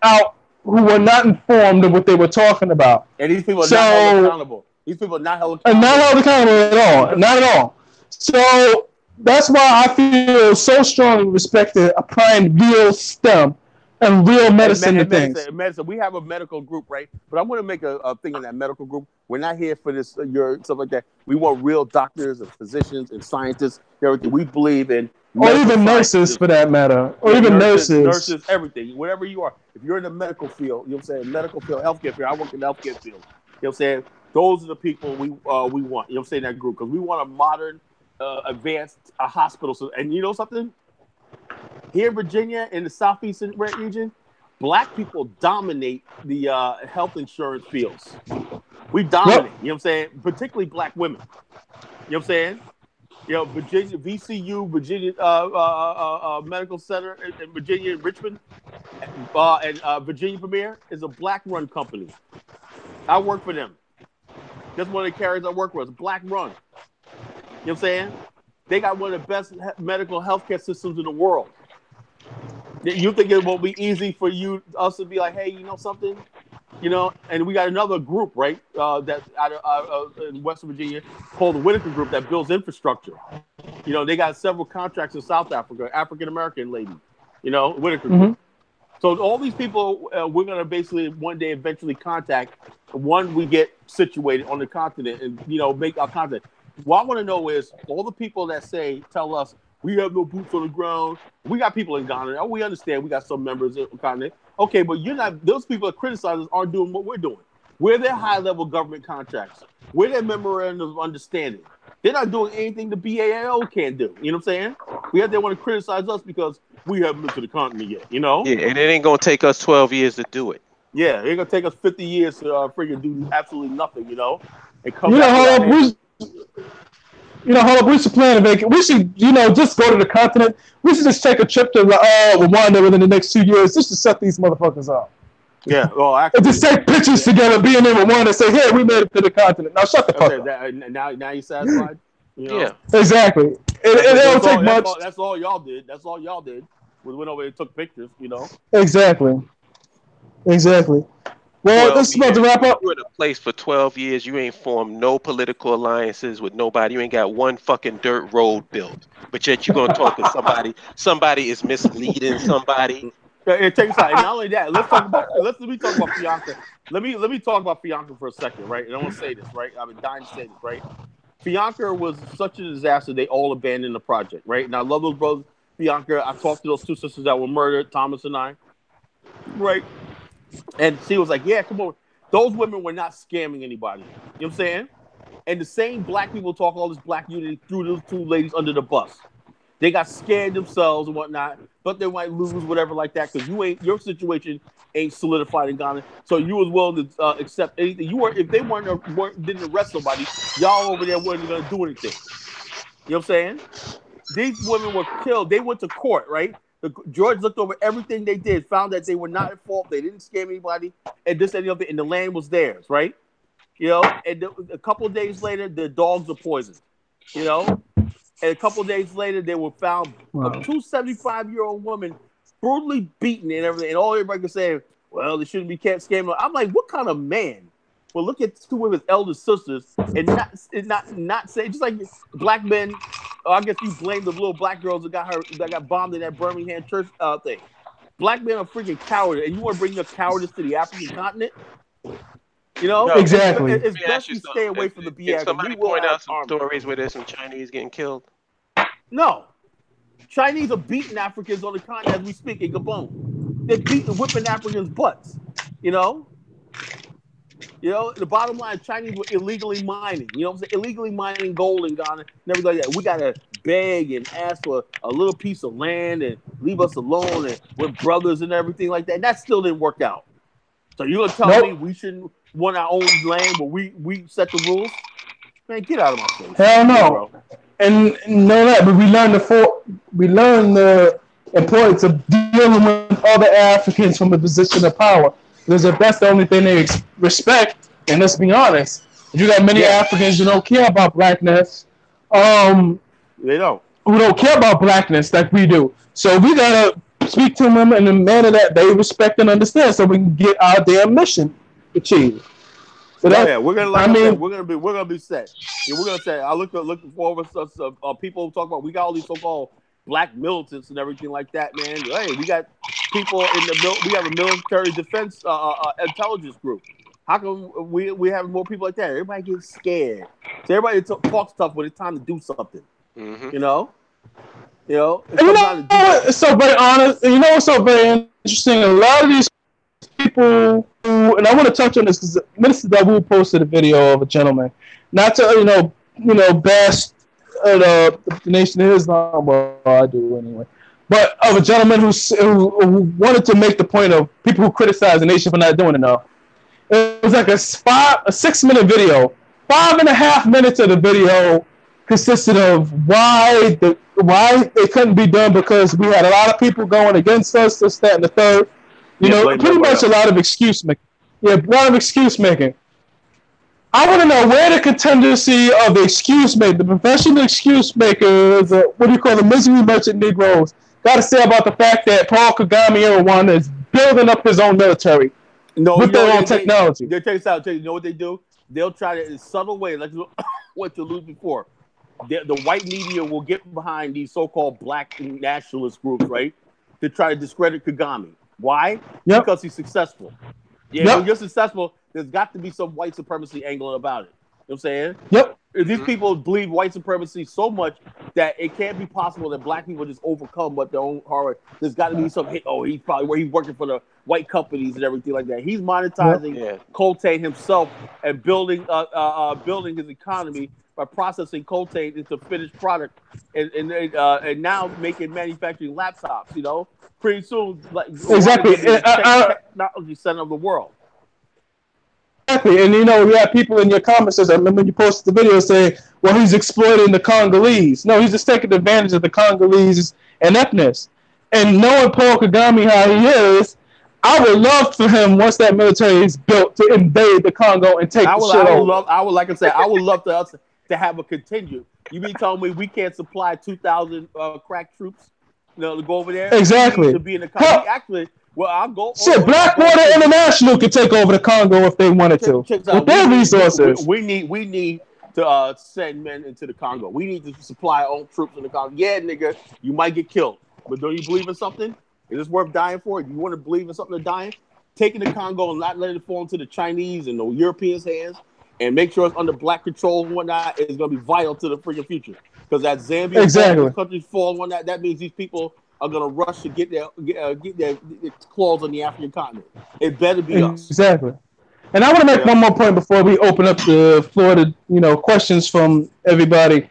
were not informed of what they were talking about. And these people are not held accountable. These people are not held accountable. And not held accountable at all. Not at all. So that's why I feel so strongly respect to applying real STEM and real medicine to things. Medicine. We have a medical group, right? But I want to make a thing in that medical group. We're not here for this, stuff like that. We want real doctors and physicians and scientists, everything. We believe in. Or even nurses, for that matter. Or even nurses. Nurses, everything. Whatever you are. If you're in the medical field, you know what I'm saying? Medical field, healthcare field. I work in the healthcare field. You know what I'm saying? Those are the people we want. You know what I'm saying? That group. Because we want a modern, advanced hospital. So, and you know something? Here in Virginia, in the southeastern region, black people dominate the health insurance fields. We dominate. Yep. You know what I'm saying? Particularly black women. You know what I'm saying? Virginia, VCU, Virginia Medical Center in Virginia, Richmond, and Virginia Premier is a black-run company. I work for them. That's one of the carriers I work with. It's black-run. You know what I'm saying? They got one of the best medical healthcare systems in the world. You think it won't be easy for us to be like, hey, you know something? You know, and we got another group, right? That out of in West Virginia called the Whitaker Group that builds infrastructure. You know, they got several contracts in South Africa, African American lady. You know, Whitaker Group. So all these people, we're gonna basically one day eventually contact. One, we get situated on the continent and make our content. What I want to know is all the people that tell us we have no boots on the ground. We got people in Ghana. Oh, we understand. We got some members in the continent. Okay, but you're not. Those people that criticize us aren't doing what we're doing. We're their high-level government contracts. We're their memorandum of understanding. They're not doing anything the BAIO can't do. You know what I'm saying? They want to criticize us because we haven't been to the continent yet. You know? Yeah, and it ain't gonna take us 12 years to do it. Yeah, it's gonna take us 50 years to freaking do absolutely nothing. You know? And come Holip, we should plan a vacation. We should, just go to the continent. We should just take a trip to Rwanda within the next 2 years just to set these motherfuckers up. Yeah, well, actually, and just take pictures together, being in Rwanda, and say, "Hey, we made it to the continent." Now, shut the fuck up. Now you satisfied? Yeah, exactly. It don't take much. That's all y'all did. That's all y'all did. We went over and took pictures. Exactly. Well, this is about to wrap up. You're in a place for 12 years. You ain't formed no political alliances with nobody. You ain't got one fucking dirt road built. But yet you're gonna talk to somebody. Somebody is misleading somebody. Take a side. And not only that, let me talk about Bianca. Let me talk about Bianca for a second, right? And I want to say this, right? I've been dying to say this, right? Bianca was such a disaster. They all abandoned the project, right? And I love those brothers. Bianca, I talked to those two sisters that were murdered, Thomas and I, right? And she was like, yeah, come on. Those women were not scamming anybody. You know what I'm saying? And the same black people talk all this black unity threw those two ladies under the bus. They got scared themselves and whatnot, but they might lose whatever like that because your situation ain't solidified in Ghana. So you was willing to accept anything. If they didn't arrest somebody, y'all over there weren't gonna do anything. You know what I'm saying? These women were killed. They went to court, right? George looked over everything they did, found that they were not at fault. They didn't scam anybody, and this and the other, and the land was theirs, right? And a couple of days later, the dogs were poisoned. And a couple of days later, they were found a 275-year-old woman brutally beaten and everything. And all everybody could say, well, they shouldn't be scamming. I'm like, what kind of man? Well, look at two of his elder sisters and not say, just like black men. I guess you blame the little black girls that got bombed in that Birmingham church thing. Black men are freaking cowards, and you want to bring your cowardice to the African continent? No, exactly. It's best you stay away from the BS. Can somebody point out some stories where there's some Chinese getting killed? No. Chinese are beating Africans on the continent as we speak in Gabon. They're whipping Africans' butts. The bottom line, Chinese were illegally mining. You know what I'm saying? Illegally mining gold in Ghana and everything like that. We got to beg and ask for a little piece of land and leave us alone and we're brothers and everything like that. And that still didn't work out. So you're going to tell me we shouldn't want our own land where we set the rules? Man, get out of my face. Hell no. Bro. And know that, but we learned the importance of dealing with other Africans from a position of power. Because if that's the only thing they respect, and let's be honest, you got many Africans who don't care about blackness. They don't. Who don't care about blackness like we do. So we gotta speak to them in a manner that they respect and understand, so we can get our damn mission achieved. So we're gonna we're gonna be set. Yeah, we're gonna say. I look forward to people talk about. We got all these so-called black militants and everything like that, man. Hey, we got people in we have a military defense intelligence group. How come we have more people like that? Everybody gets scared. So everybody talks tough when it's time to do something. Mm-hmm. It's so very honest. You know what's so very interesting? A lot of these people who, and I want to touch on this because Minister Dawu posted a video of a gentleman, not to bash the Nation of Islam. Well, I do anyway. But of a gentleman who wanted to make the point of people who criticize the nation for not doing enough. It was like a 6-minute video. 5.5 minutes of the video consisted of why it couldn't be done because we had a lot of people going against us, this, that, and the third. Pretty much a lot of excuse making. Yeah, a lot of excuse making. I want to know where the contingency of the excuse maker, the professional excuse makers, what do you call the misery merchant Negroes, got to say about the fact that Paul Kagame in Rwanda is building up his own military with their own technology. They take this out. You know what they do? They'll try to in a subtle way, like what you alluded before. The white media will get behind these so-called black nationalist groups, right? To try to discredit Kagame. Why? Yep. Because he's successful. Yeah, Yep. when you're successful, there's got to be some white supremacy angle about it. You know what I'm saying? Yep. These people believe white supremacy so much that it can't be possible that black people just overcome what their own horror. There's got to be some hit. Oh, he's probably where he's working for the white companies and everything like that. He's monetizing coltan himself and building his economy by processing coltan into finished product and now making manufacturing laptops. You know, pretty soon, like exactly, technology center of the world. Exactly, and you know, you have people in your comments. I remember you posted the video saying, "Well, he's exploiting the Congolese." No, he's just taking advantage of the Congolese ineptness. And knowing Paul Kagame how he is, I would love for him once that military is built to invade the Congo and take the shit over. I would love to have a contingent. You mean telling me we can't supply 2,000 crack troops, you know, to go over there? Exactly. To be in the Congo. Actually. Well, I'll go. Shit, Blackwater International could take over the Congo if they wanted to. With their resources. We need to send men into the Congo. We need to supply our own troops in the Congo. Yeah, nigga, you might get killed. But don't you believe in something? Is this worth dying for? If you want to believe in something to die in, taking the Congo and not letting it fall into the Chinese and the Europeans' hands and make sure it's under black control and whatnot is going to be vital to the freaking future. Because that Zambia and countries fall and whatnot, that means these people are going to rush to get their claws on the African continent. It better be us. Exactly. And I want to make one more point before we open up the floor to questions from everybody.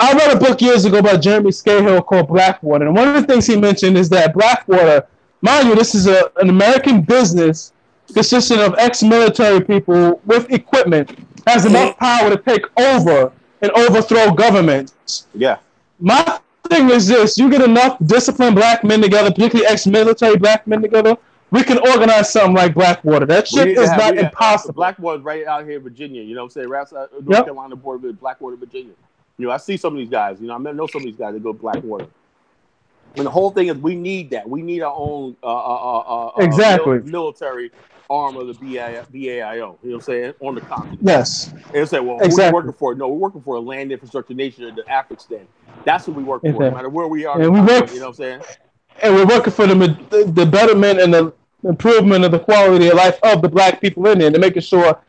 I read a book years ago by Jeremy Scahill called Blackwater, and one of the things he mentioned is that Blackwater, mind you, this is an American business consisting of ex-military people with equipment, has enough power to take over and overthrow governments. Yeah. My thing is this: you get enough disciplined black men together, particularly ex-military black men together, we can organize something like Blackwater. That shit is not impossible. Blackwater's right out here in Virginia. You know what I'm saying? Right outside North Carolina border with Blackwater, Virginia. You know, I see some of these guys. You know, I know some of these guys that go to Blackwater. And the whole thing is we need that. We need our own military arm of the BAIO. You know what I'm saying? On the continent. Yes. And say, well, who are we working for? No, we're working for a land infrastructure nation in the African. That's what we work for, no matter where we are. And we work, you know what I'm saying? And we're working for the betterment and the improvement of the quality of life of the black people in there, and making sure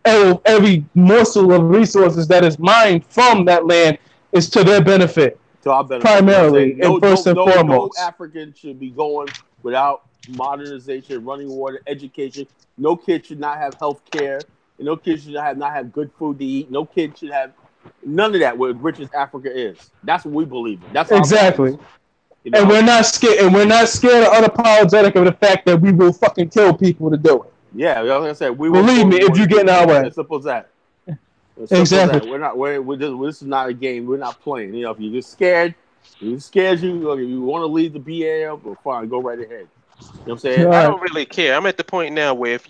every morsel of resources that is mined from that land is to their benefit. To our benefit. Primarily, and first and foremost. No African should be going without modernization, running water, education. No kid should not have health care. No kid should not have good food to eat. No kid should have none of that, what rich as Africa is. That's what we believe in. That's exactly. You know? And we're not scared. And we're not scared or unapologetic of the fact that we will fucking kill people to do it. Yeah, like I said, we believe me if you get in our way. As simple as that. Exactly. This is not a game. We're not playing. You know, if you're just scared, you want to leave the BAIO, well, fine, go right ahead. You know what I'm saying? I don't really care. I'm at the point now where if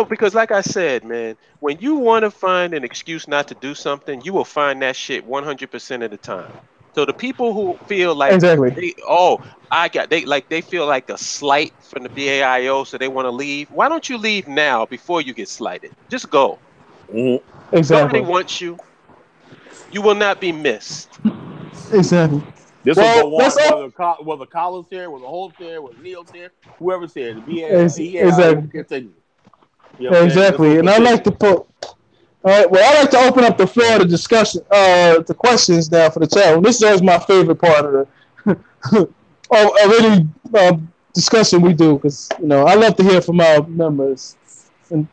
because like I said, man, when you want to find an excuse not to do something, you will find that shit 100% of the time. So the people who feel like they feel like a slight from the BAIO, so they want to leave. Why don't you leave now before you get slighted? Just go. Mm-hmm. Exactly. Nobody wants you. You will not be missed. Exactly. This will go on whether Collins here, whether Holip here, whether Neo's here, whoever's here. The BAIO will continue. You know exactly. And I like to put. All right. Well, I like to open up the floor to discussion, to questions now for the chat. Well, this is always my favorite part of the discussion we do, because I love to hear from our members and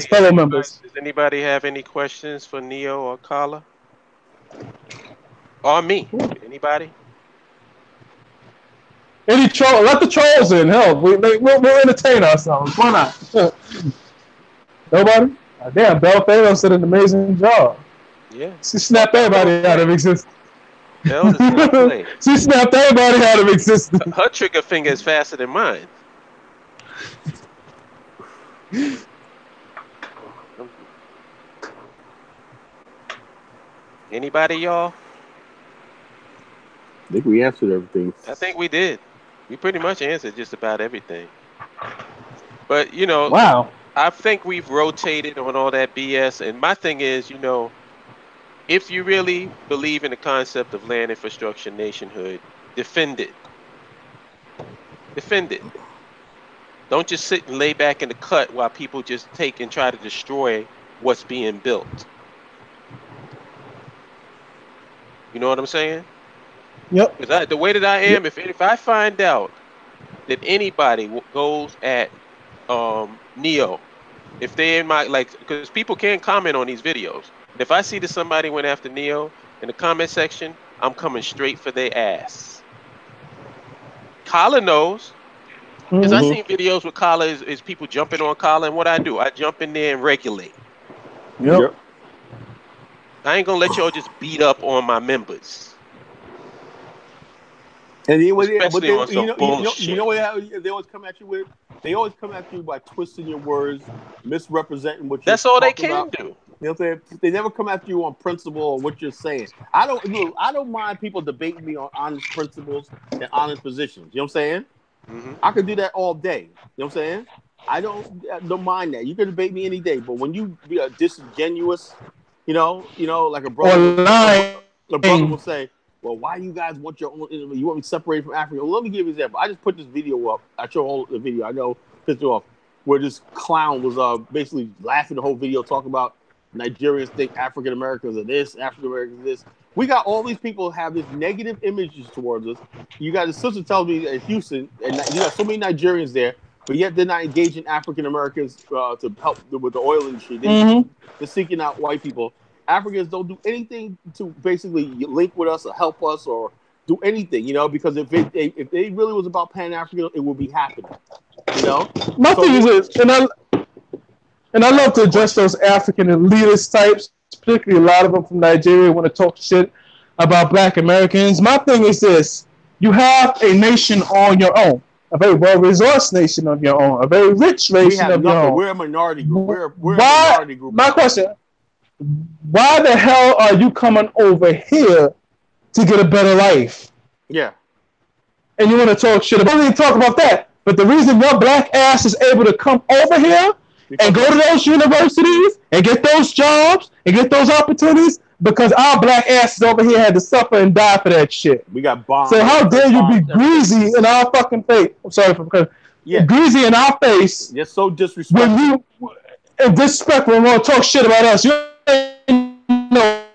fellow members. Does anybody have any questions for Neo or Kala? Or me? Anybody? Any troll? Let the trolls in. Hell, we'll entertain ourselves. Why not? Nobody? Damn, Belle Fado did an amazing job. Yeah. She snapped everybody out of existence. She snapped everybody out of existence. Her trigger finger is faster than mine. Anybody, y'all? I think we answered everything. I think we did. We pretty much answered just about everything. But you know, Wow. I think we've rotated on all that BS. And my thing is, you know, if you really believe in the concept of land infrastructure nationhood, defend it. Defend it. Don't just sit and lay back in the cut while people just take and try to destroy what's being built. You know what I'm saying? Yep. Because the way that I am, if I find out that anybody goes at Neo, if they in my, like, because people can comment on these videos. And if I see that somebody went after Neo in the comment section, I'm coming straight for their ass. Kala knows. Because I seen videos with Kala is people jumping on Kala, and what I do, I jump in there and regulate. Yep. I ain't gonna let y'all just beat up on my members. And then, Especially on some bullshit. you know what they always come at you with? They always come at you by twisting your words, misrepresenting what you're That's all they talking can about. do. You know what I'm saying? They never come after you on principle or what you're saying. I don't mind people debating me on honest principles and honest positions. You know what I'm saying? Mm-hmm. I could do that all day. You know what I'm saying? I don't mind that. You can debate me any day, but when you be a disingenuous, you know, like a brother will say, well, why do you guys want your own? You want me separated from Africa? Well, let me give you an example. I just put this video up. I show the video. I know pissed you off, where this clown was basically laughing the whole video, talking about Nigerians think African Americans are this, African Americans are this. We got all these people have this negative images towards us. You got a sister telling me in Houston, and you got so many Nigerians there, but yet they're not engaging African Americans to help with the oil industry. They're seeking out white people. Africans don't do anything to basically link with us or help us or do anything, you know, because if they really was about Pan-African, it would be happening, you know? My thing is this, and I love to address those African elitist types, particularly a lot of them from Nigeria want to talk shit about Black Americans. My thing is this, you have a nation on your own, a very well-resourced nation of your own, a very rich nation of your own. We're a minority group. We're a minority group. My question, why the hell are you coming over here to get a better life? Yeah. And you want to talk shit about, I don't even talk about that. But the reason your black ass is able to come over here and go to those universities and get those jobs and get those opportunities, because our black asses over here had to suffer and die for that shit. We got bombed. So how dare you be greasy in our fucking face? I'm sorry for greasy in our face. You're so disrespectful. When you disrespectful and want to talk shit about us, you know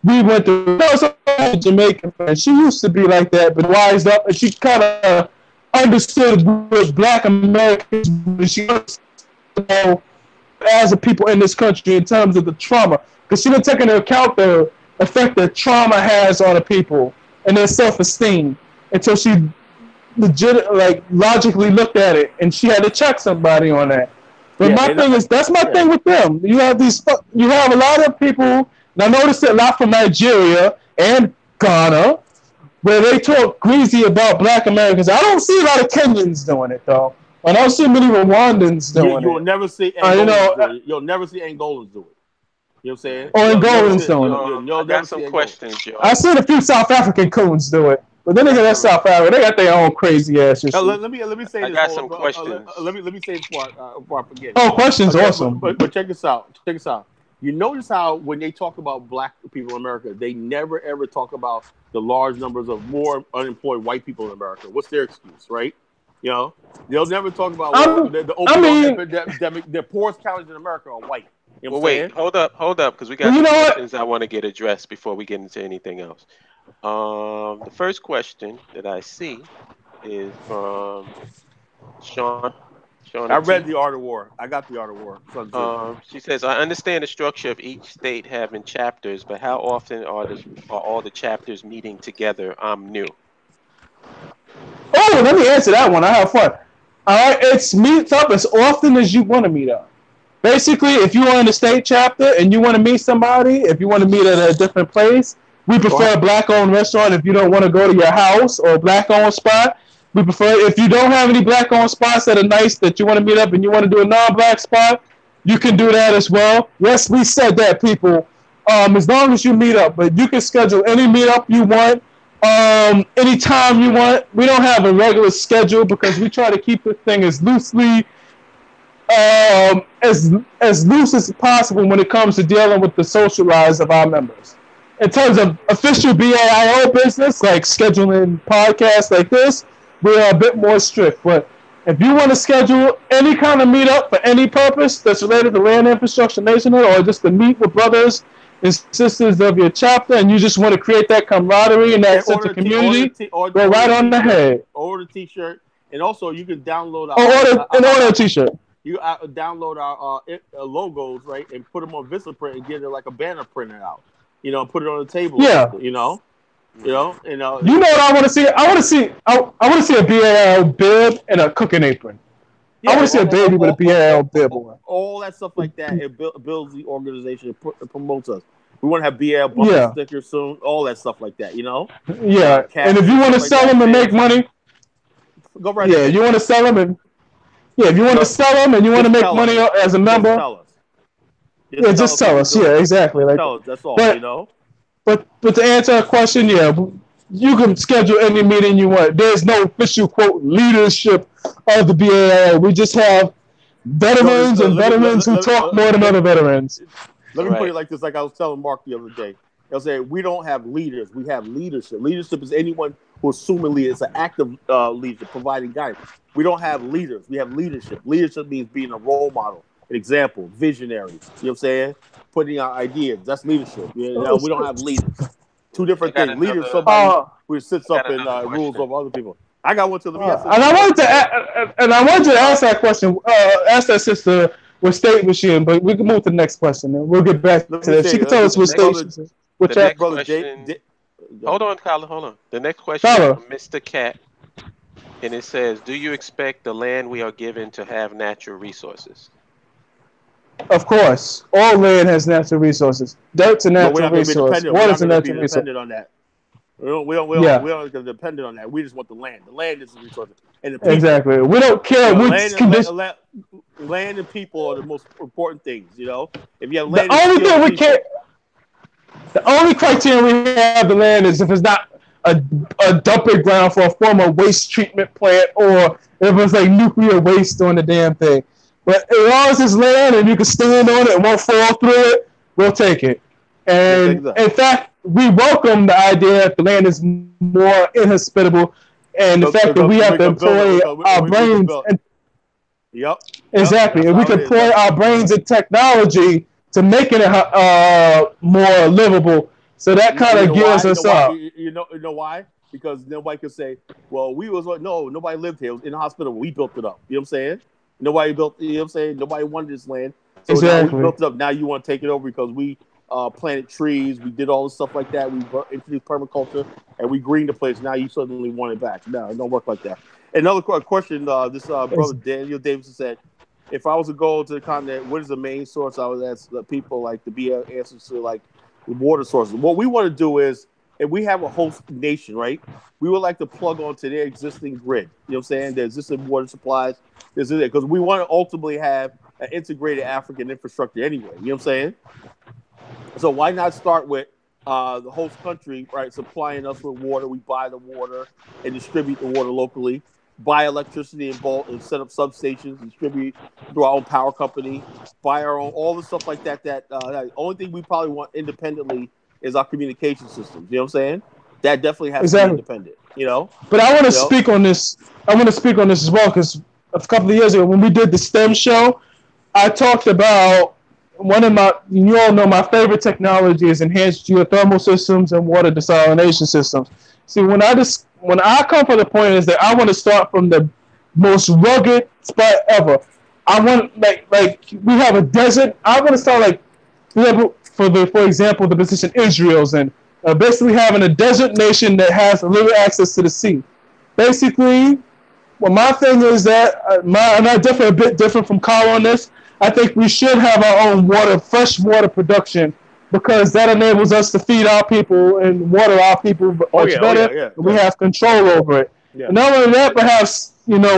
we went to Jamaica, and she used to be like that, but wised up, and she kind of understood what Black Americans, she understood as a people in this country in terms of the trauma, because she didn't take into account the effect that trauma has on the people and their self-esteem until she logically looked at it, and she had to check somebody on that. But my thing is, that's my thing with them. You have a lot of people, and I noticed it a lot from Nigeria and Ghana, where they talk greasy about Black Americans. I don't see a lot of Kenyans doing it, though. I don't see many Rwandans doing it. You'll never see Angolans do it. You'll never see Angolans do it. You know what I'm saying? Or Angolans doing it. I got some questions, Joe. I've seen a few South African coons do it. But then they got South Africa. They got their own crazy ass shit. Let me say this. I got some questions. Let me say this before I forget. Oh, questions, awesome. But check this out. You notice how when they talk about Black people in America, they never ever talk about the large numbers of more unemployed white people in America. What's their excuse, right? You know, they'll never talk about the epidemic. The poorest counties in America are white. You know wait, hold up, because we got some questions I want to get addressed before we get into anything else. The first question that I see is from Sean. I read The Art of War. I got The Art of War. She says, I understand the structure of each state having chapters, but how often are all the chapters meeting together? I'm new. Oh, let me answer that one. I have fun. All right, it's meet up as often as you want to meet up. Basically, if you are in the state chapter and you want to meet somebody, if you want to meet at a different place, we prefer a Black-owned restaurant if you don't want to go to your house, or a Black-owned spot. We prefer, if you don't have any Black-owned spots that are nice that you want to meet up and you want to do a non-Black spot, you can do that as well. Yes, we said that, people. As long as you meet up, but you can schedule any meetup you want. Anytime you want. We don't have a regular schedule because we try to keep the thing as loosely as loose as possible when it comes to dealing with the social lives of our members. In terms of official BAIO business, like scheduling podcasts like this, we are a bit more strict. But if you want to schedule any kind of meetup for any purpose that's related to land infrastructure nationhood, or just to meet with brothers and sisters of your chapter, and you just want to create that camaraderie and that sense of community, go right on the head. Order a t-shirt, and also you can download order a t-shirt. You download our logos, right, and put them on Vistaprint and get it like a banner printed out. You know, put it on the table. Yeah. You know. You know what I want to see? I want to see a BAL bib and a cooking apron. Yeah, I want to see a baby with a BAL bib on. All that stuff like that. It builds the organization. It promotes us. We want to have BAL bumper stickers soon. All that stuff like that. You know. Yeah. And if you want to sell them and make money, go right. Yeah, you want to sell them and. Yeah, if you want to sell them and you want to make money as a member, just tell us. Yeah, exactly. Like, tell us. That's all. You know. But to answer a question, you can schedule any meeting you want. There's no official quote leadership of the BAO. We just have veterans and veterans who talk more than other veterans. Let me put it like this: like I was telling Mark the other day. I'll say we don't have leaders. We have leadership. Leadership is anyone who assumingly is an active leader providing guidance. We don't have leaders. We have leadership. Leadership means being a role model, an example, visionary. You know what I'm saying? Putting out ideas. That's leadership. You know, we don't have leaders. Two different things. Leaders, somebody who sits up and rules over other people. I got one to the and I wanted to ask that question. Ask that sister what state was she in, but we can move to the next question and we'll get back to that. She can tell us what state she's in. Hold on, Kyla. Hold on. The next question is from Mr. Cat. And it says, do you expect the land we are given to have natural resources? Of course. All land has natural resources. Dirt's a natural resource. Water's a natural resource. Dependent on that. We don't get dependent on that. We just want the land. The land is the resource. And the people. Exactly. We don't care which condition. Land and people are the most important things, you know? If you have land the only criteria we have the land is if it's not a dumping ground for a former waste treatment plant, or if it's like nuclear waste on the damn thing. But as long as it's land and you can stand on it and won't fall through it, we'll take it. And in fact, we welcome the idea that the land is more inhospitable, and the fact that we have to employ our brains. Exactly. And we can employ our brains and technology to making it more livable. So that kind of gears us up. You know why? Because nobody can say, well, nobody lived here. It was in the hospital. We built it up. You know what I'm saying? Nobody built, you know what I'm saying? Nobody wanted this land. So now we built it up. Now you want to take it over because we planted trees. We did all this stuff like that. We introduced permaculture and we greened the place. Now you suddenly want it back. No, it don't work like that. Another question, this brother Daniel Davidson said, if I was to go to the continent, what is the main source? I would ask people like to be answers to like water sources. What we want to do is, if we have a host nation, right, we would like to plug onto their existing grid. You know what I'm saying? Their existing water supplies. Because we want to ultimately have an integrated African infrastructure anyway. You know what I'm saying? So why not start with the host country, right, supplying us with water? We buy the water and distribute the water locally. Buy electricity in bulk and set up substations, distribute through our own power company, buy our own, all the stuff like that. The only thing we probably want independently is our communication systems. You know what I'm saying? That definitely has to be independent, you know? But I want to speak on this. I want to speak on this as well, because a couple of years ago when we did the STEM show, I talked about you all know my favorite technology is enhanced geothermal systems and water desalination systems. See, when I come from the point is that I want to start from the most rugged spot ever. I want like we have a desert. I want to start for example the position Israel's in, basically having a desert nation that has little access to the sea. Basically, well, my thing is that and I'm definitely a bit different from Carl on this. I think we should have our own fresh water production, because that enables us to feed our people and water our people much better. We have control over it. And not only that, but have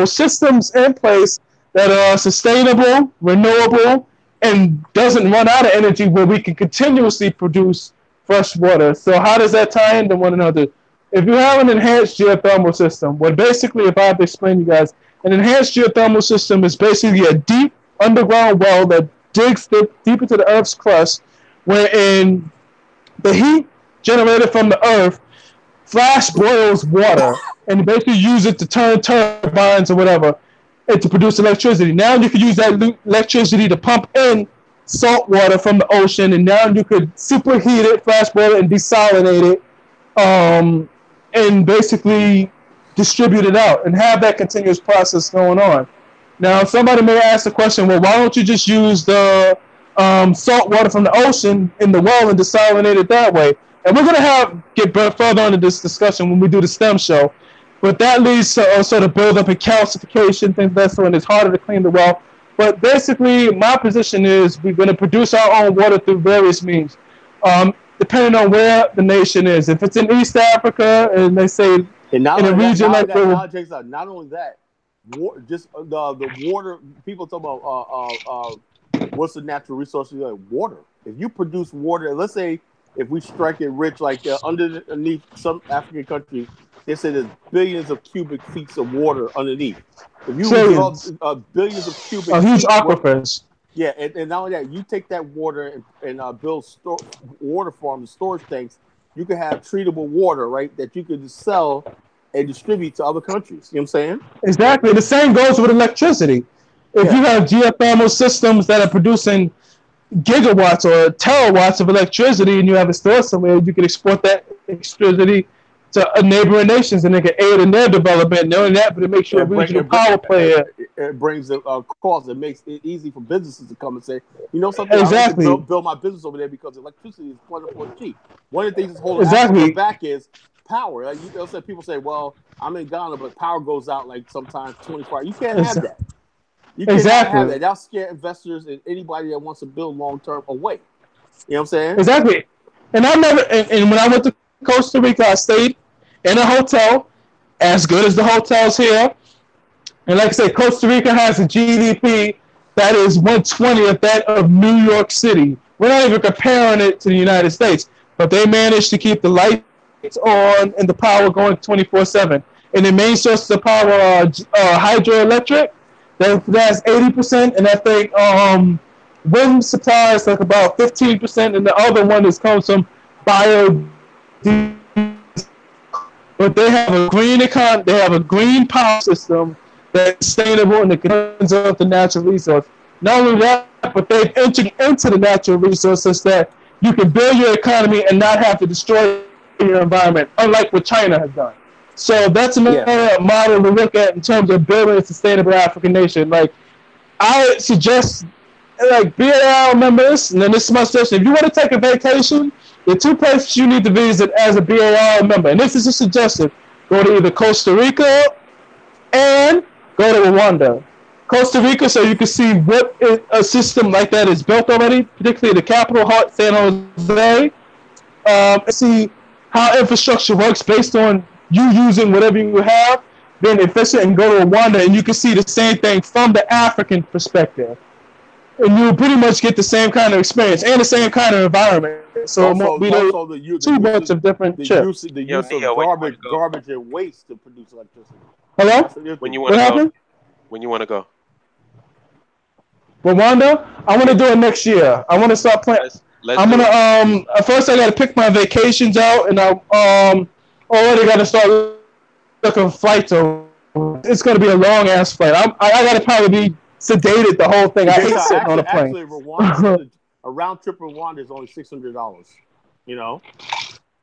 systems in place that are sustainable, renewable, and doesn't run out of energy, where we can continuously produce fresh water. So how does that tie into one another? if you have an enhanced geothermal system, what basically, if I have to explain to you guys, an enhanced geothermal system is basically a deep underground well that digs deep into the Earth's crust, wherein the heat generated from the Earth flash boils water and basically use it to turn turbines or whatever and to produce electricity. Now you can use that electricity to pump in salt water from the ocean, and now you could superheat it, flash boil it, and desalinate it, and basically distribute it out and have that continuous process going on. Now, somebody may ask the question, well, why don't you just use the salt water from the ocean in the well and desalinate it that way? And we're going to get further into this discussion when we do the STEM show. But that leads to sort of build up and calcification, things that sort, and it's harder to clean the well. But basically, my position is we're going to produce our own water through various means, depending on where the nation is. If it's in East Africa, and they say in a region like that, not only that, just the water. People talk about what's the natural resources like water. If you produce water, let's say if we strike it rich, like underneath some African countries, they say there's billions of cubic feet of water underneath. If you develop billions of cubic feet, huge aquifers. Yeah, and not only that, you take that water and build water farms, storage tanks. You can have treatable water, right, that you could just sell and distribute to other countries. You know what I'm saying? Exactly. The same goes with electricity. If you have geothermal systems that are producing gigawatts or terawatts of electricity and you have it stored somewhere, you can export that electricity to neighboring nations and they can aid in their development. Knowing that, but it makes you a regional power player. It brings the cost. It makes it easy for businesses to come and say, you know something, exactly. I want to build my business over there because electricity is plentiful and cheap. One of the things that's holding Africa back is power. Like people say, well, I'm in Ghana, but power goes out like sometimes 24 hours. You can't have that. You can't have that. That'll scare investors and anybody that wants to build long term away. You know what I'm saying? Exactly. And I never. And when I went to Costa Rica, I stayed in a hotel as good as the hotels here. And like I said, Costa Rica has a GDP that is 1/20 that of New York City. We're not even comparing it to the United States, but they managed to keep the lights on and the power going 24/7. And the main source of power are hydroelectric. That's 80%, and I think wind supply is like about 15%, and the other one comes from BAIO. But they have a green economy. They have a green power system that's sustainable and it concerns of the natural resource. Not only that, but they've entered into the natural resources that you can build your economy and not have to destroy your environment, unlike what China has done. So that's another model to look at in terms of building a sustainable African nation. Like, I suggest, like, BAIO members, and then this is my suggestion, if you want to take a vacation, the two places you need to visit as a BAIO member, and this is a suggestion, go to either Costa Rica and go to Rwanda. Costa Rica, so you can see what a system like that is built already, particularly the capital, San Jose, and see how infrastructure works based on you using whatever you have, being efficient, and go to Rwanda, and you can see the same thing from the African perspective. And you'll pretty much get the same kind of experience and the same kind of environment. So two bunch of different chips. The use of garbage and waste to produce electricity. Hello? When you want to go? When you want to go? Rwanda? I want to do it next year. I want to start planning. I'm gonna first I gotta pick my vacations out, and I already gotta start looking for flights. It's gonna be a long ass flight. I gotta probably be sedated the whole thing. I hate sitting on a plane. Actually, Rwanda, a round trip to Rwanda is only $600. You know,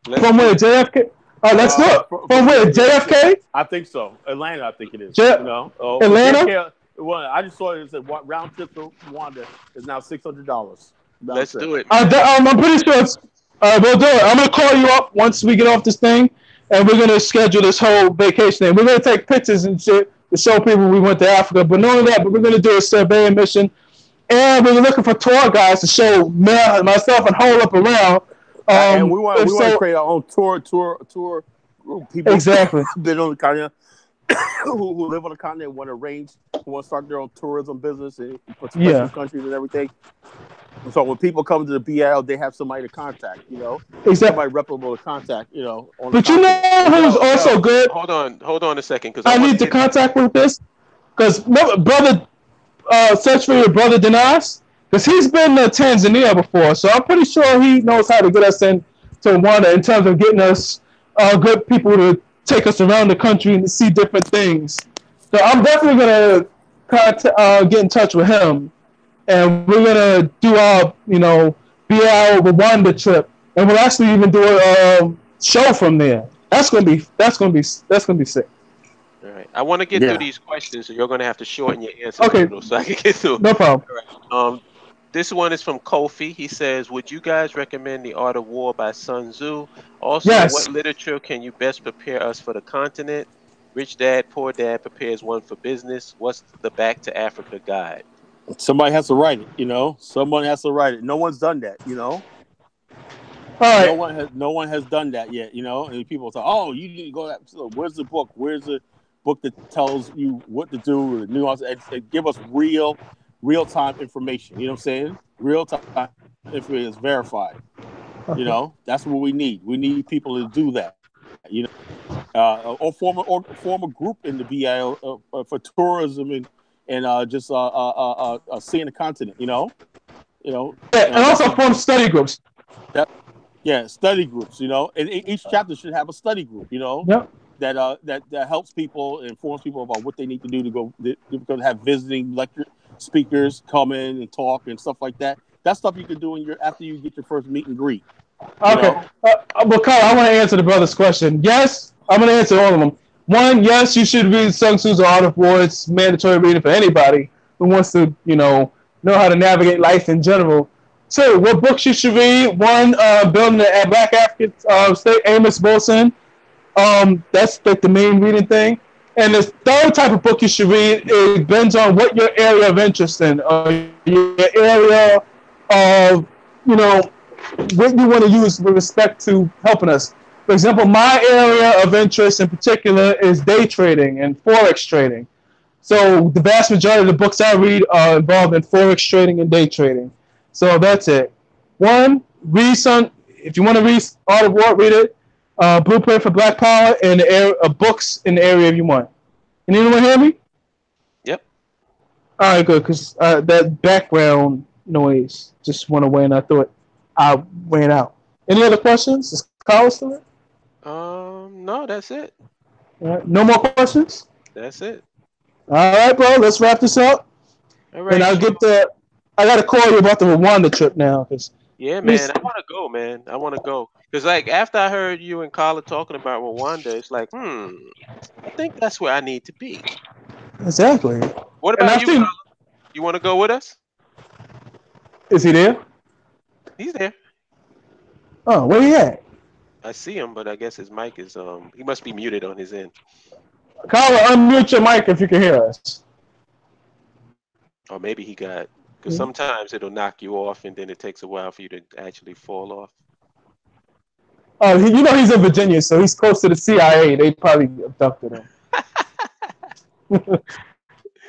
from where JFK? Oh, let's do it. From where JFK? I think so. Atlanta, I think it is. Atlanta. JFK, well, I just saw it. It said round trip to Rwanda is now $600. Let's do it. I'm pretty sure it's. We'll do it. I'm gonna call you up once we get off this thing, and we're gonna schedule this whole vacation thing. We're gonna take pictures and shit to show people we went to Africa. But not only that, but we're gonna do a surveying mission, and we're looking for tour guides to show myself and Holip around. And we want to create our own tour group. People exactly been on the continent, who live on the continent, who want to start their own tourism business in particular countries and everything. So when people come to the BAIO, they have somebody to contact, Exactly. somebody reputable to contact, on the But you continent. know who's also good? Hold on a second, because I need to contact with this because brother, search for your brother Dinas, because he's been to Tanzania before, so I'm pretty sure he knows how to get us in to Rwanda in terms of getting us good people to take us around the country and to see different things. So I'm definitely gonna get in touch with him, and we're gonna do our BAIO Rwanda trip, and we'll actually even do a show from there. That's gonna be sick. All right. I want to get through these questions, so you're going to have to shorten your answers a little so I can get through. No problem. All right. This one is from Kofi. He says, would you guys recommend The Art of War by Sun Tzu? Also, what literature can you best prepare us for the continent? Rich Dad, Poor Dad prepares one for business. What's the Back to Africa guide? Somebody has to write it, Someone has to write it. No one's done that, All right. No one has done that yet, And people say, "Oh, you need to go." So where's the book? Where's the book that tells you what to do, the nuance, and give us real time information? You know what I'm saying? Real time information is verified. That's what we need. We need people to do that. Or form a group in the BAIO for tourism and just seeing the continent. And also form study groups. Study groups. And each chapter should have a study group. Yep. That helps people, informs people about what they need to do to go. They're going to have visiting lecture speakers come in and talk and stuff like that. That's stuff you can do after you get your first meet and greet. Okay, but Carl, I want to answer the brother's question. Yes, I'm going to answer all of them. One, yes, you should read Sun Tzu's Art of War. It's mandatory reading for anybody who wants to, know how to navigate life in general. Two, what books you should read? One, Building the Black African State, Amos Wilson. That's like the main reading thing. And the third type of book you should read, it depends on what your area of interest in, your area of, what you want to use with respect to helping us. For example, my area of interest in particular is day trading and forex trading. So the vast majority of the books I read are involved in forex trading and day trading. So that's it. One, if you want to read Art of War, read it. Blueprint for Black Power and books in the area if you want. Can anyone hear me? Yep. All right, good, because that background noise just went away and I thought I went out. Any other questions? Is Carl still there? No, that's it. All right. No more questions? That's it. All right, bro. Let's wrap this up. All right. And I got to call you about the Rwanda trip now. Yeah, man. I want to go, man. I want to go. Because, after I heard you and Carla talking about Rwanda, it's like, I think that's where I need to be. Exactly. What about you, Carla? You want to go with us? Is he there? He's there. Oh, where he at? I see him, but I guess his mic is, he must be muted on his end. Carla, unmute your mic if you can hear us. Or maybe he got, because sometimes it'll knock you off and then it takes a while for you to actually fall off. Oh, he's in Virginia, so he's close to the CIA. They probably abducted him.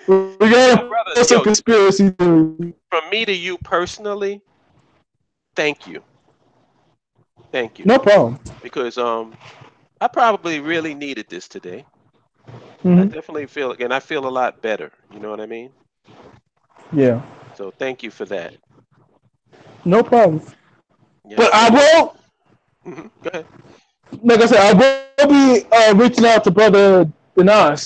We got some conspiracy theory. From me to you personally, thank you. Thank you. No problem. Because I probably really needed this today. Mm-hmm. I definitely feel, and I feel a lot better. You know what I mean? Yeah. So thank you for that. No problem. Yeah. But I will. Mm-hmm. Go ahead. Like I said, I will be reaching out to Brotha Neo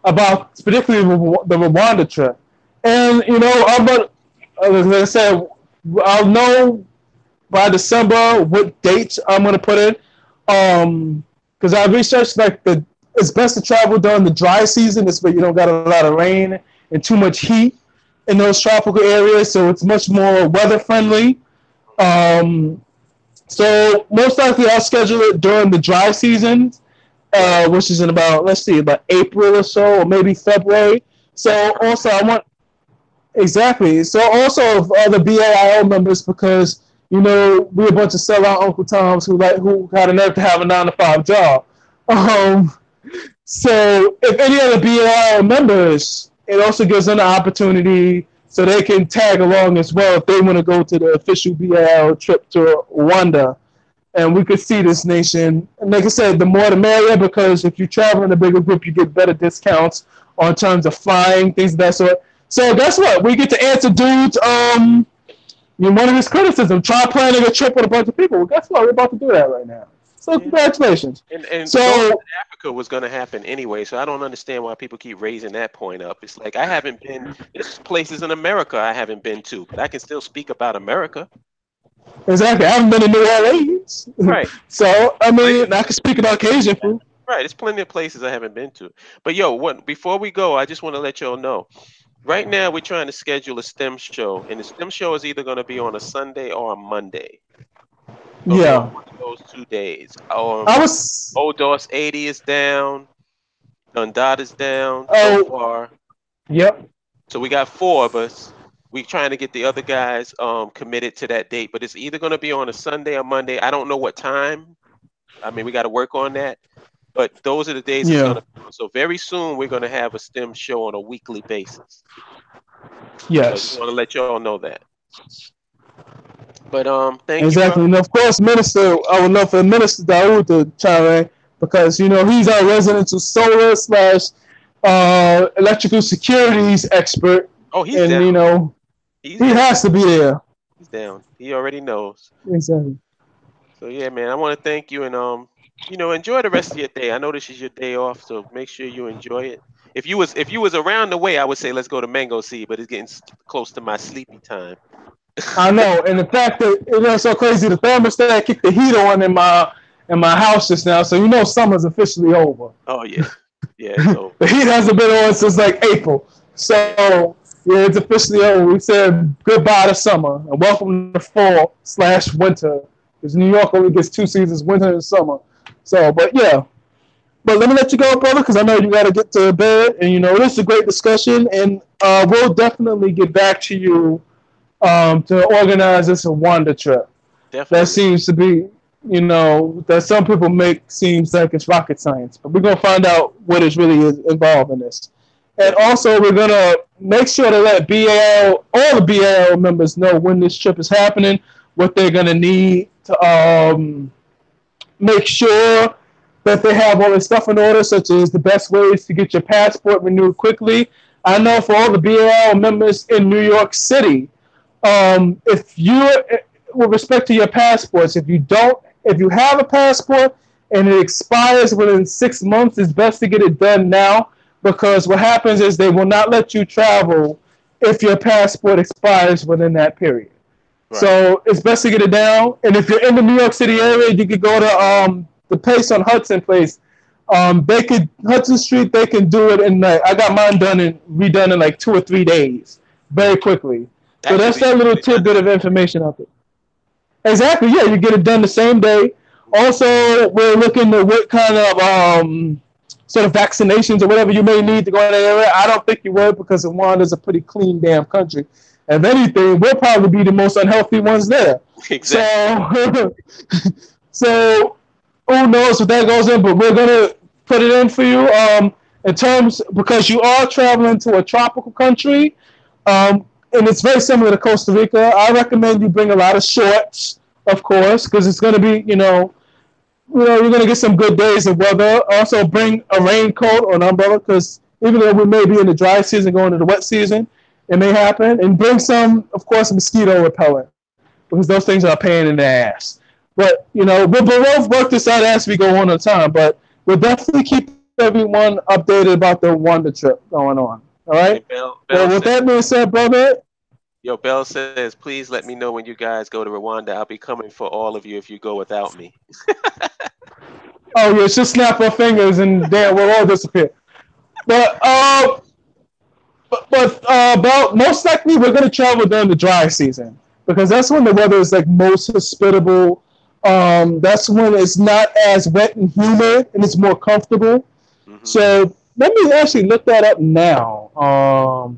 about particularly the Rwanda trip. And, like I said, I'll know by December what dates I'm going to put in. Because I researched it's best to travel during the dry season. It's where you don't got a lot of rain and too much heat in those tropical areas. So it's much more weather friendly. So most likely I'll schedule it during the dry season, which is in about April or so, or maybe February. So also So also of other BAIO members, because, we're a bunch of sellout Uncle Toms who had a nerve to have a 9-to-5 job. So if any other BAIO members, it also gives them the opportunity so they can tag along as well if they want to go to the official BAIO trip to Rwanda. And we could see this nation. And like I said, the more the merrier, because if you travel in a bigger group, you get better discounts on terms of flying, things of that sort. So guess what? We get to answer dudes one of his criticism. Try planning a trip with a bunch of people. Well, guess what? We're about to do that right now. So congratulations. And so going to Africa was going to happen anyway, so I don't understand why people keep raising that point up. It's like I haven't been. There's places in America I haven't been to, but I can still speak about America. Exactly. I haven't been to New Orleans. Right. So I mean, I can speak about Cajun food. Right. There's plenty of places I haven't been to. But before we go, I just want to let y'all know. Right now, we're trying to schedule a STEM show, and the STEM show is either going to be on a Sunday or a Monday. Yeah. One of those 2 days. Old Doss 80 is down. Dundot is down so far. Yep. So we got 4 of us. We're trying to get the other guys committed to that date, but it's either going to be on a Sunday or Monday. I don't know what time. I mean, we got to work on that. But those are the days it's going to be. So very soon, we're going to have a STEM show on a weekly basis. Yes. So I want to let y'all know that. But thank you. Exactly. And of course, Minister, I would love for Minister Daoud to chime in because, he's our residential solar / electrical securities expert. Oh, he's down. He has to be there. He's down. He already knows. Exactly. So yeah, man, I want to thank you and enjoy the rest of your day. I know this is your day off, so make sure you enjoy it. If you was around the way, I would say let's go to Mango Seed, but it's getting close to my sleepy time. I know, and the fact that it's so crazy, the thermostat kicked the heat on in my house just now, so summer's officially over. Oh yeah, so the heat hasn't been on since like April, so yeah, it's officially over. We said goodbye to summer and welcome to fall / winter, because New York only gets 2 seasons, winter and summer. So, but let me let you go, brother, because I know you got to get to bed, and this is a great discussion, and we'll definitely get back to you. To organize this Rwanda trip. Definitely. That seems to be, that some people seems like it's rocket science. But we're going to find out what is really involved in this. And also, we're going to make sure to let all the BAIO members know when this trip is happening, what they're going to need to make sure that they have all their stuff in order, such as the best ways to get your passport renewed quickly. I know for all the BAIO members in New York City, if you, with respect to your passports, if you have a passport and it expires within 6 months, it's best to get it done now, because what happens is they will not let you travel if your passport expires within that period. Right. So it's best to get it down. And if you're in the New York City area, you could go to the place on Hudson Place. Hudson Street, they can do it in I got mine redone in like 2 or 3 days, very quickly. So that's that little tidbit of information out there. Exactly, yeah, you get it done the same day. Also, we're looking at what kind of sort of vaccinations or whatever you may need to go in the area. I don't think you would, because Rwanda's a pretty clean damn country. If anything, we'll probably be the most unhealthy ones there. Exactly. So who knows what that goes in, but we're going to put it in for you in terms, because you are traveling to a tropical country, and it's very similar to Costa Rica. I recommend you bring a lot of shorts, of course, because it's going to be, you're going to get some good days of weather. Also, bring a raincoat or an umbrella, because even though we may be in the dry season going to the wet season, it may happen. And bring some, of course, mosquito repellent, because those things are a pain in the ass. But, we'll both work this out as we go on the time. But we'll definitely keep everyone updated about the Rwanda trip going on. All right? Hey, Bell with that being said, brother. Bell says, please let me know when you guys go to Rwanda. I'll be coming for all of you if you go without me. Oh, yeah, just snap our fingers and then we'll all disappear. But most likely we're going to travel during the dry season, because that's when the weather is like most hospitable. That's when it's not as wet and humid and it's more comfortable. Mm-hmm. So let me actually look that up now.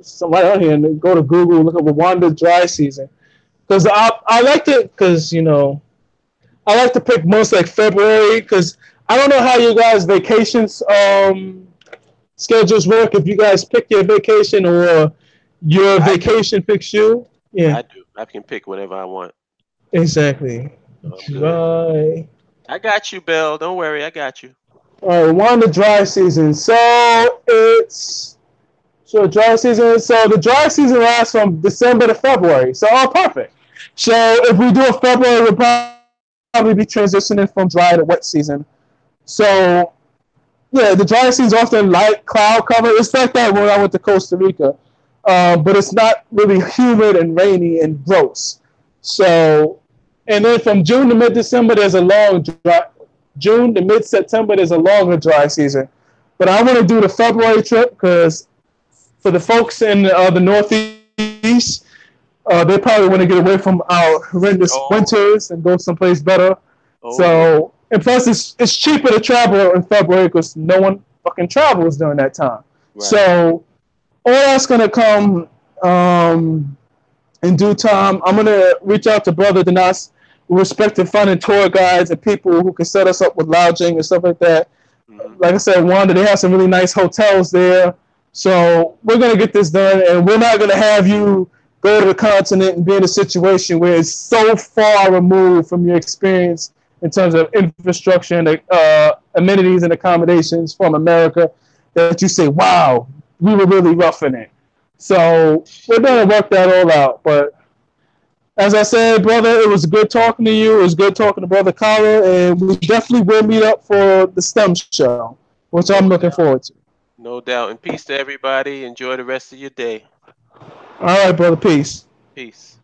Somebody out here and go to Google, look up Rwanda dry season, because I like to, because I like to pick months like February, because I don't know how you guys' vacations schedules work. If you guys pick your vacation or Your vacation picks you. Yeah, I do. I can pick whatever I want. exactly. So I'm good. Dry. I got you, Bell. Don't worry, I got you. All right, we're on the dry season. Dry season. So the dry season lasts from December to February. So perfect. So if we do a February, we'll probably be transitioning from dry to wet season. So yeah, the dry season is often light cloud cover. It's like that when I went to Costa Rica, but it's not really humid and rainy and gross. So, and then from June to mid-December, there's a long dry. June to mid-September, there's a longer dry season. But I want to do the February trip because for the folks in the Northeast, they probably want to get away from our horrendous winters and go someplace better. So, and plus it's cheaper to travel in February because no one fucking travels during that time. Right. So all that's gonna come in due time. I'm gonna reach out to Brotha Neo, respected finding tour guides and people who can set us up with lodging and stuff like that. Mm-hmm. Like I said, Rwanda, they have some really nice hotels there. So we're gonna get this done, and we're not gonna have you go to the continent and be in a situation where it's so far removed from your experience in terms of infrastructure and amenities and accommodations from America that you say, wow, we were really roughing it. So we're going to work that all out. But as I said, brother, it was good talking to you. It was good talking to Brother Kara. And we definitely will meet up for the STEM show, which I'm looking forward to. No doubt. And peace to everybody. Enjoy the rest of your day. All right, brother. Peace. Peace.